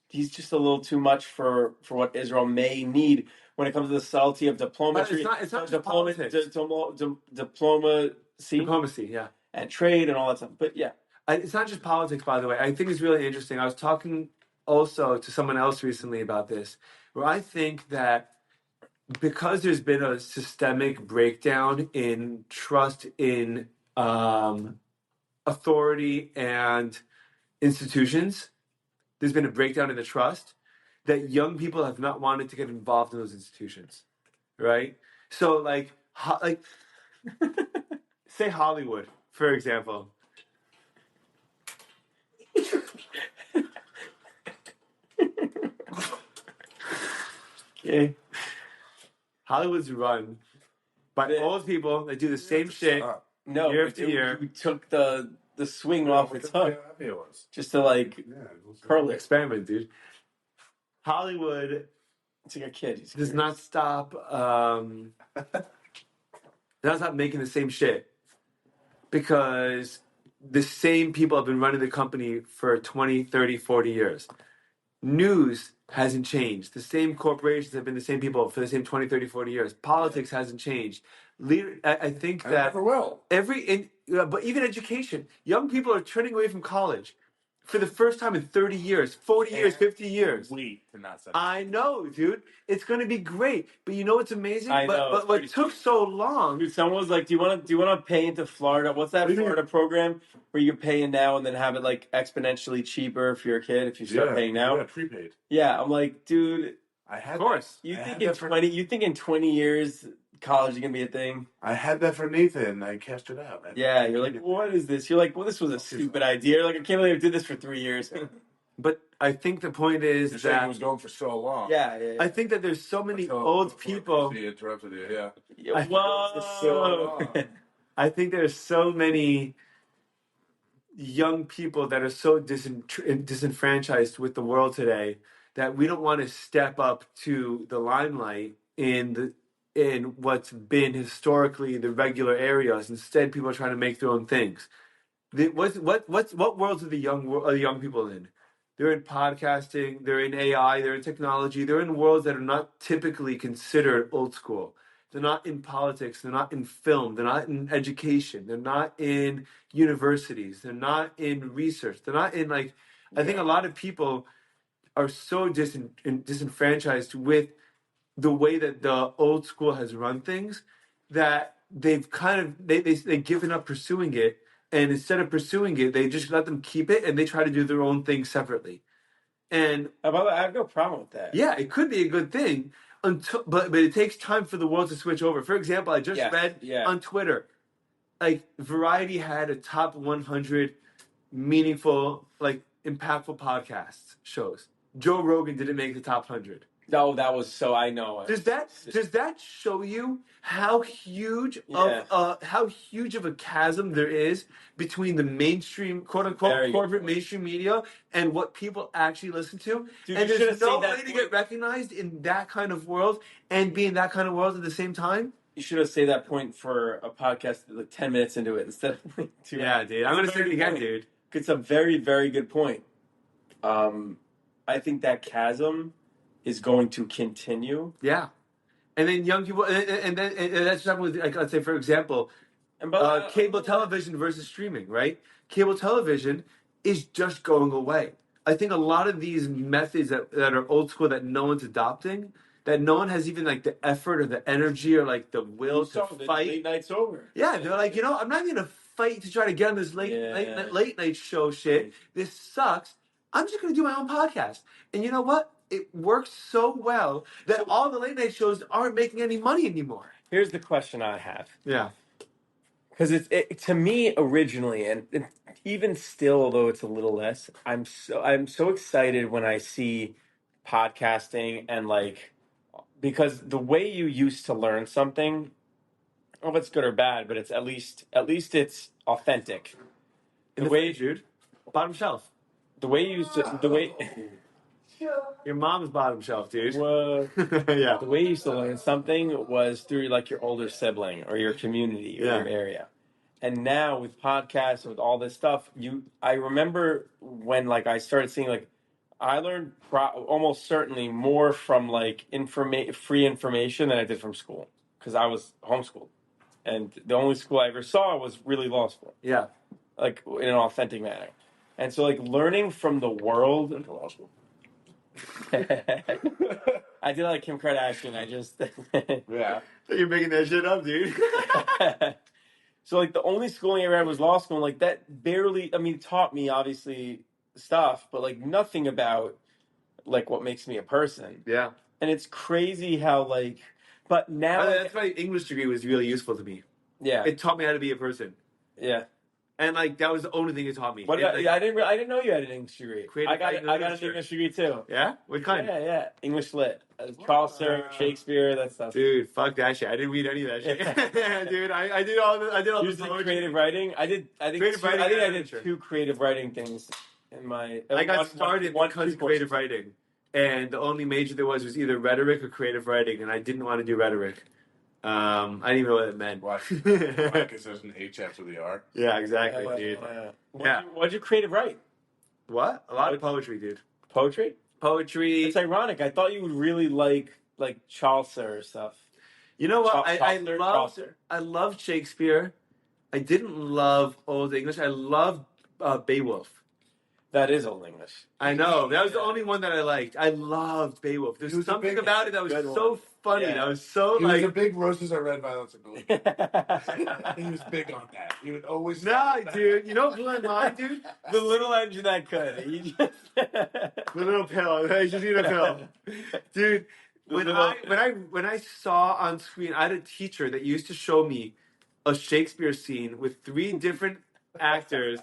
he's just a little too much for what Israel may need when it comes to the subtlety of diplomacy. But it's not just politics. Diplomacy, yeah. and trade and all that stuff. But yeah, It's not just politics, by the way. I think it's really interesting. I was talking also to someone else recently about this, where I think that because there's been a systemic breakdown in trust in authority and institutions, there's been a breakdown in the trust that young people have not wanted to get involved in those institutions, right? So, like say Hollywood, for example. okay. Hollywood's run by old people that do the same shit No, year after year. You took the swing off its hook Happy it was. just to like curl it. Experiment, dude. Hollywood It's like a kid. does not stop making the same shit because the same people have been running the company for 20, 30, 40 years. News hasn't changed. The same corporations have been the same people for the same 20, 30, 40 years. Politics hasn't changed. I think And it that never will. but even education, young people are turning away from college for the first time in 30 years, 40 years, 50 years. Wait to not say. I know, dude. It's going to be great. But you know what's amazing? I know, But what took so long? Dude, someone was like, "Do you want to pay into Florida? What's that Florida program where you pay in now and then have it like exponentially cheaper if you're a kid if you start paying now?" Yeah, prepaid. Yeah, I'm like, dude. I had Of course. You think in 20 years college is gonna be a thing? I had that for Nathan. I cashed it out. Yeah, you're like, what is this? You're like, well, this was a stupid idea. You're like, I can't believe I did this for 3 years. But I think the point is You're saying that it was going for so long. Yeah. I think that there's so many Until- old before people. He interrupted you. Yeah. Whoa. I think there's so many young people that are so disenfranchised with the world today that we don't want to step up to the limelight in what's been historically the regular areas. Instead, people are trying to make their own things. What worlds are the young people in? They're in podcasting, they're in AI, they're in technology, they're in worlds that are not typically considered old school. They're not in politics, they're not in film, they're not in education, they're not in universities, they're not in research, they're not in I think a lot of people are so disenfranchised with the way that the old school has run things that they've kind of they've given up pursuing it, and instead of pursuing it they just let them keep it and they try to do their own thing separately. And I have no problem with that. yeah, it could be a good thing but it takes time for the world to switch over. For example, I just read on Twitter, like Variety had a top 100 meaningful, like impactful podcasts shows. Joe Rogan didn't make the top 100. No, that was so. I know. Does that show you how huge of a chasm there is between the mainstream, quote unquote, corporate mainstream media and what people actually listen to? Dude, and there's no way to get recognized in that kind of world and be in that kind of world at the same time. You should have said that point for a podcast like 10 minutes into it instead of like 2 Yeah, dude. I'm gonna say it again, dude. It's a very, very good point. I think that chasm is going to continue. Yeah. And then young people, and that's just with, like, let's say, for example, cable television versus streaming, right? Cable television is just going away. I think a lot of these methods that are old school that no one's adopting, that no one has even like the effort or the energy or like the will to fight. Late night's over. Yeah, they're like, I'm not gonna fight to try to get on this late night show shit. This sucks. I'm just gonna do my own podcast. And you know what? It works so well that all the late night shows aren't making any money anymore. Here's the question I have. Yeah. Because to me originally, and even still, although it's a little less, I'm so excited when I see podcasting and like, because the way you used to learn something, I don't know if it's good or bad, but it's at least it's authentic. The way, dude, bottom shelf. The way you used to Your mom's bottom shelf, dude. Yeah. The way you used to learn something was through like your older sibling or your community or your area. And now with podcasts, with all this stuff, I remember when like I started seeing like, I learned almost certainly more from like free information than I did from school because I was homeschooled. and the only school I ever saw was really law school, Yeah. like in an authentic manner. And so, like, learning from the world. Law school. I did like Kim Kardashian. I just Yeah. You're making that shit up, dude. So, like, the only schooling I ever had was law school, and like that barely. I mean, taught me obviously stuff, but like nothing about like what makes me a person. Yeah. And it's crazy how like, but now That's why English degree was really useful to me. yeah, It taught me how to be a person. yeah. And like that was the only thing it taught me. What about, I didn't know you had an English degree. Creative I got writing an literature. English degree too. Yeah? What kind? Yeah. English lit, Chaucer, Shakespeare, that stuff. Dude, fuck that shit. I didn't read any of that shit. Dude, I did all the You did poetry. creative writing. I think Creative writing I and did literature. 2 creative writing things in my. I got started one, because 2 of creative courses. writing. And the only major there was either rhetoric or creative writing, and I didn't want to do rhetoric. I didn't even know what it meant. Why? Because there's an H after the R. Yeah, exactly, dude. What'd you creative write? What? A lot of poetry, dude. Poetry? Poetry. It's ironic. I thought you would really like Chaucer or stuff. You know what? Chaucer. I loved Shakespeare. I didn't love Old English. I loved Beowulf. That is Old English. I know. That was the only one that I liked. I loved Beowulf. There's something about it that was so funny. Yeah. That was so He was a big roses are red, violets are blue. The He was big on that. He would always. No, dude. You know what blew my mind, dude? little engine that could. He just The little pill. I just need a pill. Dude, when I saw on screen, I had a teacher that used to show me a Shakespeare scene with 3 different actors.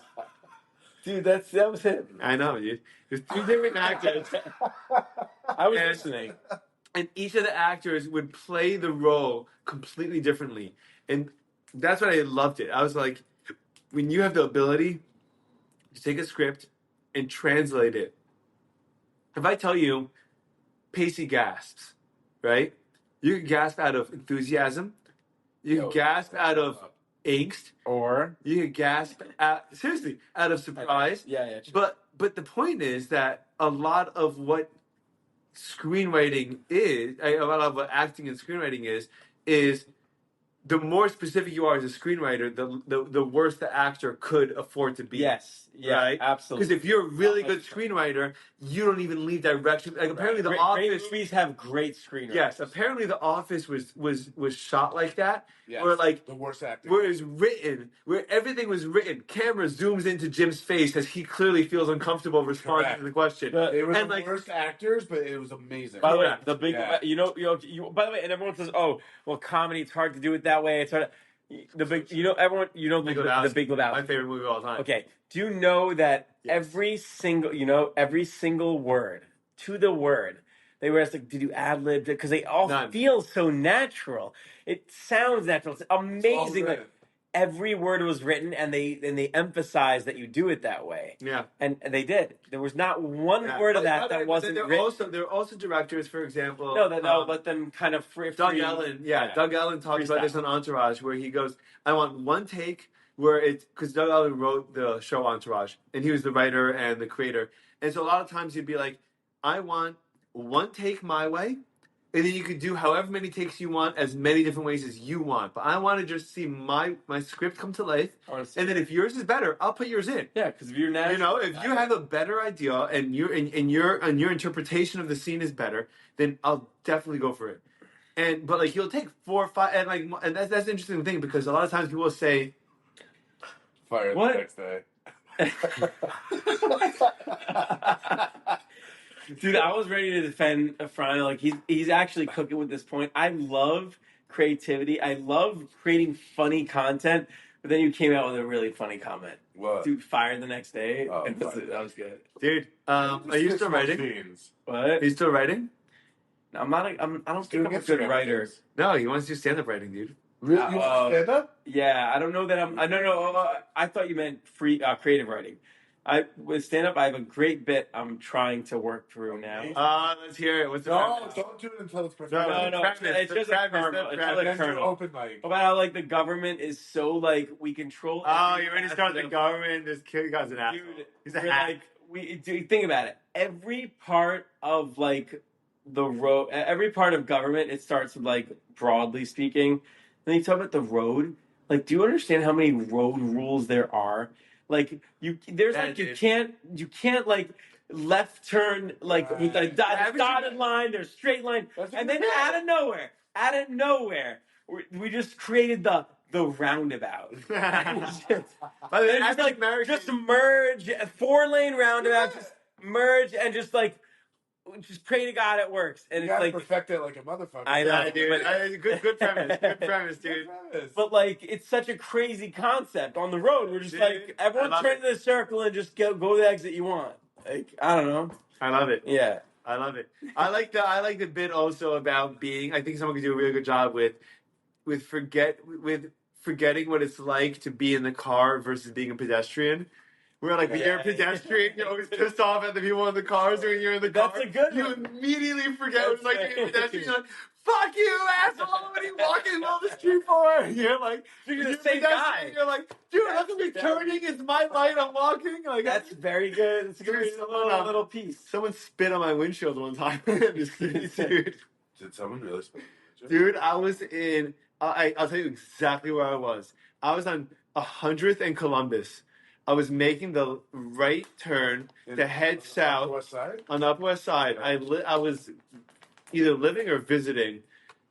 Dude, that was him. I know, dude. There's 3 different actors. I was listening. And each of the actors would play the role completely differently. And that's what I loved it. I was like, when you have the ability to take a script and translate it. If I tell you, Pacey gasps, right? You can gasp out of enthusiasm. You can gasp out of angst. Or You can gasp out of surprise. yeah. But the point is that a lot of what screenwriting is, a lot of what acting and screenwriting is the more specific you are as a screenwriter, the worse the actor could afford to be. Yes, yeah, right? absolutely. Because if you're a really good screenwriter, you don't even leave direction. Like apparently, The Office. Great movies have great screenwriters. Yes, apparently, The Office was shot like that. Yes, where like the worst acting. where it was written, where everything was written. Camera zooms into Jim's face as he clearly feels uncomfortable responding Correct. to the question. They were and the like, worst actors, but it was amazing. By the way, Correct. the big, Yeah. by the way, and everyone says, "Oh, well, comedy, it's hard to do it that way." It's hard. The big, everyone, Big the Lebowski. Big Lebowski. My favorite movie of all time. Okay, do you know that Yes. every single word to the word, they were asked like, "Did you ad lib?" Because they all None. feel so natural. It sounds natural. It's amazing. Like, every word was written, and they emphasized that you do it that way. Yeah. And they did. There was not one Yeah. word of But that wasn't written. There are also directors, for example. No, they'll let them kind of free. Doug Ellen. Yeah, Doug Ellen talks about this on Entourage, where he goes, "I want one take where it's because Doug Ellen wrote the show Entourage, and he was the writer and the creator, and so a lot of times he'd be like, I want one take my way." And then you could do however many takes you want, as many different ways as you want. But I want to just see my script come to life. And then if yours is better, I'll put yours in. Yeah, because if you're natural, if you have a better idea and your interpretation of the scene is better, then I'll definitely go for it. But like you'll take 4 or 5, and that's the interesting thing because a lot of times people will say, Fired What? the next day. Dude, I was ready to defend Fran. Like he's actually cooking with this point. I love creativity. I love creating funny content. But then you came out with a really funny comment. What? Dude, fired the next day. Oh, that was good. dude, are you still writing? Machines. What? Are you still writing? I'm not. I don't think Doing I'm a good Instagram writer. things. No, he wants to do stand-up writing, dude. Really? You want to stand up? Yeah, I don't know that I'm. I don't know. I thought you meant free creative writing. With stand up, I have a great bit I'm trying to work through now. Let's hear it. What's the No, premise? don't do it until it's perfect. No, it's just a kernel. It's just a Then do kernel. open mic. About how like the government is so like we control. Oh, every you're ready to start the facet of- government? This kid guy's an asshole. Dude, He's a we're hack. like think about it. Every part of like every part of government, it starts with like broadly speaking, then you talk about the road. Like, do you understand how many road rules there are? Like, there's like you can't like left turn like with a dotted line. There's straight line, and then out of nowhere, we just created the roundabout. By the way, Just like just merge 4-lane roundabout, just merge and just pray to God it works. And You it's gotta like perfect it like a motherfucker. I know, dude. Good premise. Good premise, dude. But like it's such a crazy concept on the road. We're just like everyone turn to the circle and just go the exit you want. Like I don't know. I love it. Yeah. I love it. I like the bit also about being. I think someone could do a really good job with forgetting what it's like to be in the car versus being a pedestrian. Where like when you're a pedestrian, you're always pissed off at the people in the cars when you're in the car. That's a good You one. immediately forget what it's like to be a pedestrian. You're like, fuck you, asshole! What are you walking in the middle of the street for? You're like, You're the same guy. You're like, dude, I'm gonna be turning. It's my light. I'm walking. Like That's very good. It's a good little piece. Someone spit on my windshield one time. Dude. Did someone really spit? Dude, I was in. I'll tell you exactly where I was. I was on 100th and Columbus. I was making the right turn to head south on the Upper West Side. I was either living or visiting.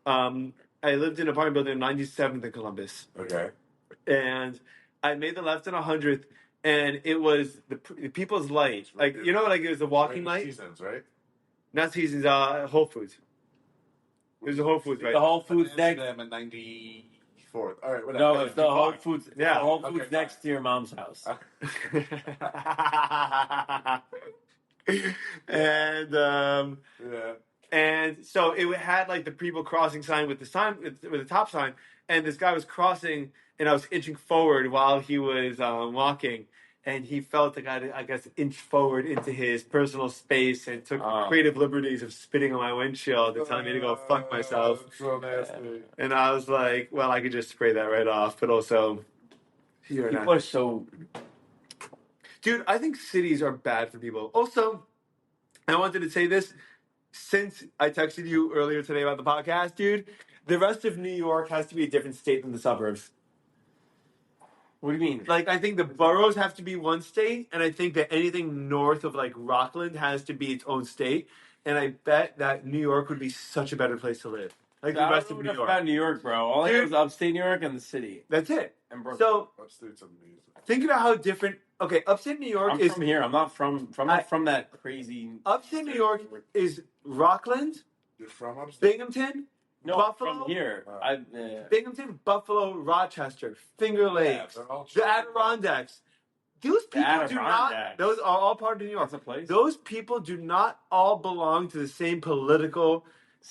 I lived in an apartment building on 97th and Columbus. Okay. And I made the left on 100th, and it was the People's Light. Like, you know, like it was the walking light? Seasons, right? Not Seasons, Whole Foods. It was a Whole Foods, right? The Whole Foods next. Them in 94th. All right, whatever. No, it's the Whole Foods. Yeah. The Whole Foods next to your mom's house. And yeah. And so it had like the people crossing sign with the top sign, and this guy was crossing, and I was inching forward while he was walking, and he felt like I guess inch forward into his personal space and took creative liberties of spitting on my windshield and telling me to go fuck myself. So nasty. And I was like, well, I could just spray that right off, but also people are so. Dude, I think cities are bad for people. Also, I wanted to say this. Since I texted you earlier today about the podcast, dude, the rest of New York has to be a different state than the suburbs. What do you mean? Like, I think the boroughs have to be one state, and I think that anything north of, like, Rockland has to be its own state. And I bet that New York would be such a better place to live. Like, the rest of New York. About New York, bro. All I know is upstate New York and the city. That's it. And Brooklyn. So, Upstate's amazing. think about how different... Okay, upstate New York I'm from here. I'm not from that crazy... Upstate New York is Rockland, You're from upstate? Binghamton, No, Buffalo, from here. Binghamton, Buffalo, Rochester, Finger Lakes, the Adirondacks. Those people do not. Those are all part of New York. That's a place. Those people do not all belong to the same political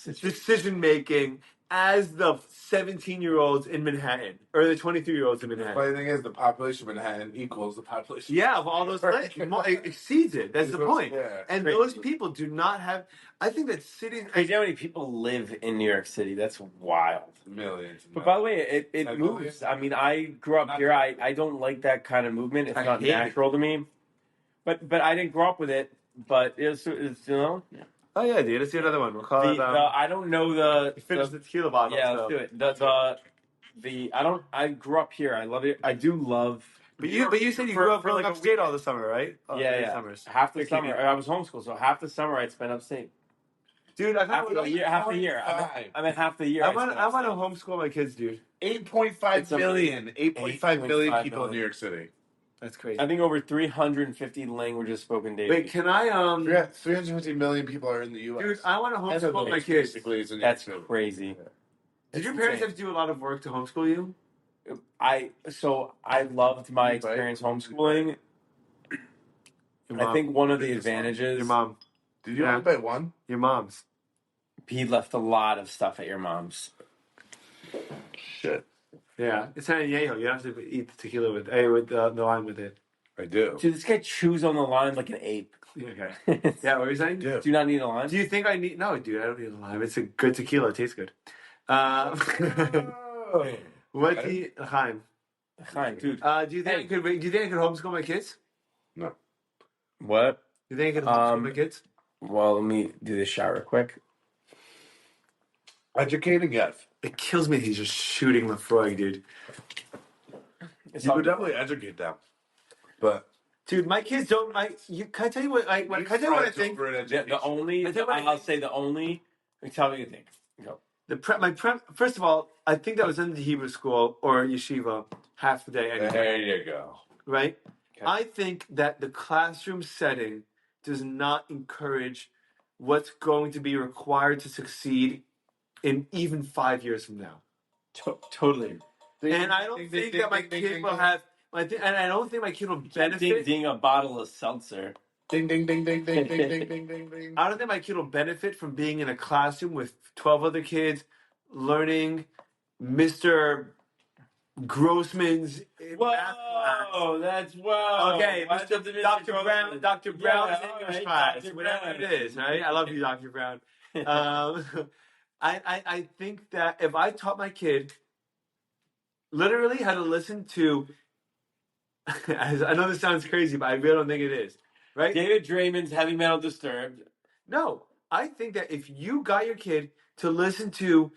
decision making as the 17-year-olds in Manhattan or the 23-year-olds in The Manhattan. funny thing is, the population of Manhattan equals the population. Yeah, of all those places, it exceeds it. That's the point. Yeah. And those people do not have. I think that cities. Crazy how many people live in New York City. That's wild. Millions. But by the way, it moves. I mean, I grew up here. I don't like that kind of movement. It's not natural to me. But I didn't grow up with it. But it's you know. Yeah. Oh yeah, dude. Let's do another one. We'll call it. I don't know the. Finish the tequila bottle. Yeah, let's do it. I grew up here. I love it. I do love. But you said you grew up like upstate all the summer, right? Yeah. Summers. Half the summer, I was homeschooled, so half the summer I'd spend upstate. Dude, Half the year. I mean, half the year. I want to homeschool my kids, dude. 8.5 billion. 8.5 billion people in New York City. That's crazy. I think over 350 languages spoken daily. Wait, can I 350 million people are in the U.S. Dude, I want to homeschool my kids. That's crazy. Did your parents have to do a lot of work to homeschool you? I loved my experience homeschooling. I think one of the advantages. Your mom. Did you only buy one? Your mom's. He left a lot of stuff at your mom's. Shit. Yeah, it's an añejo. You have to eat the tequila with the lime with it. I do. Dude, this guy chews on the lime like an ape. Okay. Yeah, what were you saying? Yeah. Do you not need a lime? Do you think I need? No, dude, I don't need a lime. It's a good tequila. It tastes good. What do you, Chaim? Dude. Do you think I could? Do you think I could homeschool my kids? No. What? Do you think I could homeschool my kids? Well, let me do this shower quick. Educating, yes. It kills me. He's just shooting Lefroy, dude. You could definitely educate them, but Dude, my kids don't. Can I tell you what? Can I tell you what I think? I'll say the only. Tell me what you think. Go. First of all, I think that was in the Hebrew school or yeshiva half the day anyway. There you go. Right? Okay. I think that the classroom setting does not encourage what's going to be required to succeed in even 5 years from now. Totally. And I don't think that my kid will have. And I don't think my kid will benefit. Ding a bottle of seltzer. Ding ding ding ding ding ding ding ding ding ding. I don't think my kid will benefit from being in a classroom with 12 other kids learning Mr. Grossman's math class. That's wow. Okay, Dr. Brown's English class, Dr. whatever Brown. it is, right? I love you, Dr. Brown. I think that if I taught my kid literally how to listen to, I know this sounds crazy, but I really don't think it is, right? David Draymond's Heavy Metal Disturbed. No, I think that if you got your kid to listen to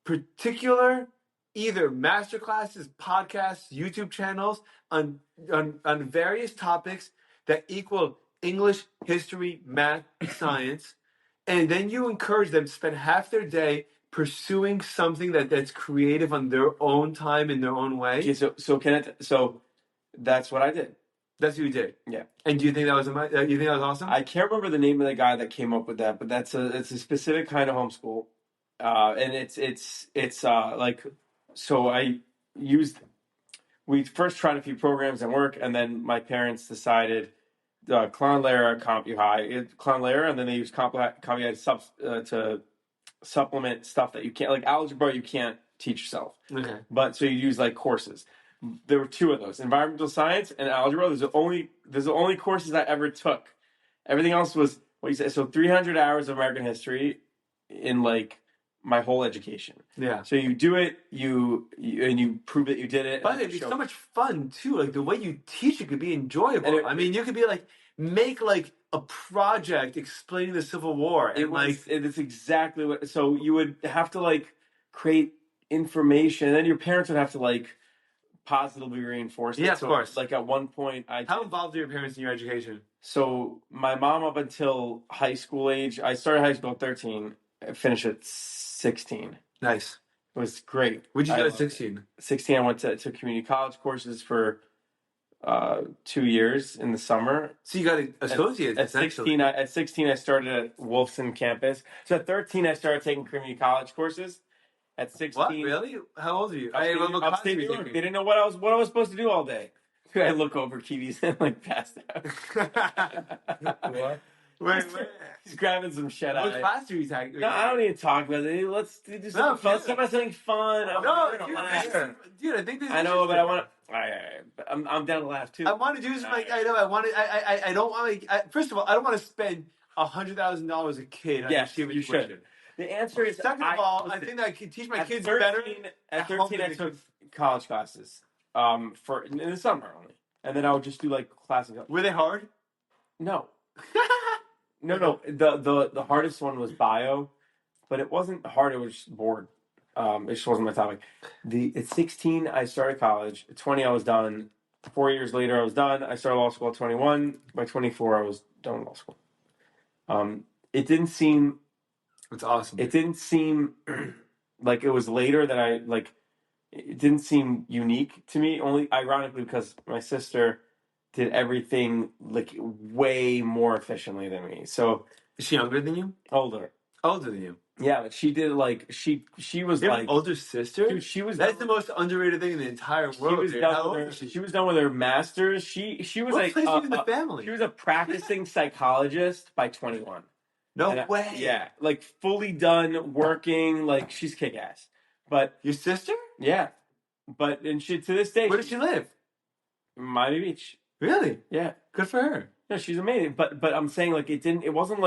particular either master classes, podcasts, YouTube channels on various topics that equal English, history, math, science, and then you encourage them to spend half their day pursuing something that's creative on their own time in their own way. Okay, so that's what I did. That's what you did. Yeah. And do you think that was awesome? I can't remember the name of the guy that came up with that, but it's a specific kind of homeschool, and it's like, so we first tried a few programs at work, and then my parents decided Clown Layer, and then they use CompuHi to supplement stuff that you can't, like algebra, you can't teach yourself. Okay. But so you use like courses. There were two of those: environmental science and algebra. There's the only courses I ever took. Everything else was what you said. So 300 hours of American history in like my whole education. Yeah. So you do it, and you prove that you did it. But it's so much fun too. Like the way you teach it could be enjoyable. I mean, you could be like make like a project explaining the Civil War. It's exactly what. So you would have to like create information, and then your parents would have to like positively reinforce it. Yeah, of course. Like at one point, How involved are your parents in your education? So my mom up until high school age. I started high school at 13. I finished at 16. Nice. It was great. What'd you do at 16? 16, I went to community college courses for 2 years in the summer. So you got associates. At 16, I started at Wolfson campus. So at 13, I started taking community college courses. At 16, what? Really? How old are you? Upstate New York. They didn't know what I was supposed to do all day. I look over Kivi's and like passed out. What? Wait. He's grabbing some shit out. What class are you taking? No, I don't need to talk about it. Let's do something fun. Let's talk about something fun. Dude, I think this. I know, but I want to. I'm down to laugh too. I want to do this. I know. I don't want to. First of all, I don't want to spend $100,000 a kid. Yes, you should. The answer is. Second of all, I think that I could teach my kids better. At 13, I took college classes. For in the summer only, and then I would just do like classes. Were they hard? No. No. The hardest one was bio, but it wasn't hard. It was just bored. It just wasn't my topic. At 16, I started college. At 20, I was done. 4 years later, I was done. I started law school at 21. By 24, I was done with law school. It didn't seem. That's awesome. It didn't seem like it was later that I like. It didn't seem unique to me. Only ironically because my sister did everything like way more efficiently than me. So is she younger than you? Older than you. Yeah, but she did like she was you have like an older sister. Dude, she was. That's the most underrated thing in the entire world. She was done with her master's. She was what like place in the family. She was a practicing psychologist by 21. No way. Yeah, like fully done working. Like she's kick ass. But your sister? Yeah, but and she to this day. Where does she live? Miami Beach. Really? Yeah. Good for her. Yeah, she's amazing. But I'm saying like it wasn't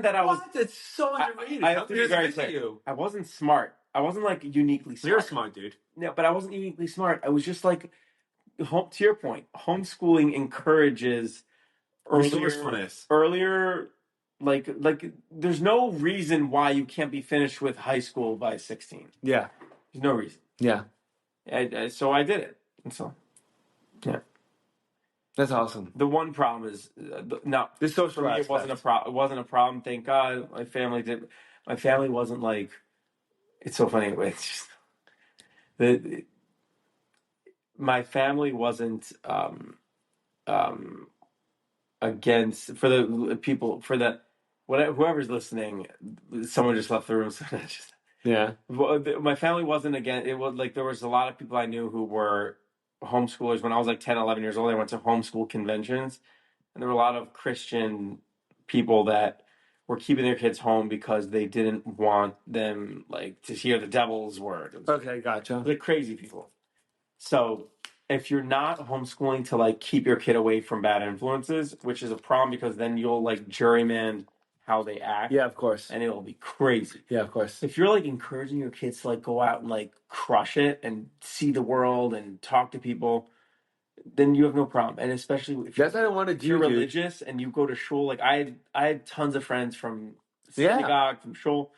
that I was. It's so underrated. I have to be very clear. I wasn't smart. I wasn't like uniquely smart. You're a smart dude. No, but I wasn't uniquely smart. I was just like, to your point, homeschooling encourages earlier like there's no reason why you can't be finished with high school by 16. Yeah. There's no reason. Yeah. So I did it. And so, yeah. That's awesome. The one problem is no. The social For me, it wasn't a problem. It wasn't a problem. Thank God, my family did. My family wasn't like. It's so funny. It's just, my family wasn't against for the people for the whatever whoever's listening. Someone just left the room, so that's just. Yeah. My family wasn't against it. Was like there was a lot of people I knew who were homeschoolers when I was like 10, 11 years old. I went to homeschool conventions, and there were a lot of Christian people that were keeping their kids home because they didn't want them like to hear the devil's word. Okay, gotcha. Like crazy people. So if you're not homeschooling to like keep your kid away from bad influences, which is a problem because then you'll like juryman how they act. Yeah, of course. And it'll be crazy. Yeah, of course. If you're like encouraging your kids to like go out and like crush it and see the world and talk to people, then you have no problem. And especially if That's what I want to do. you're religious and you go to shul, like I had tons of friends from synagogue, from shul,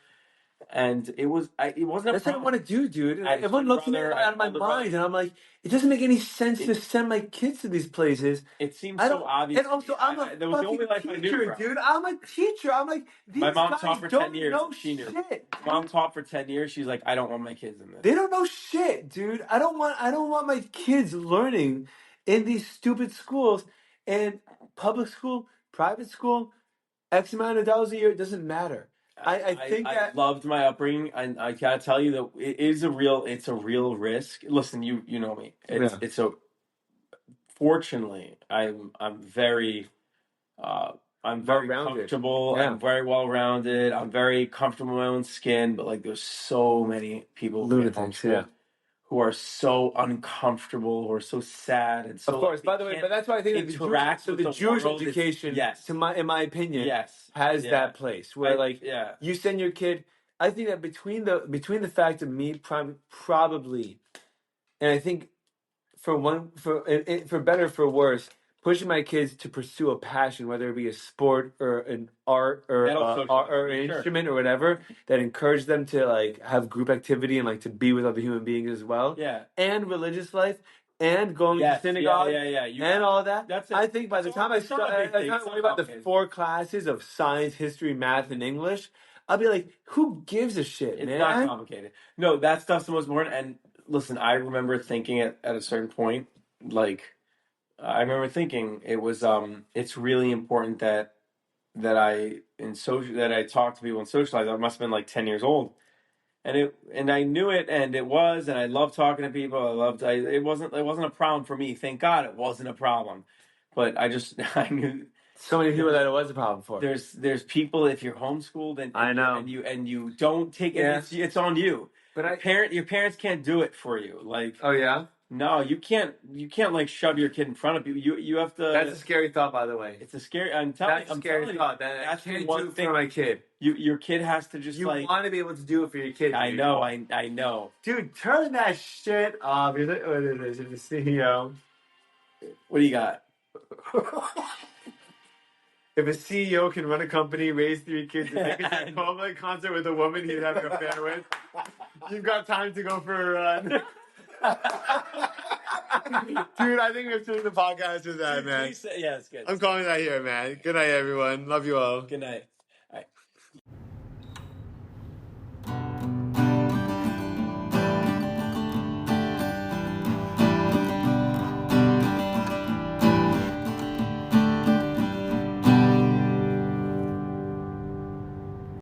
and it wasn't a That's problem. what I want to do, dude. I had a Everyone looks at me brother, out of my mind, and I'm like, it doesn't make any sense to send my kids to these places. It seems so obvious. And also, I'm a that was the only life fucking I knew, teacher, bro. dude. I'm a teacher. I'm like, these My mom guys taught for don't 10 years. know She knew. shit. Mom taught for 10 years. She's like, I don't want my kids in this. They don't know shit, dude. I don't want my kids learning in these stupid schools. And public school, private school, X amount of dollars a year, it doesn't matter. I think I that loved my upbringing. I gotta tell you that it's a real risk. Listen, you know me. It's a fortunately I'm very well-rounded. comfortable. Yeah. I'm very well rounded. I'm very comfortable in my own skin. But like, there's so many people lunatics, who are so uncomfortable, who are so sad, and so. Of course, like, by the way, but that's why I think that the Jewish education, in my opinion, has that place where you send your kid. I think that between the fact of me probably, and I think for better or for worse, pushing my kids to pursue a passion, whether it be a sport or an art or an instrument or whatever, that encourage them to like have group activity and like to be with other human beings as well. Yeah. And religious life and going to synagogue and all that. That's it. I think by the time I worry about the 4 classes of science, history, math, and English, I'll be like, who gives a shit, man? It's not complicated. No, that stuff's the most important. And listen, I remember thinking at a certain point, like, I remember thinking it was it's really important that I talk to people and socialize. I must have been like 10 years old, and I knew it, and I loved talking to people. It wasn't a problem for me. Thank God it wasn't a problem, but I knew so many people that it was a problem for. There's people, if you're homeschooled and I know, and you don't take it, it's on you. But your parents can't do it for you. Like, oh yeah. No, you can't like shove your kid in front of you. You have to. That's a scary thought, by the way. It's a scary. I'm telling thought. That's one thing for my kid. Your kid has to just want to be able to do it for your kid. I know. I know. Dude, turn that shit off. You're the CEO. What do you got? If a CEO can run a company, raise 3 kids, and make a public concert with a woman he'd have an affair with, you've got time to go for a run. Dude, I think we're doing the podcast with that, man. Yeah, it's good. I'm calling that here, man. Good night, everyone. Love you all. Good night.